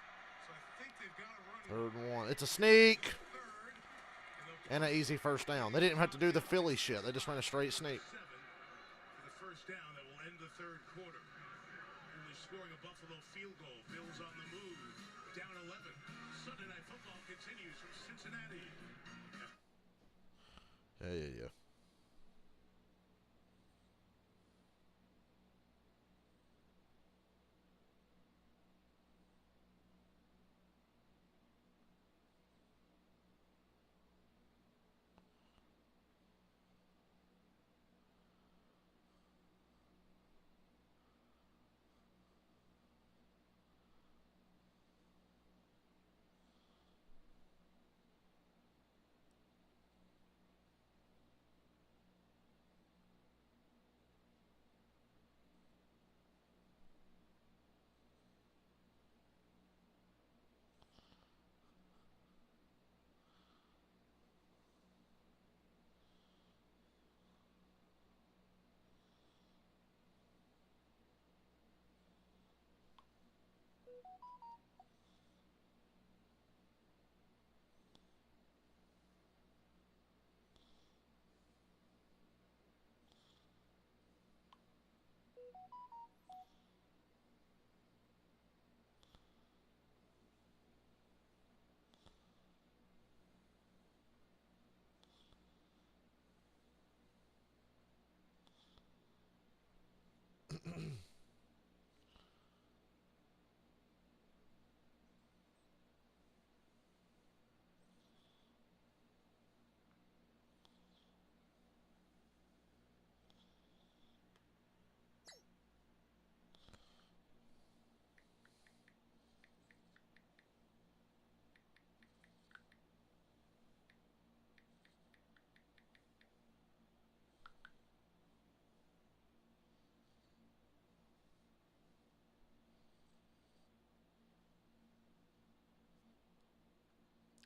so I think they've got to run. 3rd and 1. It's a sneak. 3rd. And an easy first down. They didn't even have to do the Philly shit. They just ran a straight sneak. 7 for the first down that will end the third quarter. Only scoring a Buffalo field goal. Bills on the move. Down 11. Sunday Night Football continues from Cincinnati. Yeah.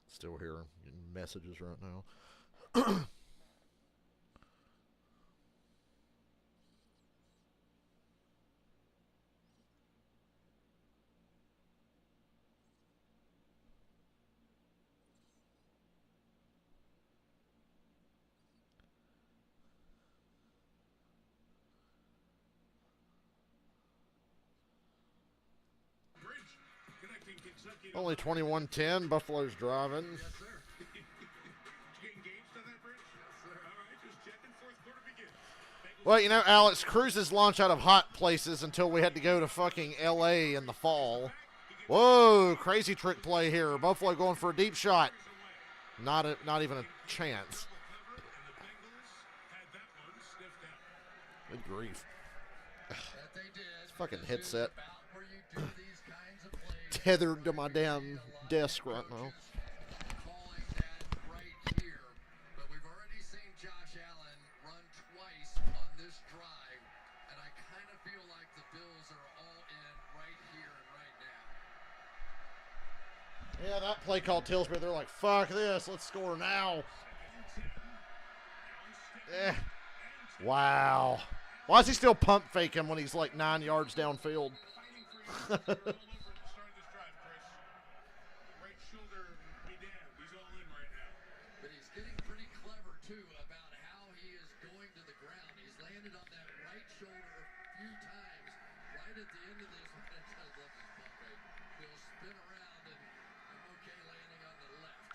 Still here. Getting messages right now. Bridge connecting Kentucky. Only 21-10. Buffalo's driving. Yes, sir. Did you get engaged on that bridge? Yes, sir. All right, just checking. Fourth quarter begins. Well, you know, Alex, cruises launch out of hot places until we had to go to fucking L.A. in the fall. Whoa, crazy trick play here. Buffalo going for a deep shot. Not even a chance. Good grief. It's fucking headset. Tethered to my damn desk right now. Calling that right here. But we've already seen Josh Allen run twice on this drive, and I kind of feel like the Bills are all in right here and right now. Yeah, that play call tells me they're like, fuck this, let's score now. Wow. Why is he still pump faking when he's like 9 yards downfield? But he's getting pretty clever, too, about how he is going to the ground. He's landed on that right shoulder a few times right at the end of this. I love this pump fake. He'll spin around, and I'm okay landing on the left.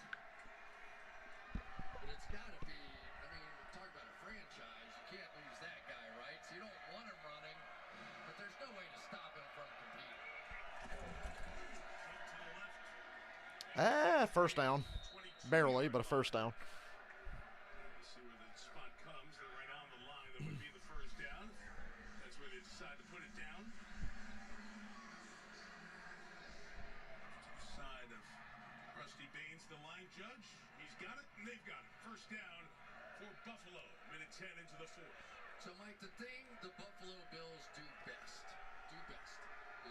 But it's got to be, I mean, talk about a franchise. You can't lose that guy, right? So you don't want him running, but there's no way to stop him from competing. First down. Barely, but a first down. See where the spot comes. They're right on the line. That would be the first down. That's where they decide to put it down. To the side of Rusty Baines, the line judge. He's got it, and they've got it. First down for Buffalo. Minute 10 into the fourth. So, Mike, the thing the Buffalo Bills do best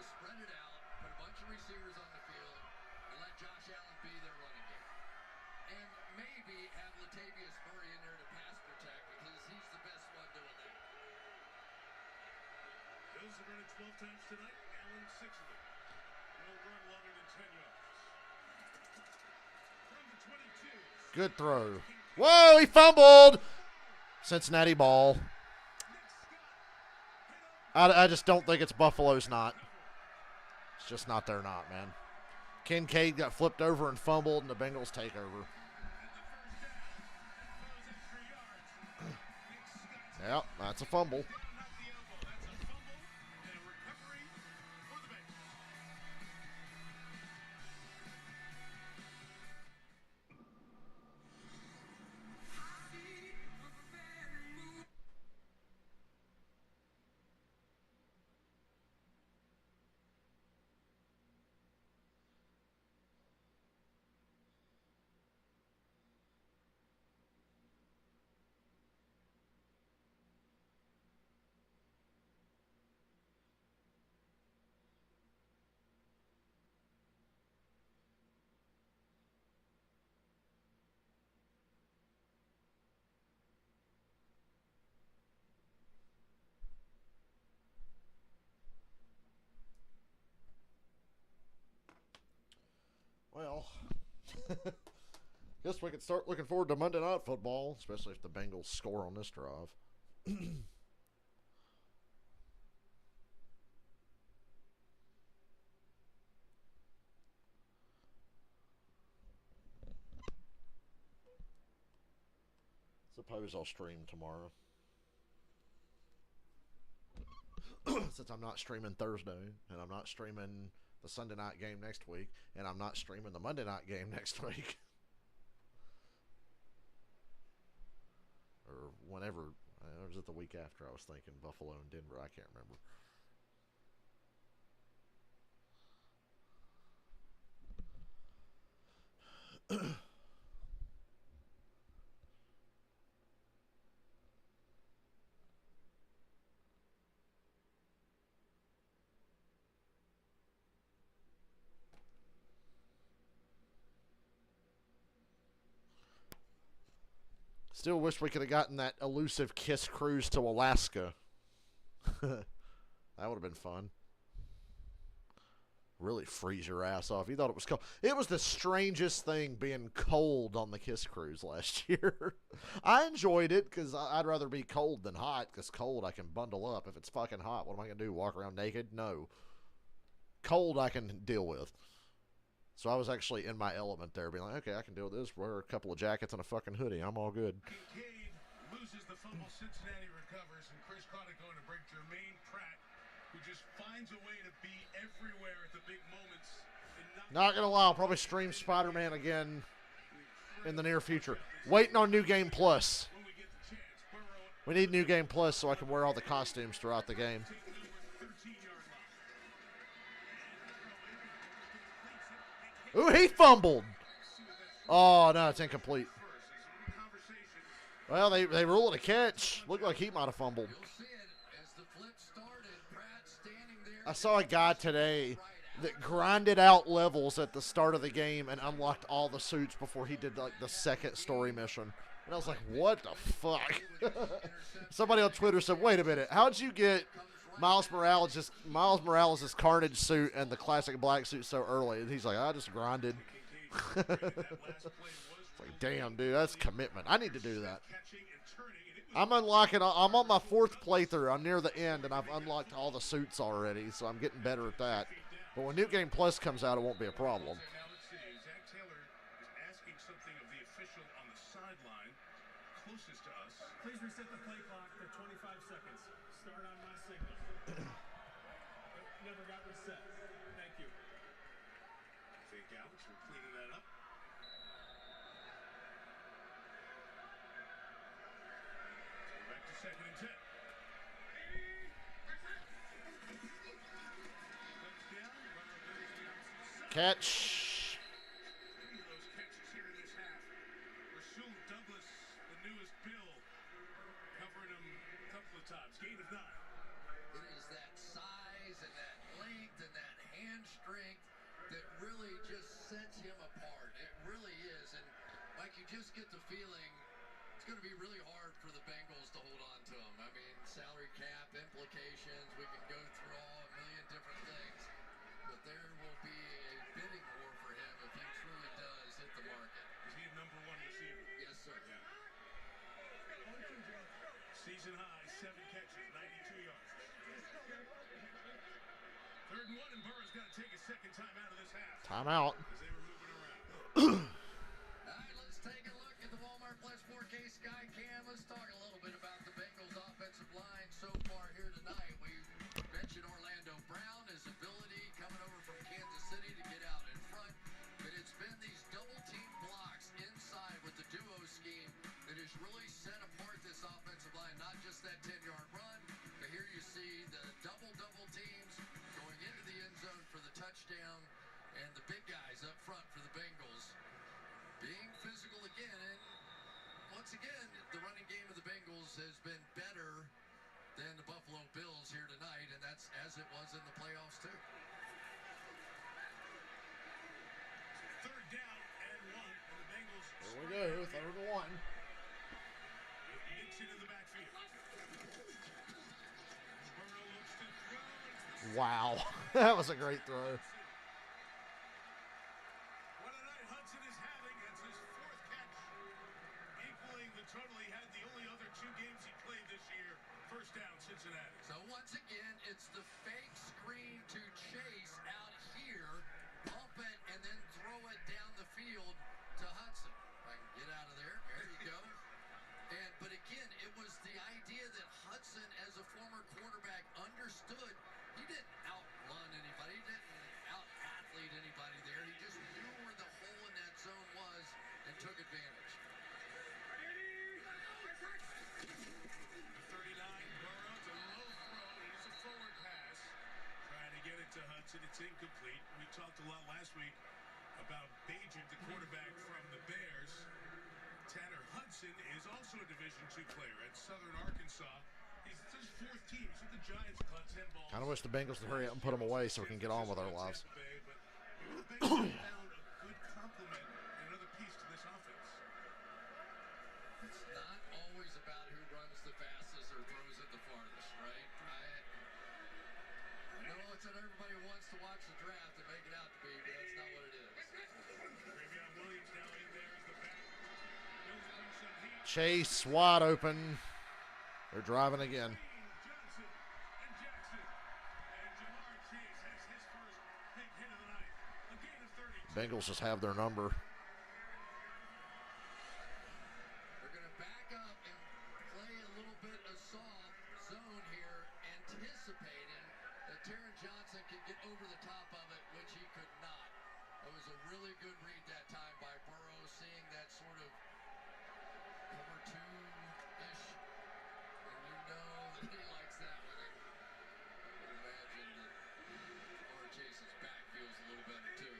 is spread it out, put a bunch of receivers on the field, and let Josh Allen be their running game. And maybe have Latavius Murray in there to pass protect because he's the best one doing that. Bills have run it 12 times tonight. Allen 6 of them. No run longer than 10 yards. From the 22. Good throw. King Whoa, he fumbled. Cincinnati ball. I just don't think it's Buffalo's not. It's just not their not, man. Kincaid got flipped over and fumbled, and the Bengals take over. Yep, that's a fumble. Well, guess we can start looking forward to Monday Night Football, especially if the Bengals score on this drive. Suppose I'll stream tomorrow. Since I'm not streaming Thursday, and I'm not streaming the Sunday night game next week, and I'm not streaming the Monday night game next week. Or whenever. Or was it the week after I was thinking Buffalo and Denver? I can't remember. Still wish we could have gotten that elusive Kiss cruise to Alaska. That would have been fun. Really freeze your ass off. You thought it was cold. It was the strangest thing being cold on the Kiss cruise last year. I enjoyed it because I'd rather be cold than hot, because cold I can bundle up. If it's fucking hot, what am I going to do? Walk around naked? No. Cold I can deal with. So I was actually in my element there, being like, okay, I can deal with this. Wear a couple of jackets and a fucking hoodie. I'm all good. Kincaid loses the fumble. Cincinnati recovers, and Chris Connick going to break Jermaine Pratt, who just finds a way to be everywhere at the big moments. Not going to lie, I'll probably stream Spider-Man again in the near future. Waiting on New Game Plus. We need New Game Plus so I can wear all the costumes throughout the game. Ooh, he fumbled. Oh, no, it's incomplete. Well, they rule it a catch. Looked like he might have fumbled. I saw a guy today that grinded out levels at the start of the game and unlocked all the suits before he did like the second story mission. And I was like, what the fuck? Somebody on Twitter said, wait a minute, how'd you get Miles Morales' Carnage suit and the classic black suit so early? And he's like, I just grinded. It's like, damn, dude, that's commitment. I need to do that. I'm on my 4th playthrough. I'm near the end, and I've unlocked all the suits already, so I'm getting better at that. But when New Game Plus comes out, it won't be a problem. Zach Taylor is asking something of the official on the sideline closest to us. Please reset the play clock for 25 seconds. Start on my signal. Never got reset. Thank you. Fake Alex, we're cleaning that up. Back to 2nd and 10. Catch. Those catches here in this half. Rasul Douglas, the newest Bill, covering him a couple of times. Gain of 9. It is that size and that length and that hand strength that really just sets him apart. It really is. And, Mike, you just get the feeling it's going to be really hard for the Bengals to hold on to him. I mean, salary cap implications, we can go through all a million different things. But there will be a bidding war for him if he truly does hit the market. Is he a number 1 receiver? Yes, sir. Yeah. 3rd and 1, and Burrow's got to take a second time out of this half. Timeout. As they were moving around. All right, let's take a look at the Walmart Plus 4K Sky Cam. Let's talk a little bit about the Bengals offensive line so far here tonight. We mentioned Orlando Brown, his ability coming over from Kansas City to get out in front. But it's been these double team blocks inside with the duo scheme that has really set apart this offensive line. Not just that 10-yard run, but here you see the double teams going into the end zone for the touchdown, and the big guys up front for the Bengals being physical again. And once again, the running game of the Bengals has been better than the Buffalo Bills here tonight, and that's as it was in the playoffs too. 3rd down and 1, and the Bengals. Here we go, 3rd and 1. With Nixon in the backfield. Burrow looks to throw. Wow. That was a great throw. What a night Hudson is having. That's his 4th catch, equaling the total he had the only other 2 games he played this year. 1st down, Cincinnati. So once again, it's the fake screen to Chase out here, pump it, and then throw it down the field to Hudson. If I can get out of there. There you go. But again, it was the idea that Hudson, as a former quarterback, understood he didn't outrun anybody, he didn't out-athlete anybody there. He just knew where the hole in that zone was and took advantage. 39, Burrow to low throw. It is a forward pass. Trying to get it to Hudson. It's incomplete. We talked a lot last week about Bajent, the quarterback from the Bears. Tanner Hudson is also a Division II player at Southern Arkansas. He's his 4th team. So the Giants caught 10 balls. Kind of wish the Bengals would hurry up and put them away so we can get on with our lives. But the Bengals found a good complement, another piece to this offense. It's not always about who runs the fastest or throws it the farthest, right? I know it's what everybody wants to watch the draft and make it out to be, but that's not what it is. Travion Williams now in there as the back. Bills bring some heat. Chase wide open. They're driving again. Johnson and Jackson. And Jamar Chase has his first big hit of the night. A gain of 32. Bengals just have their number. They're going to back up and play a little bit of soft zone here, anticipating that Taron Johnson can get over the top of it, which he could not. It was a really good read that time by Burrow, seeing that sort of cover 2-ish. And you know that he likes that one. I would imagine that Jamar Chase's back feels a little better too.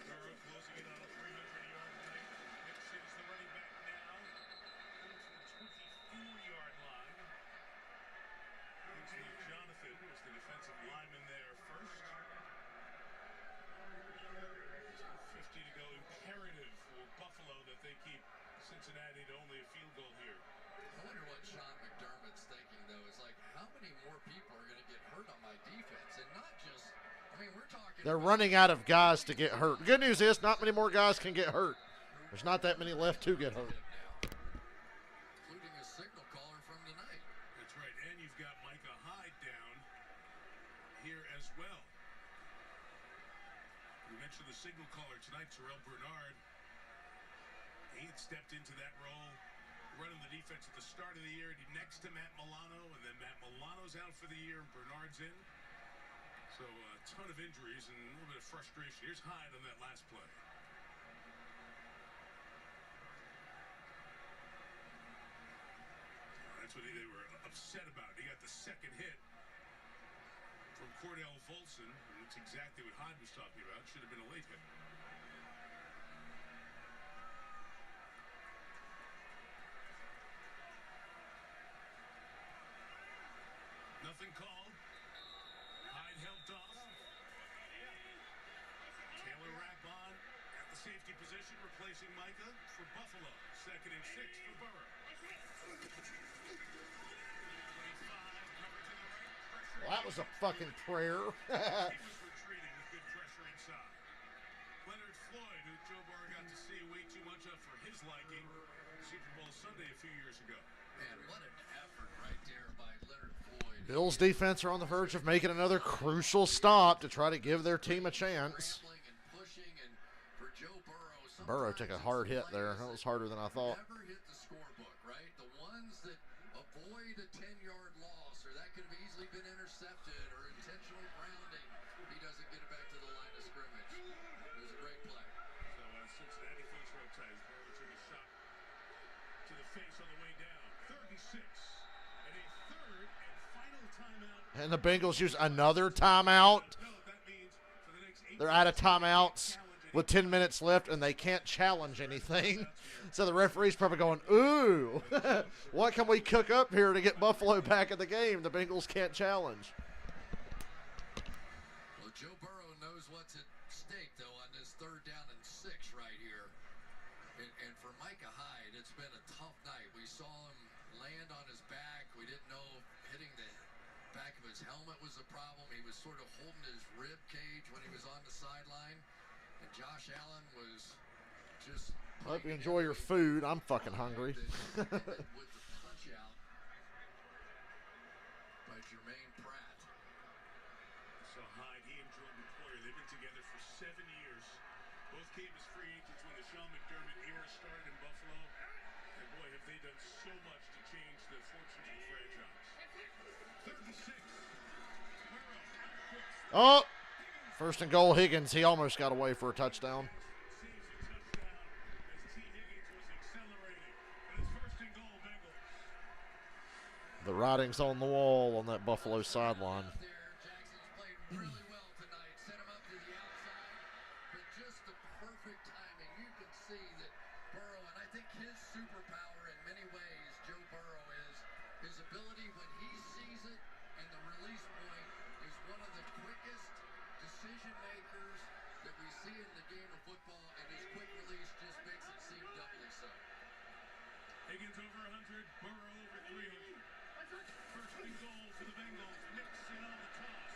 Burrow closing in on a 300-yard night. Nixon is the running back now. To the 24-yard line. Kingsley Jonathan was the defensive lineman there first. 50 to go. Imperative for Buffalo that they keep Cincinnati to only a field goal here. I wonder what Sean McDermott's thinking, though. Is like, how many more people are going to get hurt on my defense? And not just, I mean, we're talking. They're running out of guys to get hurt. Good news is not many more guys can get hurt. There's not that many left to get hurt. Including a signal caller from tonight. That's right. And you've got Micah Hyde down here as well. We mentioned the signal caller tonight, Terrell Bernard. He had stepped into that role, running the defense at the start of the year, next to Matt Milano, and then Matt Milano's out for the year, and Bernard's in. So a ton of injuries and a little bit of frustration. Here's Hyde on that last play. That's what they were upset about. He got the second hit from Cordell Volson. And that's exactly what Hyde was talking about. Should have been a late hit. Nothing called. Hyde helped off. Taylor Rackbon at the safety position, replacing Micah for Buffalo. 2nd and 6 for Burrow. 25, cover to the right. Pressure. Well, that was a fucking prayer. He was retreating with good pressure inside. Leonard Floyd, who Joe Burrow got to see way too much of for his liking, Super Bowl Sunday a few years ago. Man, what an effort right there by Leonard Floyd. Bills defense are on the verge of making another crucial stop to try to give their team a chance. Burrow took a hard hit there. That was harder than I thought. Never hit the scorebook, right? The ones that avoid a 10-yard loss, or that could have easily been intercepted or intentional grounding. He doesn't get it back to the line of scrimmage. It was a great play. So Cincinnati face rotates. Burrow took a shot to the face on the way down. 36. And a third and final timeout. And the Bengals use another timeout. No, that means for the next 8 They're out of timeouts with 10 minutes left, and they can't challenge anything. So the referee's probably going, ooh, what can we cook up here to get Buffalo back in the game? The Bengals can't challenge. Well, Joe Burrow knows what's at stake, though, on this 3rd down and 6 right here. And for Micah Hyde, it's been a tough night. We saw him land on his back. We didn't know if hitting the back of his helmet was a problem. He was sort of holding his rib cage when he was on the sideline. And Josh Allen was just... I hope you enjoy your food. I'm fucking hungry. with the punch out by Jermaine Pratt. So Hyde, he and Jordan Poyer, they've been together for 7 years. Both came as free agents when the Sean McDermott era started in Buffalo. And boy, have they done so much to change the fortunes of the franchise. 36. Oh, first and goal, Higgins. He almost got away for a touchdown. The writing's on the wall on that Buffalo sideline. Jackson's played really well tonight. Set him up to the outside, but just the perfect timing. You can see that Burrow, and I think his superpower in many ways, Joe Burrow, is his ability when he sees it, and the release point is one of the quickest decision makers that we see in the game of football, and his quick release just makes it seem doubly so. Higgins over 100, Burrow over 300. First and goal for the Bengals. Nixon on the toss.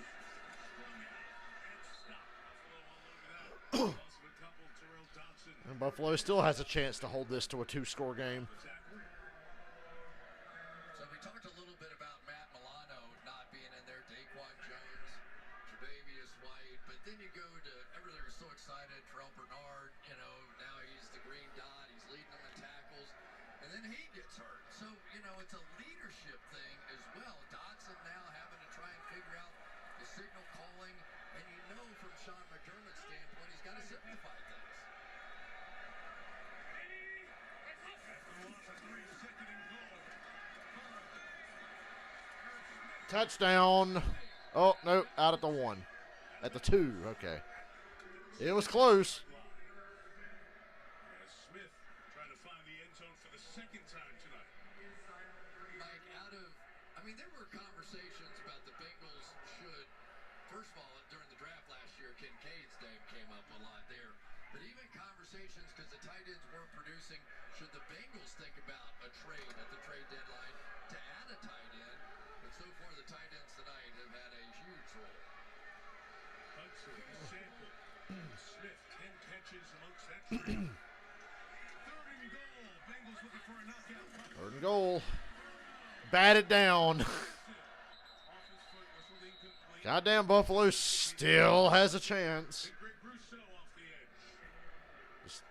Strung out and stopped. Buffalo all over that. Loss of a couple. Terrell Dodson. And Buffalo still has a chance to hold this to a 2-score game. So we talked a little bit about Matt Milano not being in there, Daquan Jones, Tre'Davious White, but then you go to, everybody was so excited, Terrell Bernard, you know, now he's the green dot, he's leading them in tackles, and then he gets hurt. So, you know, it's a leadership thing as well. Dodson now having to try and figure out the signal calling, and you know from Sean McDermott's standpoint, he's got to simplify things. After the loss of 3, second and goal. Touchdown. Oh, no, out at the 1. At the 2, okay. It was close. Smith trying to find the end zone for the second time tonight. Like there were conversations about the Bengals should, first of all, during the draft last year, Kincaid's name came up a lot there. But even conversations, because the tight ends weren't producing, should the Bengals think about a trade at the trade deadline to add a tight end? But so far, the tight ends tonight have had a huge role. Hudson, Sample, Smith, 10 catches amongst that trade. Third and goal. Bengals looking for a knockout. 3rd and goal. Batted down. Off his foot, whistled incomplete. Goddamn, Buffalo still has a chance. And Greg Rousseau off the edge. Just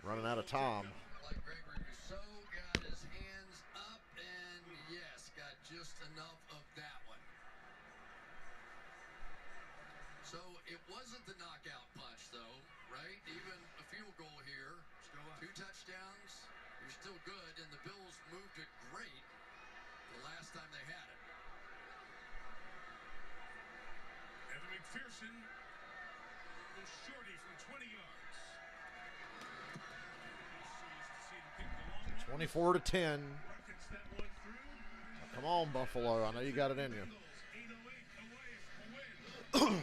running out of time. Like Gregory Rousseau got his hands up and, yes, got just enough of that one. So it wasn't the knockout punch, though, right? Even a field goal here. 2 touchdowns. You're still good, and the Bills moved it great the last time they had it. Evan McPherson goes shorty from 20 yards. He sees to see him pick the long one. 24 to 10. Rockets that one through. Come on, Buffalo. I know you got it in you. Bengals 808 away from a win.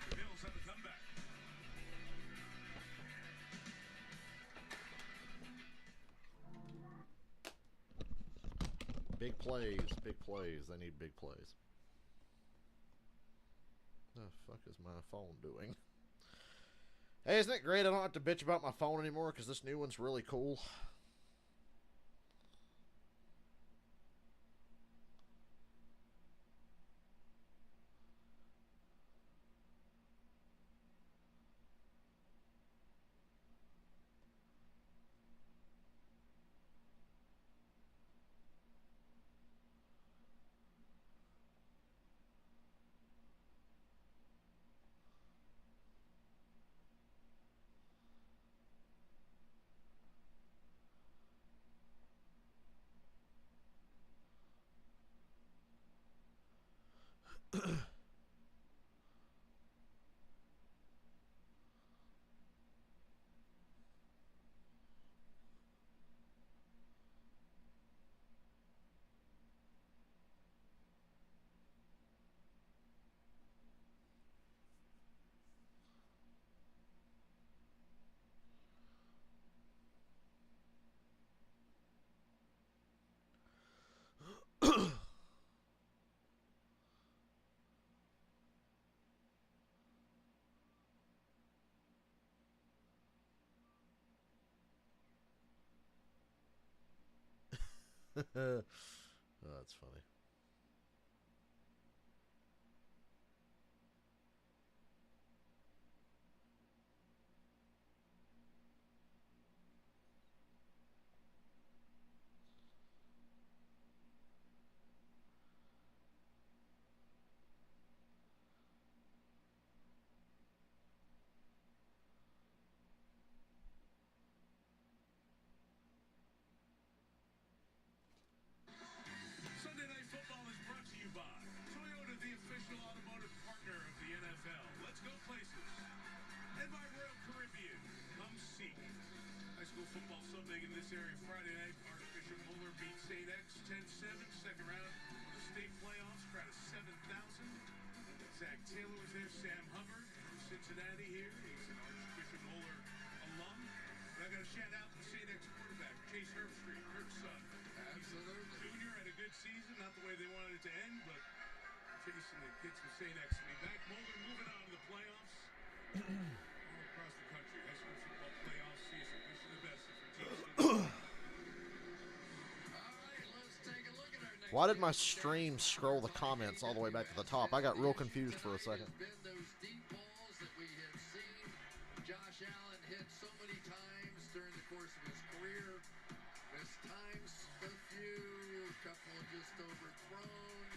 The Bills have a comeback. Big plays, big plays. They need big plays. The fuck is my phone doing? Hey, isn't it great? I don't have to bitch about my phone anymore because this new one's really cool. Oh, that's funny. Sunday Night Football is brought to you by Toyota, the official automotive partner of the NFL. Let's go places. And by Royal Caribbean. Come see. High school football Sunday in this area Friday night. Archbishop Moeller beats St. X 10-7. Second round of the state playoffs. Crowd of 7,000. Zach Taylor was there. Sam Hubbard from Cincinnati here. He's an Archbishop Moeller alum. But I got to shout out the St. X quarterback, Chase Herbstreit, Kirk's son. Absolutely. Junior had a good season, not the way they wanted it to end, but chasing the kids from St. X to be back. Moeller moving on to the playoffs. All across the country, high school football playoff season. Wish you the best if your team's still there. All right, let's take a look at our next Why did my game. stream scroll the comments all the way back to the top? I got real confused for a second. Been those deep balls that we have seen Josh Allen hit so many times during the course of his career. Missed times a few, a couple just overthrown,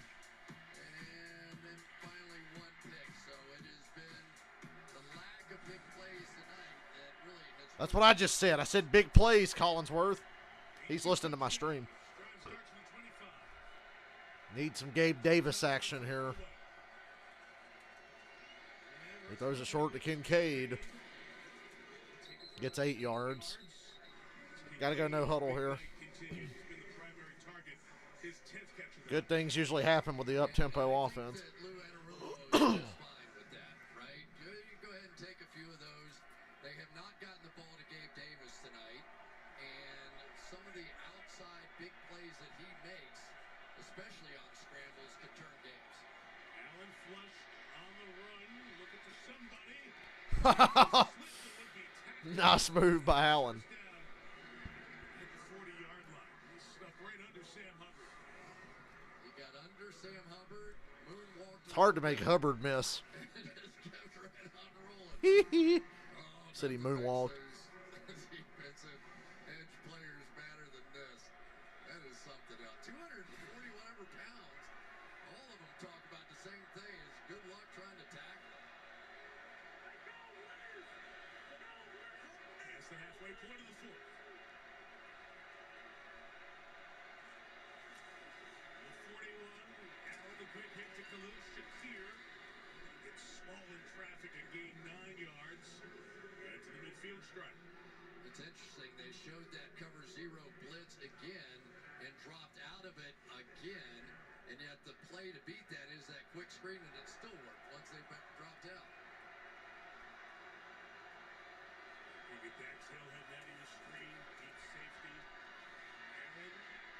and then finally one pick. So it has been the lack of big plays tonight that really has. That's what I just said. I said big plays, Collinsworth. He's listening to my stream. Drive starts from the 25. Need some Gabe Davis action here. He throws it short to Kincaid. Gets 8 yards. Got to go no huddle here. Continues. He's been the primary target. His 10th catch of the Good things usually happen with the up-tempo offense. That Lou Anarumo is just fine with that, right? You go ahead and take a few of those. They have not gotten the ball to Gabe Davis tonight, and some of the outside big plays that he makes, especially on scrambles, can turn games. Allen flush on the run. Looking for somebody. Slipped the would-be tackle. Nice move by Allen. Down at the 40-yard line. He snuck right under Sam Hubbard. He got under Sam Hubbard, moonwalked. It's hard to make Hubbard miss. And just kept right on rolling. Hee. Oh, Said he nothing moonwalked. makes those defensive edge players better than this. That is something else. 240 whatever pounds. All of them talk about the same thing as good luck trying to tackle him. Past the halfway point of the fourth. The 41. Allen, the quick hit to Khalil Shakir. Gets small in traffic and gained 9 yards. Back to the midfield stripe. It's interesting. They showed that cover zero blitz again and dropped out of it again. And yet the play to beat that is that quick screen, and it still worked once they dropped out. David Daxhill had that in the screen. Deep safety. Allen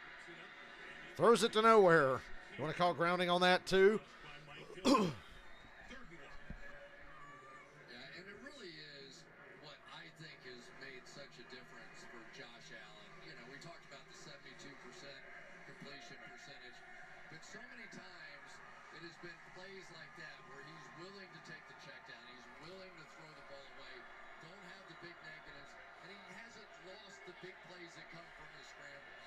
picks it up. And Throws it to nowhere. You want to call grounding on that too? by Mike Dillon. Third and 1. Yeah, and it really is what I think has made such a difference for Josh Allen. You know, we talked about the 72% completion percentage, but so many times it has been plays like that where he's willing to take the check down, he's willing to throw the ball away, don't have the big negatives, and he hasn't lost the big plays that come from his scrambles.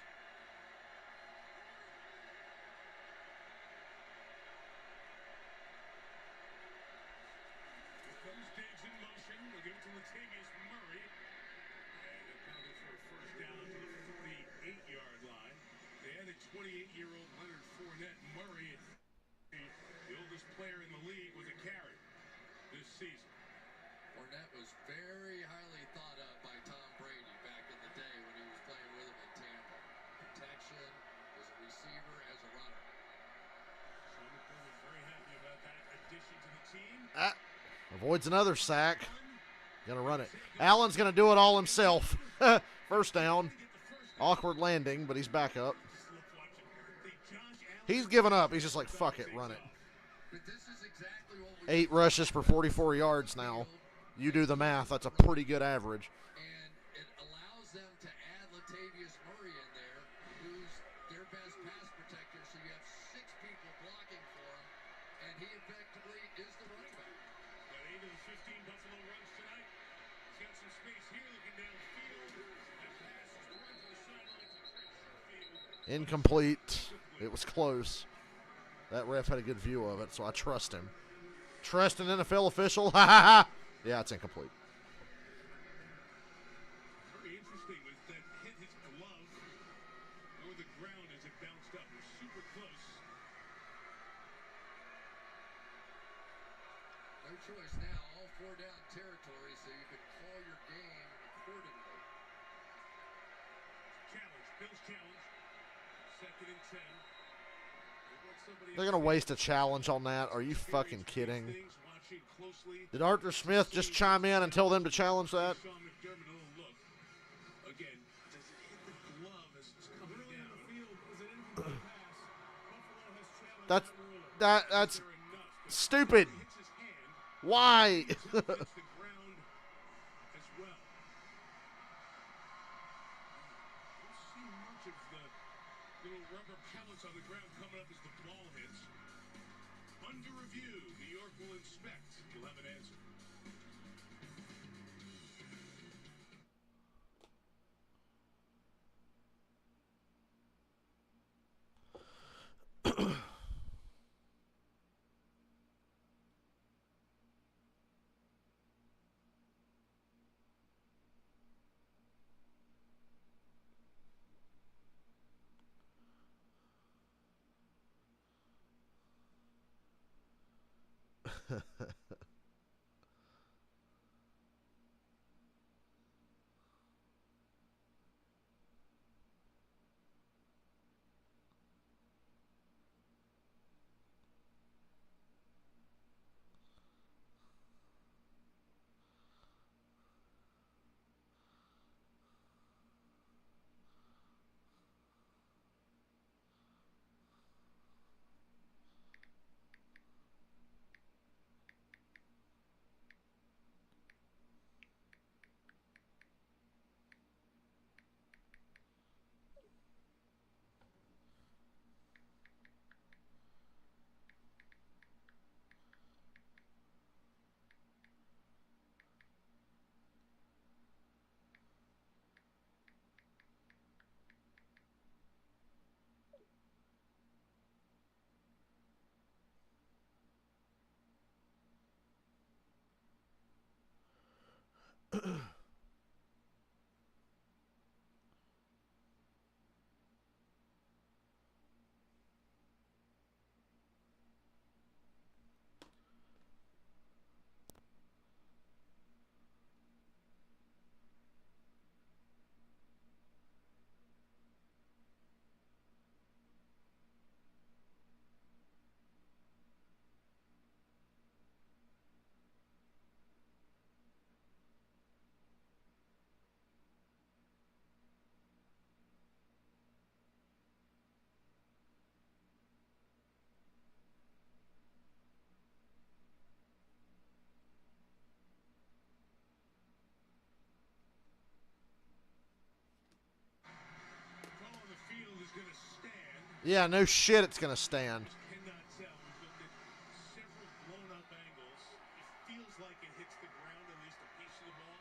Here comes Diggs in motion. We'll give it to Latavius Murray. And accounted for a first down to the 48-yard line. They added 28-year-old Leonard Fournette. Murray, the oldest player in the league with a carry this season. Fournette was very highly thought of by Tom Brady back in the day when he was playing with him in Tampa. Protection as a receiver, as a runner. Sean McDermott very happy about that addition to the team. Avoids another sack. Gonna run it. Allen's gonna do it all himself. First down. Awkward landing, but he's back up. He's given up. He's just like, fuck it, run it. But this is exactly what we 8 rushes for 44 yards now. You do the math. That's a pretty good average. and it allows them to add Latavius Murray in there, who's their best pass protector. So you have 6 people blocking for him, and he effectively is the running back. Got 8 of the 15 Buffalo runs tonight. He's got some space here looking downfield. That pass is thrown to the sideline to Trent Sherfield. Incomplete. It was close. That ref had a good view of it, so I trust him. Trust an NFL official? Ha ha ha! Yeah, it's incomplete. Very interesting was that hit his glove or the ground as it bounced up. It was super close. No choice now, all 4 down territory, so you can call your game accordingly. Challenge. Bill's challenge. 2nd and 10. They're going to waste a challenge on that. Are you fucking kidding? Things, watching closely. Did Arthur Smith just chime in and tell them to challenge that? Sean McDermott, a little look. Again, does it hit the glove as it's coming Early in down? the field is an incomplete pass. Buffalo has challenged That's that ruling. stupid. It hits his hand. Why? It hits the ground as well. Don't see much of the little rubber pellets on the ground coming up as the ball hits. Under review, New York will inspect. You'll have an answer. Ball on the field is going to stand. Yeah, no shit it's going to stand. Cannot tell. We've looked at several blown-up angles. It feels like it hits the ground, at least a piece of the ball.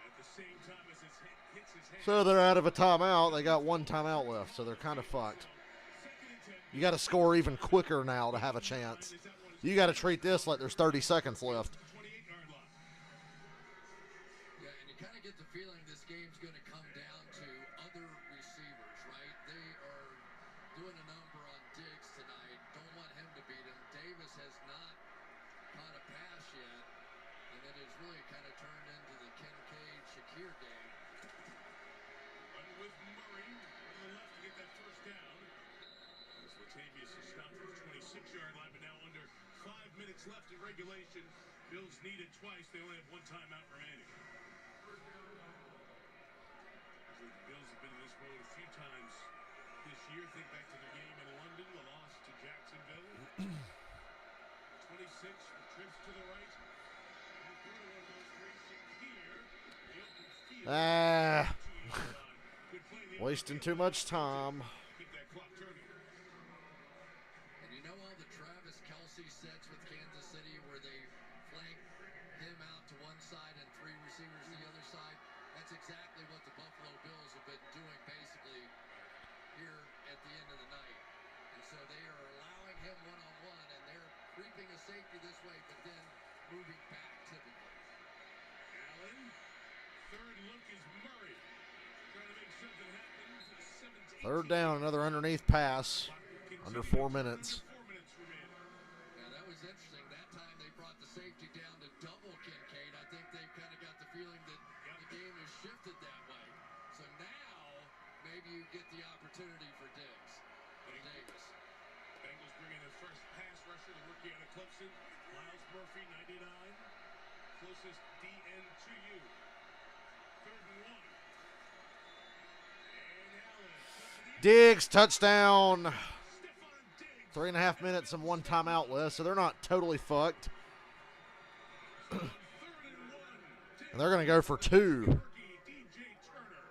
At the same time as it hits his hand. So they're out of a timeout. They got 1 timeout left, so they're kind of fucked. 2nd and 10. You got to score even quicker now to have a chance. You got to treat this like there's 30 seconds left. 28-yard line. Yeah, and you kind of get the feeling this game's going to come down to other receivers, right? They are doing a number on Diggs tonight. Don't yet, and it has really kind of turned into the Kincaid-Shakir game. Run with Murray on the left to get that first down. As Latavius is stopped at the 26-yard line, but now under 5 minutes left in regulation. Bills need it twice. They only have one timeout remaining. Actually, the Bills have been in this mode a few times this year. Think back to their game in London, the loss to Jacksonville. 26 with trips to the right. And through to one of those three. Shakir, the open field. Good play in the Wasting open too field. much time. Keep that clock turning. And you know all the Travis Kelce sets with Kansas City where they flank him out to one side and three receivers to the other side? That's exactly what the Buffalo Bills have been doing basically here at the end of the night. And so they are allowing him one-on-one, and they're creeping a safety this way, but then moving back typically. Allen, third look is Murray. Trying to make something happen to the 17. Third down, another underneath pass. Under 4 minutes. Under 4 minutes remaining. Yeah, that was interesting. That time they brought the safety down to double Kincaid. I think they've kind of got the feeling that the game has shifted that way. So now maybe you get the opportunity for Diggs or Davis. Bengals bring in their first pass rusher, the rookie out of Clemson, Miles Murphy, 99. Closest DN to you. Third and one. And Allen. Diggs, touchdown. Stephon Diggs. 3.5 minutes and one timeout left, so they're not totally fucked. Third and one. And they're going to go for 2. Rookie DJ Turner.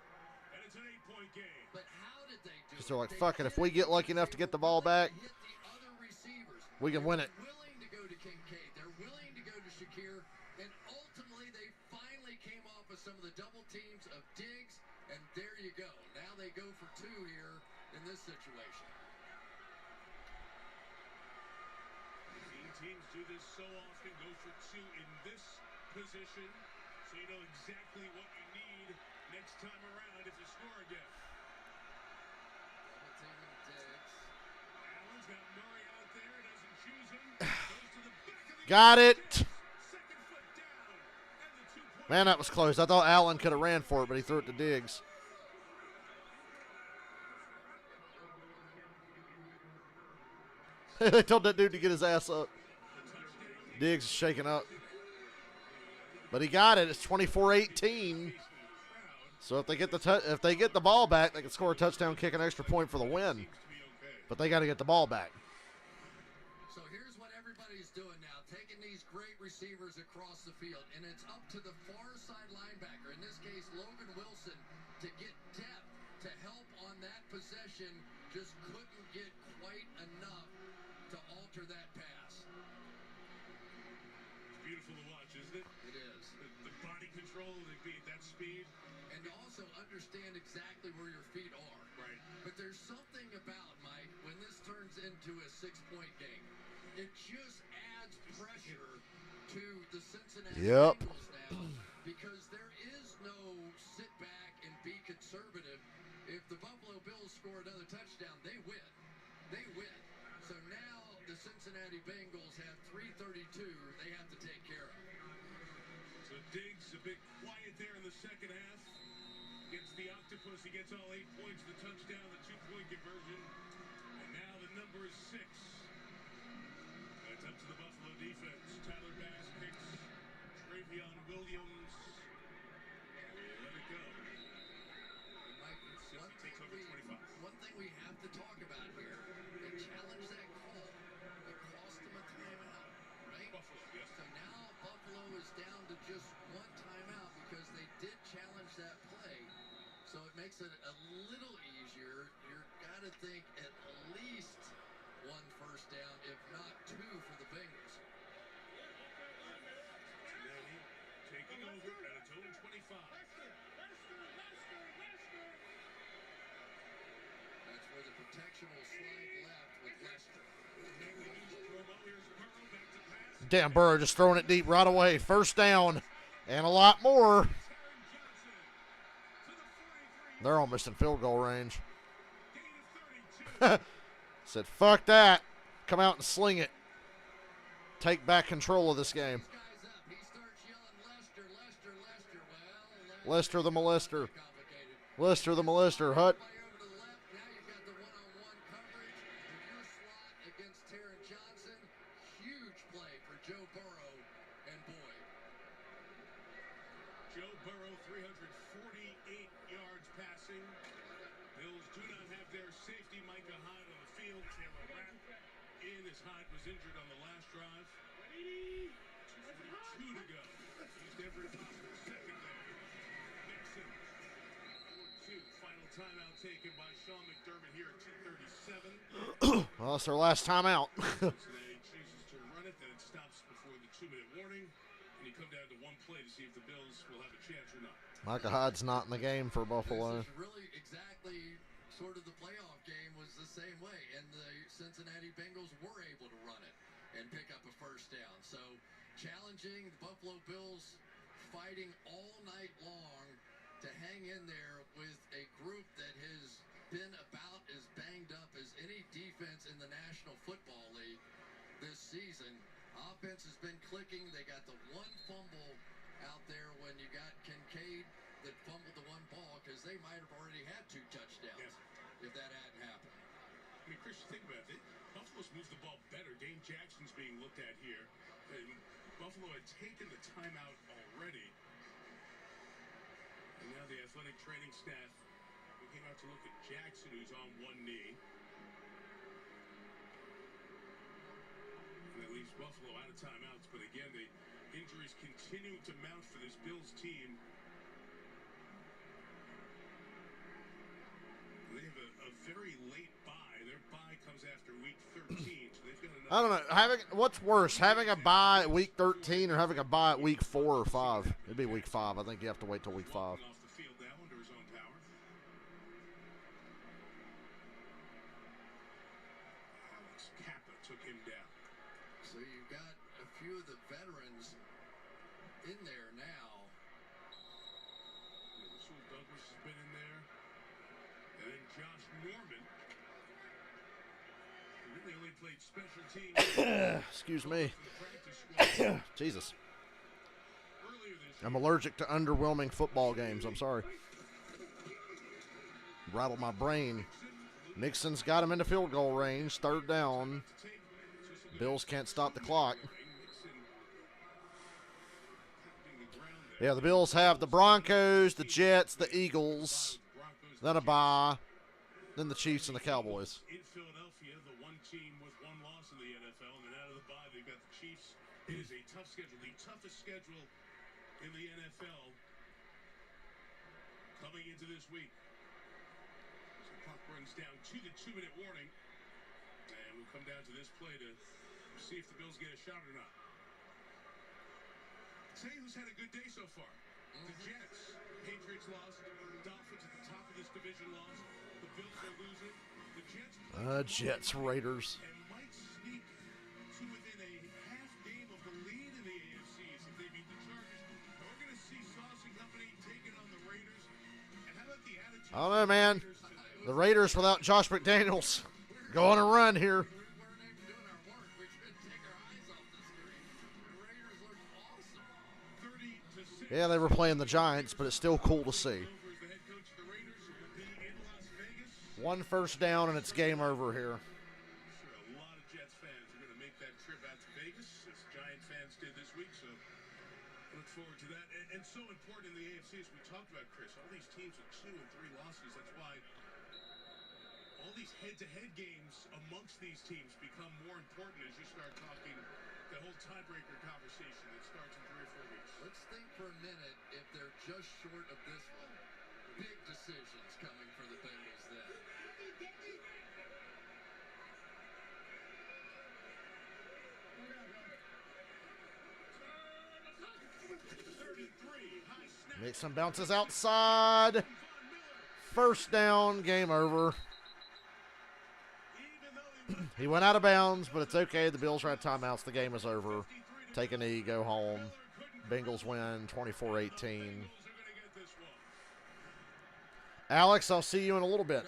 And it's an 8-point game. But how did they do it? So they're like, fuck it. If we get lucky enough to get the ball back, Hit the other receivers. we can win it. They're willing to go to Kincaid. They're willing to go to Shakir. And ultimately, they finally came off of some of the double teams of Diggs. And there you go. Now they go for 2 here in this situation. Teams do this so often, go for 2 in this position, so you know exactly what you need next time around if you score again. Double teaming Diggs. Allen's got Murray out there, doesn't choose him, goes to the back of the Got it. second foot down, and the 2-point. Man, that was close. I thought Allen could have ran for it, but he threw it to Diggs. They told that dude to get his ass up. Diggs is shaking up. But he got it. It's 24-18. So if they get the ball back, they can score a touchdown, kick an extra point for the win. But they got to get the ball back. So here's what everybody's doing now, taking these great receivers across the field, and it's up to the far side linebacker, in this case Logan Wilson, to get depth to help on that possession. Just couldn't get quite enough to alter that pass. It's beautiful to watch, isn't it? It is. The body control, they be at that speed. And to also understand exactly where your feet are. Right. But there's something about, Mike, when this turns into a 6-point game, it just adds pressure to the Cincinnati Bengals now, because there is no sit back and be conservative. If the Buffalo Bills score another touchdown, they win. They win. So now the Cincinnati Bengals have 3:32 they have to take care of. So Diggs a bit quiet there in the second half. Gets the octopus, he gets all 8 points, the touchdown, the 2-point conversion. And now the number is 6. That's up to the Buffalo defense. Tyler Bass picks Travion Williams. Let it go. And Mike, Since he takes over 25. one thing we have to talk about here, they challenged that call. It cost them a timeout, right? Buffalo, yes. So now Buffalo is down to just 1 timeout because they did challenge that play. So it makes it a little easier. You've got to think at least 1 first down, if not 2 for the Bengals. Cincinnati taking over at its own 25. That's where the protection will slide left with Lester. Damn, Burrow just throwing it deep right away. First down and a lot more. They're almost in field goal range. Said, fuck that. Come out and sling it. Take back control of this game. These guys Lister the molester. Complicated. Lister the molester. Hut. Play over to the left. Now you've got the one-on-one coverage with your slot against Taron Johnson. Huge play for Joe Burrow and Boyd. Joe Burrow, 348 yards passing. Bills do not have their safety, Micah Hyde, on the field. Taylor Rapp in as Hyde was injured on the last drive. 2:42 to go. Used every possible second there. Nixon, 4-2. Final timeout taken by Sean McDermott here at 2:37. Well, that's their last time out. Cincinnati chooses to run it, then it stops before the 2-minute warning. And you come down to one play to see if the Bills will have a chance or not. Micah Hyde's not in the game for Buffalo. This is really exactly sort of the playoff game was the same way, and the Cincinnati Bengals were able to run it and pick up a first down. So challenging, the Buffalo Bills fighting all night long to hang in there with a group that has been about as banged up as any defense in the National Football League this season. Offense has been clicking. They got the one fumble out there when you got Kincaid that fumbled the one ball, because they might have already had 2 touchdowns if that hadn't happened. I mean, Chris, think about it. Buffalo's moved the ball better. Dane Jackson's being looked at here. And Buffalo had taken the timeout already. And now the athletic training staff, we came out to look at Jackson, who's on one knee. And that leaves Buffalo out of timeouts. But again, the injuries continue to mount for this Bills team. They have a very late bye. Their bye comes after week 13, so they've got enough. I don't know. What's worse, having a bye at week 13 or having a bye at week 4 or 5? It'd be week 5. I think you have to wait till week 5. Off the field now under his own power. Alex Kappa took him down. So you've got a few of the veterans in there now. Rasul Douglas has been in there. And then Josh Norman. He really only played special teams. Excuse me. for the practice squad Jesus. earlier this I'm allergic to underwhelming football games. I'm sorry. Rattled my brain. Nixon's got him into field goal range. 3rd down. Bills can't stop the clock. Yeah, the Bills have the Broncos, the Jets, the Eagles, then a bye, then the Chiefs and the Cowboys. in Philadelphia, the one team with one loss in the NFL, and then out of the bye, they've got the Chiefs. It is a tough schedule, the toughest schedule in the NFL coming into this week. So the clock runs down to the 2-minute warning, and we'll come down to this play to see if the Bills get a shot or not. Say who's had a good day so far. The Jets. Patriots lost. Dolphins at the top of this division lost. The Bills are losing. The Jets. Jets, Raiders. And might sneak to within a half game of the lead in the AFCs if they beat the Chargers. And we're going to see Sauce and company taking on the Raiders. And how about the attitude? I don't know, man. The Raiders without Josh McDaniels go on a run here. We weren't even doing our work. We couldn't take our eyes off the screen. The Raiders looked awesome. 30-6. Yeah, they were playing the Giants, but it's still cool to see. Over as the head coach of the Raiders will be in Las Vegas. One first down, and it's game over here. I'm sure a lot of Jets fans are going to make that trip out to Vegas, as Giant fans did this week, so look forward to that. And so important in the AFC, as we talked about, Chris, all these teams with 2 and 3 losses, that's why all these head-to-head games amongst these teams become more important as you start talking the whole tiebreaker conversation that starts in 3 or 4 weeks. Let's think for a minute if they're just short of this one. Big decisions coming for the Bengals then. Nixon bounces outside. First down, game over. He went out of bounds, but it's okay. The Bills are at timeouts. The game is over. Take a knee, go home. Bengals win 24-18. Alex, I'll see you in a little bit.